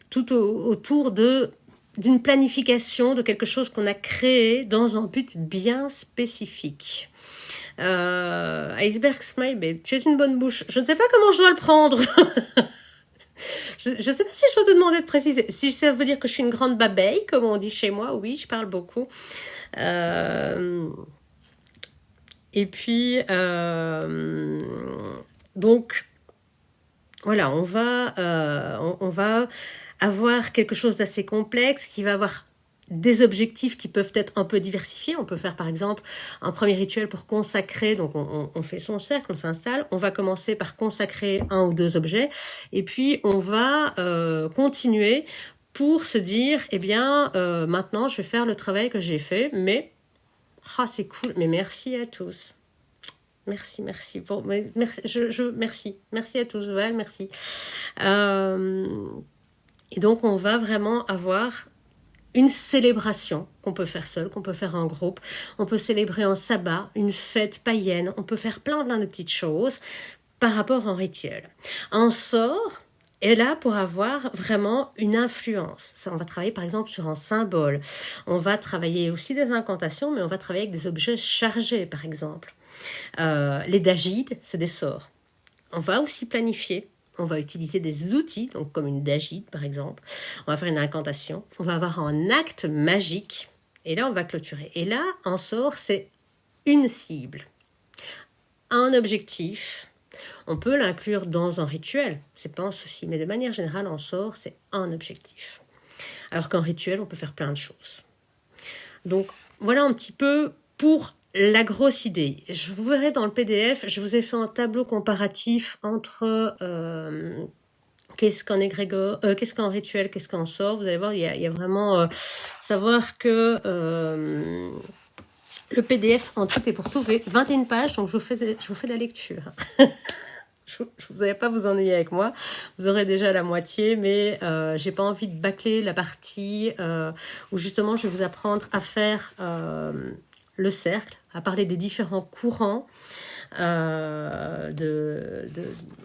tout autour d'une planification de quelque chose qu'on a créé dans un but bien spécifique. Iceberg Smile, mais tu es une bonne bouche. Je ne sais pas comment je dois le prendre. Je ne sais pas si je dois te demander de préciser. Si ça veut dire que je suis une grande babeille, comme on dit chez moi, oui, je parle beaucoup. Et puis, donc, voilà, on va avoir quelque chose d'assez complexe qui va avoir des objectifs qui peuvent être un peu diversifiés. On peut faire par exemple un premier rituel pour consacrer, donc on fait son cercle, on s'installe, on va commencer par consacrer un ou deux objets et puis on va continuer pour se dire, eh bien maintenant je vais faire le travail que j'ai fait, mais c'est cool, mais merci à tous. Merci. Merci à tous, Val, merci. Et donc, on va vraiment avoir une célébration qu'on peut faire seul, qu'on peut faire en groupe. On peut célébrer un sabbat, une fête païenne. On peut faire plein de petites choses par rapport à un rituel. Un sort est là pour avoir vraiment une influence. Ça, on va travailler par exemple sur un symbole. On va travailler aussi des incantations, mais on va travailler avec des objets chargés, par exemple. Les dagides, c'est des sorts. On va aussi planifier. On va utiliser des outils, donc comme une dagide par exemple. On va faire une incantation. On va avoir un acte magique. Et là, on va clôturer. Et là, un sort, c'est une cible, un objectif. On peut l'inclure dans un rituel, c'est pas un souci. Mais de manière générale, un sort, c'est un objectif. Alors qu'en rituel, on peut faire plein de choses. Donc, voilà un petit peu pour la grosse idée. Je vous verrai dans le PDF, je vous ai fait un tableau comparatif entre qu'est-ce qu'un égrégore, qu'est-ce qu'un rituel, qu'est-ce qu'un sort. Vous allez voir, il y a vraiment savoir que le PDF en tout et pour tout fait 21 pages, donc je vous fais de la lecture. Je vous n'allez pas vous ennuyer avec moi, vous aurez déjà la moitié, mais j'ai pas envie de bâcler la partie où justement je vais vous apprendre à faire le cercle, à parler des différents courants. On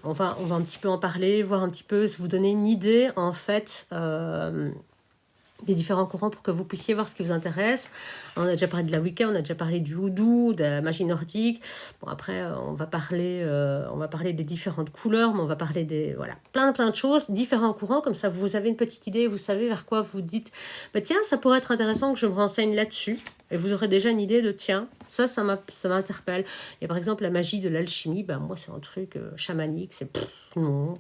va un petit peu en parler, voir un petit peu, vous donner une idée en fait des différents courants pour que vous puissiez voir ce qui vous intéresse. On a déjà parlé de la Wicca, on a déjà parlé du houdou, de la magie nordique. Bon, après, on va parler des différentes couleurs, mais on va parler des, voilà, plein de choses, différents courants, comme ça vous avez une petite idée, vous savez vers quoi vous dites, bah, tiens, ça pourrait être intéressant que je me renseigne là-dessus. Et vous aurez déjà une idée de, tiens, ça m'interpelle. Et par exemple, la magie de l'alchimie, ben, moi, c'est un truc chamanique, c'est... non,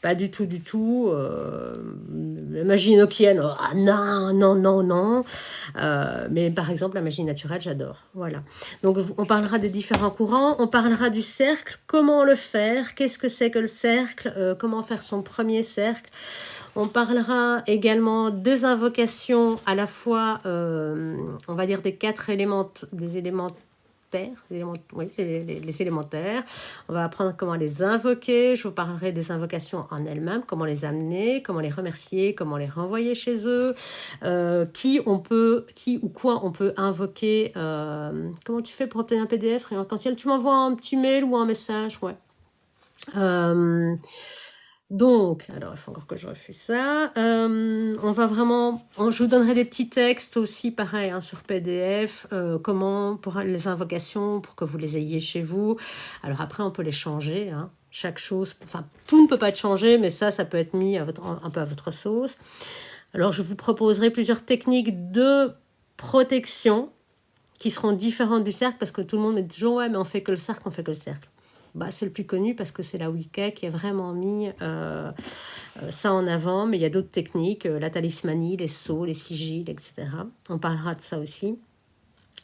pas du tout, du tout. La magie inokienne, oh, non, non, non, non. Mais par exemple, la magie naturelle, j'adore. Voilà. Donc, on parlera des différents courants, on parlera du cercle, comment le faire, qu'est-ce que c'est que le cercle, comment faire son premier cercle. On parlera également des invocations, à la fois, on va dire, des 4 éléments, des élémentaires, oui, les élémentaires. On va apprendre comment les invoquer. Je vous parlerai des invocations en elles-mêmes, comment les amener, comment les remercier, comment les renvoyer chez eux, qui ou quoi on peut invoquer. Comment tu fais pour obtenir un PDF quand tu m'envoies un petit mail ou un message, ouais. Donc, alors il faut encore que je refais ça. On va vraiment, je vous donnerai des petits textes aussi, pareil, hein, sur PDF, comment pour les invocations, pour que vous les ayez chez vous. Alors après, on peut les changer, hein, chaque chose, enfin tout ne peut pas être changé, mais ça peut être mis un peu à votre sauce. Alors je vous proposerai plusieurs techniques de protection qui seront différentes du cercle, parce que tout le monde me dit toujours, ouais, mais on fait que le cercle, on fait que le cercle. Bah, c'est le plus connu parce que c'est la Wicca qui a vraiment mis ça en avant, mais il y a d'autres techniques, la talismanie, les sceaux, les sigils, etc. On parlera de ça aussi.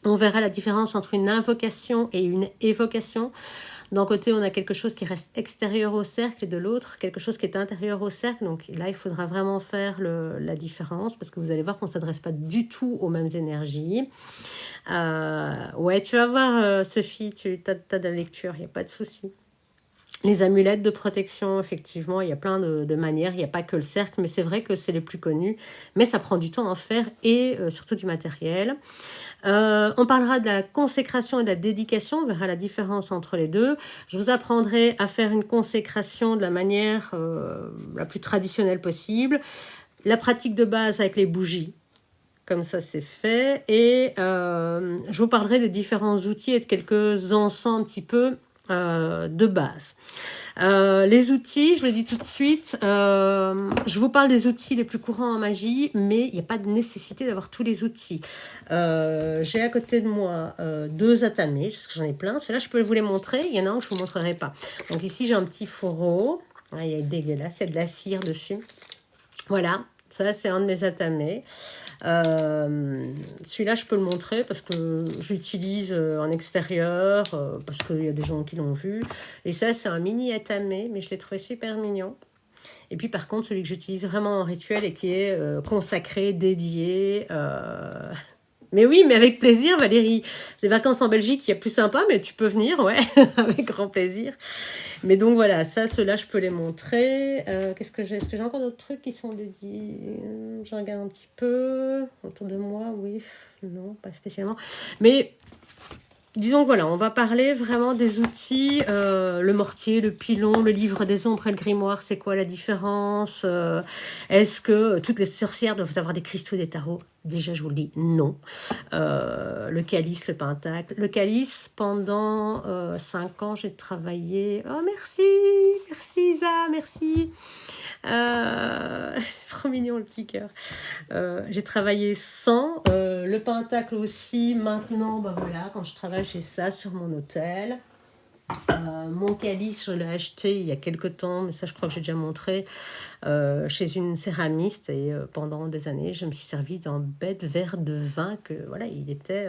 On verra la différence entre une invocation et une évocation. D'un côté, on a quelque chose qui reste extérieur au cercle et de l'autre, quelque chose qui est intérieur au cercle. Donc là, il faudra vraiment faire la différence parce que vous allez voir qu'on ne s'adresse pas du tout aux mêmes énergies. Ouais, tu vas voir, Sophie, tu as de la lecture, il n'y a pas de souci. Les amulettes de protection, effectivement, il y a plein de manières. Il n'y a pas que le cercle, mais c'est vrai que c'est les plus connus. Mais ça prend du temps à en faire et surtout du matériel. On parlera de la consécration et de la dédication. On verra la différence entre les deux. Je vous apprendrai à faire une consécration de la manière la plus traditionnelle possible. La pratique de base avec les bougies. Comme ça, c'est fait. Et je vous parlerai des différents outils et de quelques encens un petit peu de base. Les outils, je le dis tout de suite, je vous parle des outils les plus courants en magie, mais il n'y a pas de nécessité d'avoir tous les outils. J'ai à côté de moi 2 atamés, parce que j'en ai plein. Celui-là, je peux vous les montrer. Il y en a un que je ne vous montrerai pas. Donc ici, j'ai un petit fourreau. Ah, il est dégueulasse, il y a de la cire dessus. Voilà. Ça, c'est un de mes atamés. Celui-là, je peux le montrer parce que je l'utilise en extérieur, parce qu'il y a des gens qui l'ont vu. Et ça, c'est un mini atamé, mais je l'ai trouvé super mignon. Et puis, par contre, celui que j'utilise vraiment en rituel et qui est consacré, dédié... Mais oui, mais avec plaisir, Valérie. Les vacances en Belgique, il y a plus sympa, mais tu peux venir, ouais, avec grand plaisir. Mais donc voilà, ça, ceux-là, je peux les montrer. Qu'est-ce que j'ai? Est-ce que j'ai encore d'autres trucs qui sont dédiés? Je regarde un petit peu autour de moi, oui, non, pas spécialement. Mais disons que voilà, on va parler vraiment des outils, le mortier, le pilon, le livre des ombres et le grimoire, c'est quoi la différence? Est-ce que toutes les sorcières doivent avoir des cristaux et des tarots? Déjà, je vous le dis, non. Le calice, le pentacle. Le calice, pendant 5 ans, j'ai travaillé... Oh, merci! Merci, Isa, merci! C'est trop mignon, le petit cœur. J'ai travaillé sans. Le pentacle aussi, maintenant, bah voilà, quand je travaille, j'ai ça sur mon hôtel. Mon calice, je l'ai acheté il y a quelques temps, mais ça je crois que j'ai déjà montré, chez une céramiste et pendant des années je me suis servi d'un bête verre de vin que voilà, il était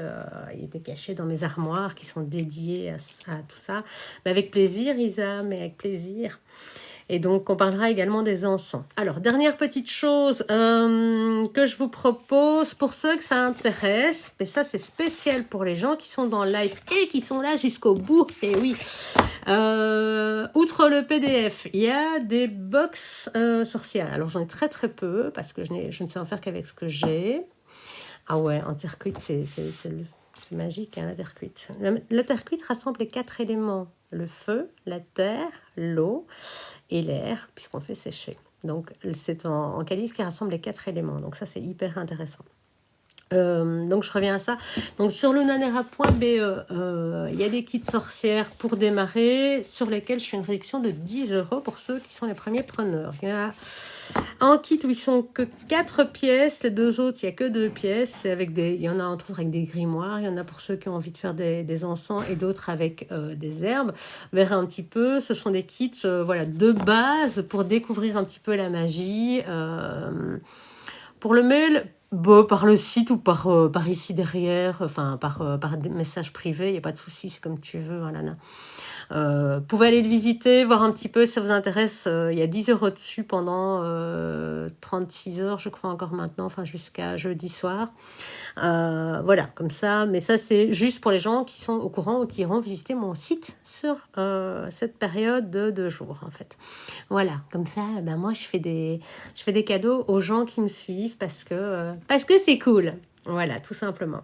caché dans mes armoires qui sont dédiées à tout ça. Mais avec plaisir, Isa, mais avec plaisir. Et donc, on parlera également des encens. Alors, dernière petite chose que je vous propose, pour ceux que ça intéresse, mais ça, c'est spécial pour les gens qui sont dans le live et qui sont là jusqu'au bout. Et oui, Outre le PDF, il y a des box sorcières. Alors j'en ai très très peu parce que je ne sais en faire qu'avec ce que j'ai. Ah ouais, en terre cuite, c'est magique, hein, la terre cuite. La terre cuite rassemble les 4 éléments. Le feu, la terre, l'eau et l'air, puisqu'on fait sécher. Donc c'est en calice qui rassemble les 4 éléments. Donc ça, c'est hyper intéressant. Donc je reviens à ça. Donc sur lunanera.be, il y a des kits sorcières pour démarrer sur lesquels je fais une réduction de 10 € pour ceux qui sont les premiers preneurs. Il y a un kit où ils sont que 4 pièces, les deux autres il n'y a que 2 pièces. C'est avec il y en a entre autres avec des grimoires, il y en a pour ceux qui ont envie de faire des encens et d'autres avec des herbes. Vous verrez un petit peu, ce sont des kits voilà, de base pour découvrir un petit peu la magie. Pour le mail, bon, par le site ou par ici derrière, enfin par des messages privés, il n'y a pas de souci, c'est comme tu veux, hein, Lana. Vous pouvez aller le visiter, voir un petit peu si ça vous intéresse. Il y a 10 € dessus pendant 36 heures, je crois encore maintenant, enfin jusqu'à jeudi soir. Voilà, comme ça. Mais ça, c'est juste pour les gens qui sont au courant ou qui iront visiter mon site sur cette période de 2 jours, en fait. Voilà, comme ça, ben moi, je fais des cadeaux aux gens qui me suivent parce que c'est cool. Voilà, tout simplement.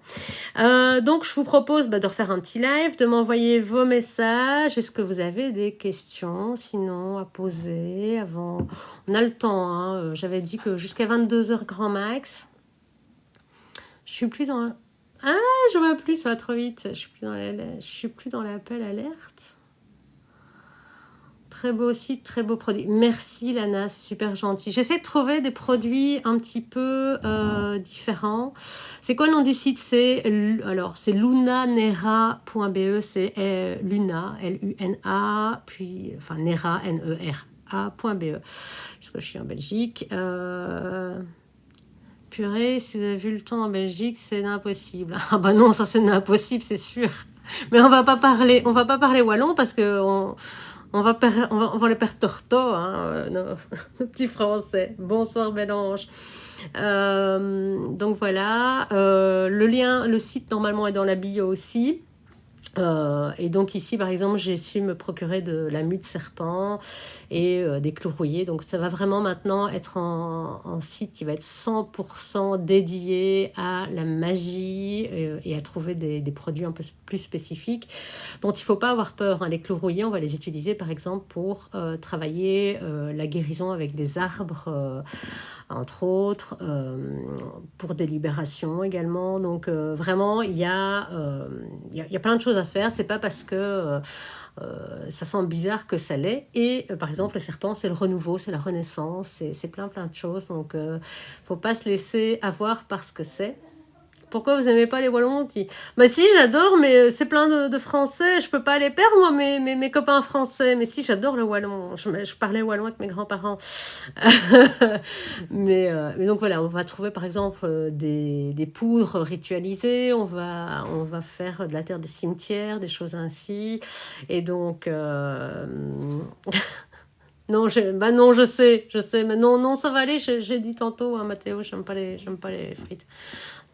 Donc, je vous propose de refaire un petit live, de m'envoyer vos messages. Est-ce que vous avez des questions, sinon, à poser avant... On a le temps, hein. J'avais dit que jusqu'à 22 heures grand max. Je suis plus dans... Ah, je vois plus, ça va trop vite. Je suis plus dans l'appel alerte. Très beau site, très beau produit. Merci Lana, c'est super gentil. J'essaie de trouver des produits un petit peu différents. C'est quoi le nom du site? C'est lunanera.be, c'est Luna, Luna, puis enfin Nera, Nera.be. Parce que je suis en Belgique. Purée, si vous avez vu le temps en Belgique, c'est impossible. Ah bah non, ça c'est impossible, c'est sûr. Mais on va pas parler wallon parce que on va les perdre torto, hein, nos petits français. Bonsoir Mélange. Donc voilà, le site normalement est dans la bio aussi. Et donc ici par exemple j'ai su me procurer de la mue de serpent et des clous rouillés, donc ça va vraiment maintenant être en site qui va être 100% dédié à la magie et à trouver des produits un peu plus spécifiques dont il ne faut pas avoir peur, hein. Les clous rouillés, on va les utiliser par exemple pour travailler la guérison avec des arbres, entre autres, pour des libérations également. Donc vraiment, il y a plein de choses à faire. C'est pas parce que ça sent bizarre que ça l'est. Et par exemple, le serpent, c'est le renouveau, c'est la renaissance, c'est plein de choses. Donc, faut pas se laisser avoir par ce que c'est. Pourquoi vous aimez pas les Wallons? Bah si, j'adore, mais c'est plein de Français. Je peux pas les perdre, moi, mes copains français. Mais si, j'adore le Wallon. Je parlais Wallon avec mes grands-parents. mais donc voilà, on va trouver par exemple des poudres ritualisées. On va faire de la terre de cimetière, des choses ainsi. Et donc... non, non, je sais, mais non, ça va aller. J'ai dit tantôt, hein, Mathéo, j'aime pas les frites.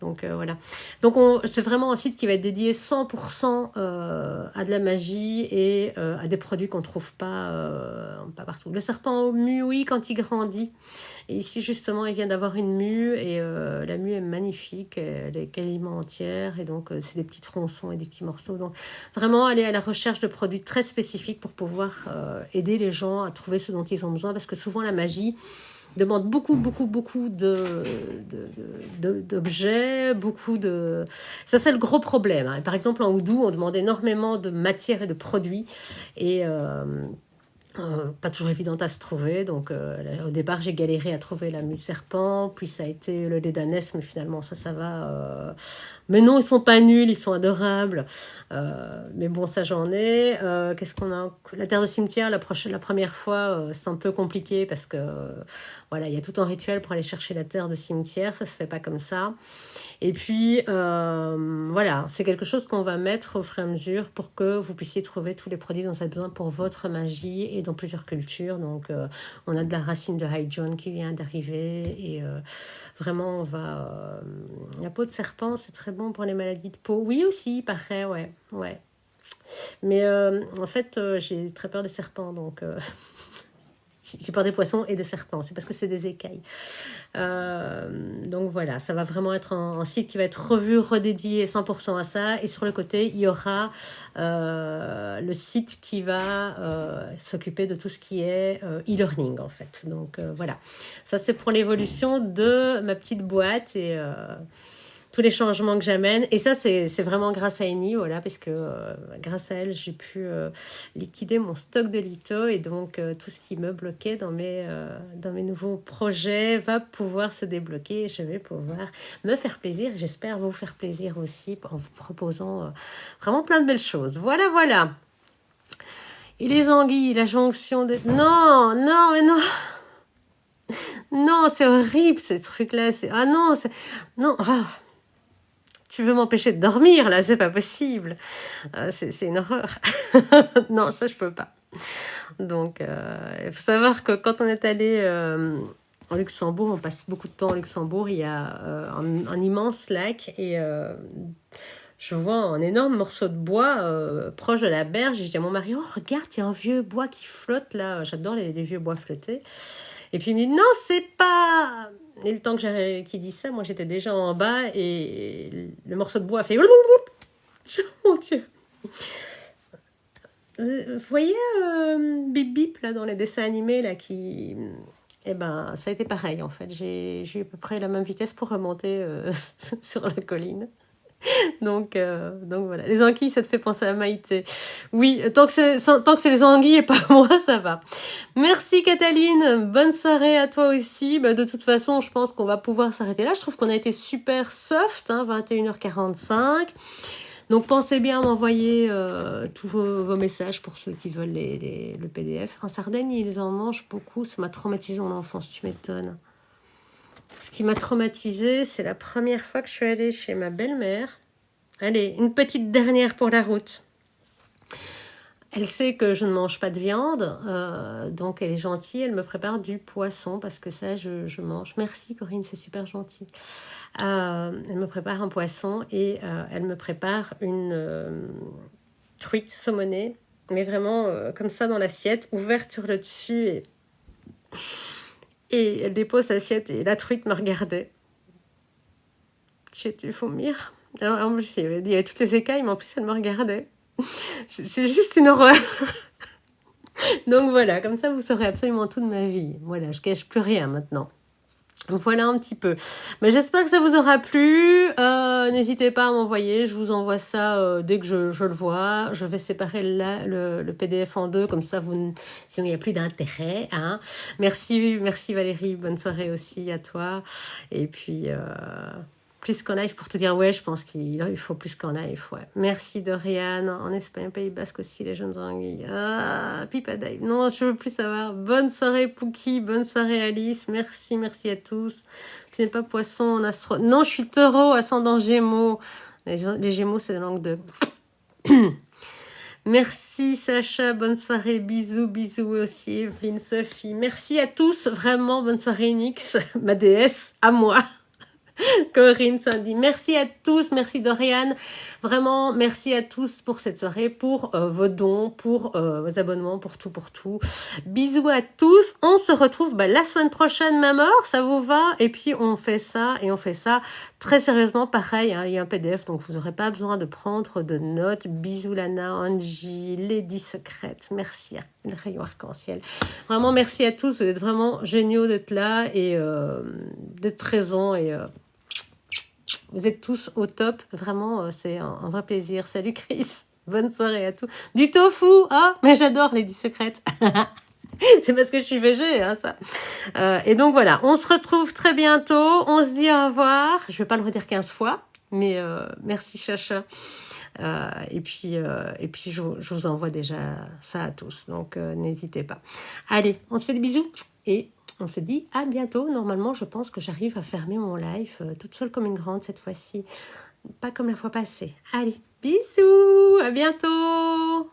Donc voilà. Donc c'est vraiment un site qui va être dédié 100% à de la magie et à des produits qu'on ne trouve pas partout. Le serpent au mu, oui, quand il grandit. Et ici, justement, il vient d'avoir une mue et la mue est magnifique. Elle est quasiment entière et donc c'est des petits tronçons et des petits morceaux. Donc vraiment aller à la recherche de produits très spécifiques pour pouvoir aider les gens à trouver ce dont ils ont besoin parce que souvent la magie demande beaucoup d'objets, beaucoup de... Ça, c'est le gros problème, hein. Par exemple, en Oudou, on demande énormément de matière et de produits. Et... pas toujours évidente à se trouver, donc au départ j'ai galéré à trouver la mue serpent, puis ça a été le dédanès, mais finalement ça va. Mais non, ils sont pas nuls, ils sont adorables. Mais bon, ça j'en ai. Qu'est-ce qu'on a? La terre de cimetière, la première fois, c'est un peu compliqué parce que voilà, il y a tout un rituel pour aller chercher la terre de cimetière, ça se fait pas comme ça. Et puis, voilà, c'est quelque chose qu'on va mettre au fur et à mesure pour que vous puissiez trouver tous les produits dont vous avez besoin pour votre magie et dans plusieurs cultures. Donc, on a de la racine de High John qui vient d'arriver et vraiment, on va... la peau de serpent, c'est très bon pour les maladies de peau. Oui, aussi, il paraît, ouais. Mais en fait, j'ai très peur des serpents, donc j'ai peur des poissons et des serpents. C'est parce que c'est des écailles. Donc voilà, ça va vraiment être un site qui va être revu, redédié 100% à ça. Et sur le côté, il y aura le site qui va s'occuper de tout ce qui est e-learning en fait. Donc voilà, ça c'est pour l'évolution de ma petite boîte et tous les changements que j'amène. Et ça, c'est vraiment grâce à Eni, voilà, parce que grâce à elle, j'ai pu liquider mon stock de litho et donc tout ce qui me bloquait dans mes nouveaux projets va pouvoir se débloquer et je vais pouvoir me faire plaisir. J'espère vous faire plaisir aussi en vous proposant vraiment plein de belles choses. Voilà, voilà. Et les anguilles, la jonction de... Non, non, mais non. Non, c'est horrible ces trucs-là. Ah non, c'est... Non, ah. Tu veux m'empêcher de dormir, là, c'est pas possible. C'est une horreur. Non, ça, je peux pas. Donc, il faut savoir que quand on est allé en Luxembourg, on passe beaucoup de temps au Luxembourg, il y a un immense lac et je vois un énorme morceau de bois proche de la berge et je dis à mon mari, oh, regarde, il y a un vieux bois qui flotte là. J'adore les vieux bois flottés. Et puis il me dit, non, c'est pas... Et le temps qu'il dit ça, moi j'étais déjà en bas et le morceau de bois a fait... Mon Dieu. Vous voyez Bip Bip là dans les dessins animés là qui... Eh ben ça a été pareil en fait. J'ai eu à peu près la même vitesse pour remonter sur la colline. Donc voilà, les anguilles, ça te fait penser à Maïté. Oui, tant que c'est les anguilles et pas moi, ça va. Merci Cataline, bonne soirée à toi aussi. Bah, de toute façon, je pense qu'on va pouvoir s'arrêter là. Je trouve qu'on a été super soft, hein, 21h45. Donc pensez bien à m'envoyer tous vos messages pour ceux qui veulent le PDF. En Sardaigne, ils en mangent beaucoup. Ça m'a traumatisé en enfance, tu m'étonnes. Ce qui m'a traumatisée, c'est la première fois que je suis allée chez ma belle-mère. Allez, une petite dernière pour la route. Elle sait que je ne mange pas de viande, donc elle est gentille, elle me prépare du poisson parce que ça, je mange. Merci Corinne, c'est super gentil. Elle me prépare un poisson et elle me prépare une truite saumonée, mais vraiment comme ça dans l'assiette, ouverte sur le dessus. Et elle dépose l'assiette et la truite me regardait. J'ai dû vomir. Alors, en plus, il y avait toutes les écailles, mais en plus, elle me regardait. C'est juste une horreur. Donc voilà, comme ça, vous saurez absolument tout de ma vie. Voilà, je cache plus rien maintenant. Voilà un petit peu. Mais j'espère que ça vous aura plu. N'hésitez pas à m'envoyer. Je vous envoie ça dès que je le vois. Je vais séparer le PDF en deux. Comme ça, sinon il n'y a plus d'intérêt. Hein. Merci Valérie. Bonne soirée aussi à toi. Et puis... plus qu'en live pour te dire, ouais, je pense qu'il faut plus qu'en live, ouais. Merci Dorian, en Espagne, Pays Basque aussi, les jeunes anguilles. Ah, Pipa Dive, non, je veux plus savoir. Bonne soirée Pouki, bonne soirée Alice, merci à tous. Tu n'es pas poisson en astro... Non, je suis taureau, ascendant gémeaux. Les gémeaux, c'est la langue de... Merci Sacha, bonne soirée, bisous aussi, Evelyne, Sophie. Merci à tous, vraiment, bonne soirée Nix, ma déesse, à moi. Corinne, Sandy, merci à tous, merci Dorian, vraiment merci à tous pour cette soirée, pour vos dons, pour vos abonnements, pour tout. Bisous à tous, on se retrouve la semaine prochaine, même heure, ça vous va? Et puis on fait ça très sérieusement, pareil, hein, il y a un PDF, donc vous n'aurez pas besoin de prendre de notes. Bisous Lana, Angie, Lady Secrète, merci à le rayon arc-en-ciel. Vraiment merci à tous, vous êtes vraiment géniaux d'être là et d'être présents et... vous êtes tous au top, vraiment, c'est un vrai plaisir. Salut Chris, bonne soirée à tous. Du tofu, ah, mais j'adore Lady Secrète. C'est parce que je suis végé, hein, ça. Et donc voilà, on se retrouve très bientôt, on se dit au revoir. Je vais pas le redire 15 fois, mais merci Chacha. Et puis je vous envoie déjà ça à tous, donc n'hésitez pas. Allez, on se fait des bisous et... on se dit à bientôt. Normalement, je pense que j'arrive à fermer mon live toute seule comme une grande cette fois-ci. Pas comme la fois passée. Allez, bisous, à bientôt.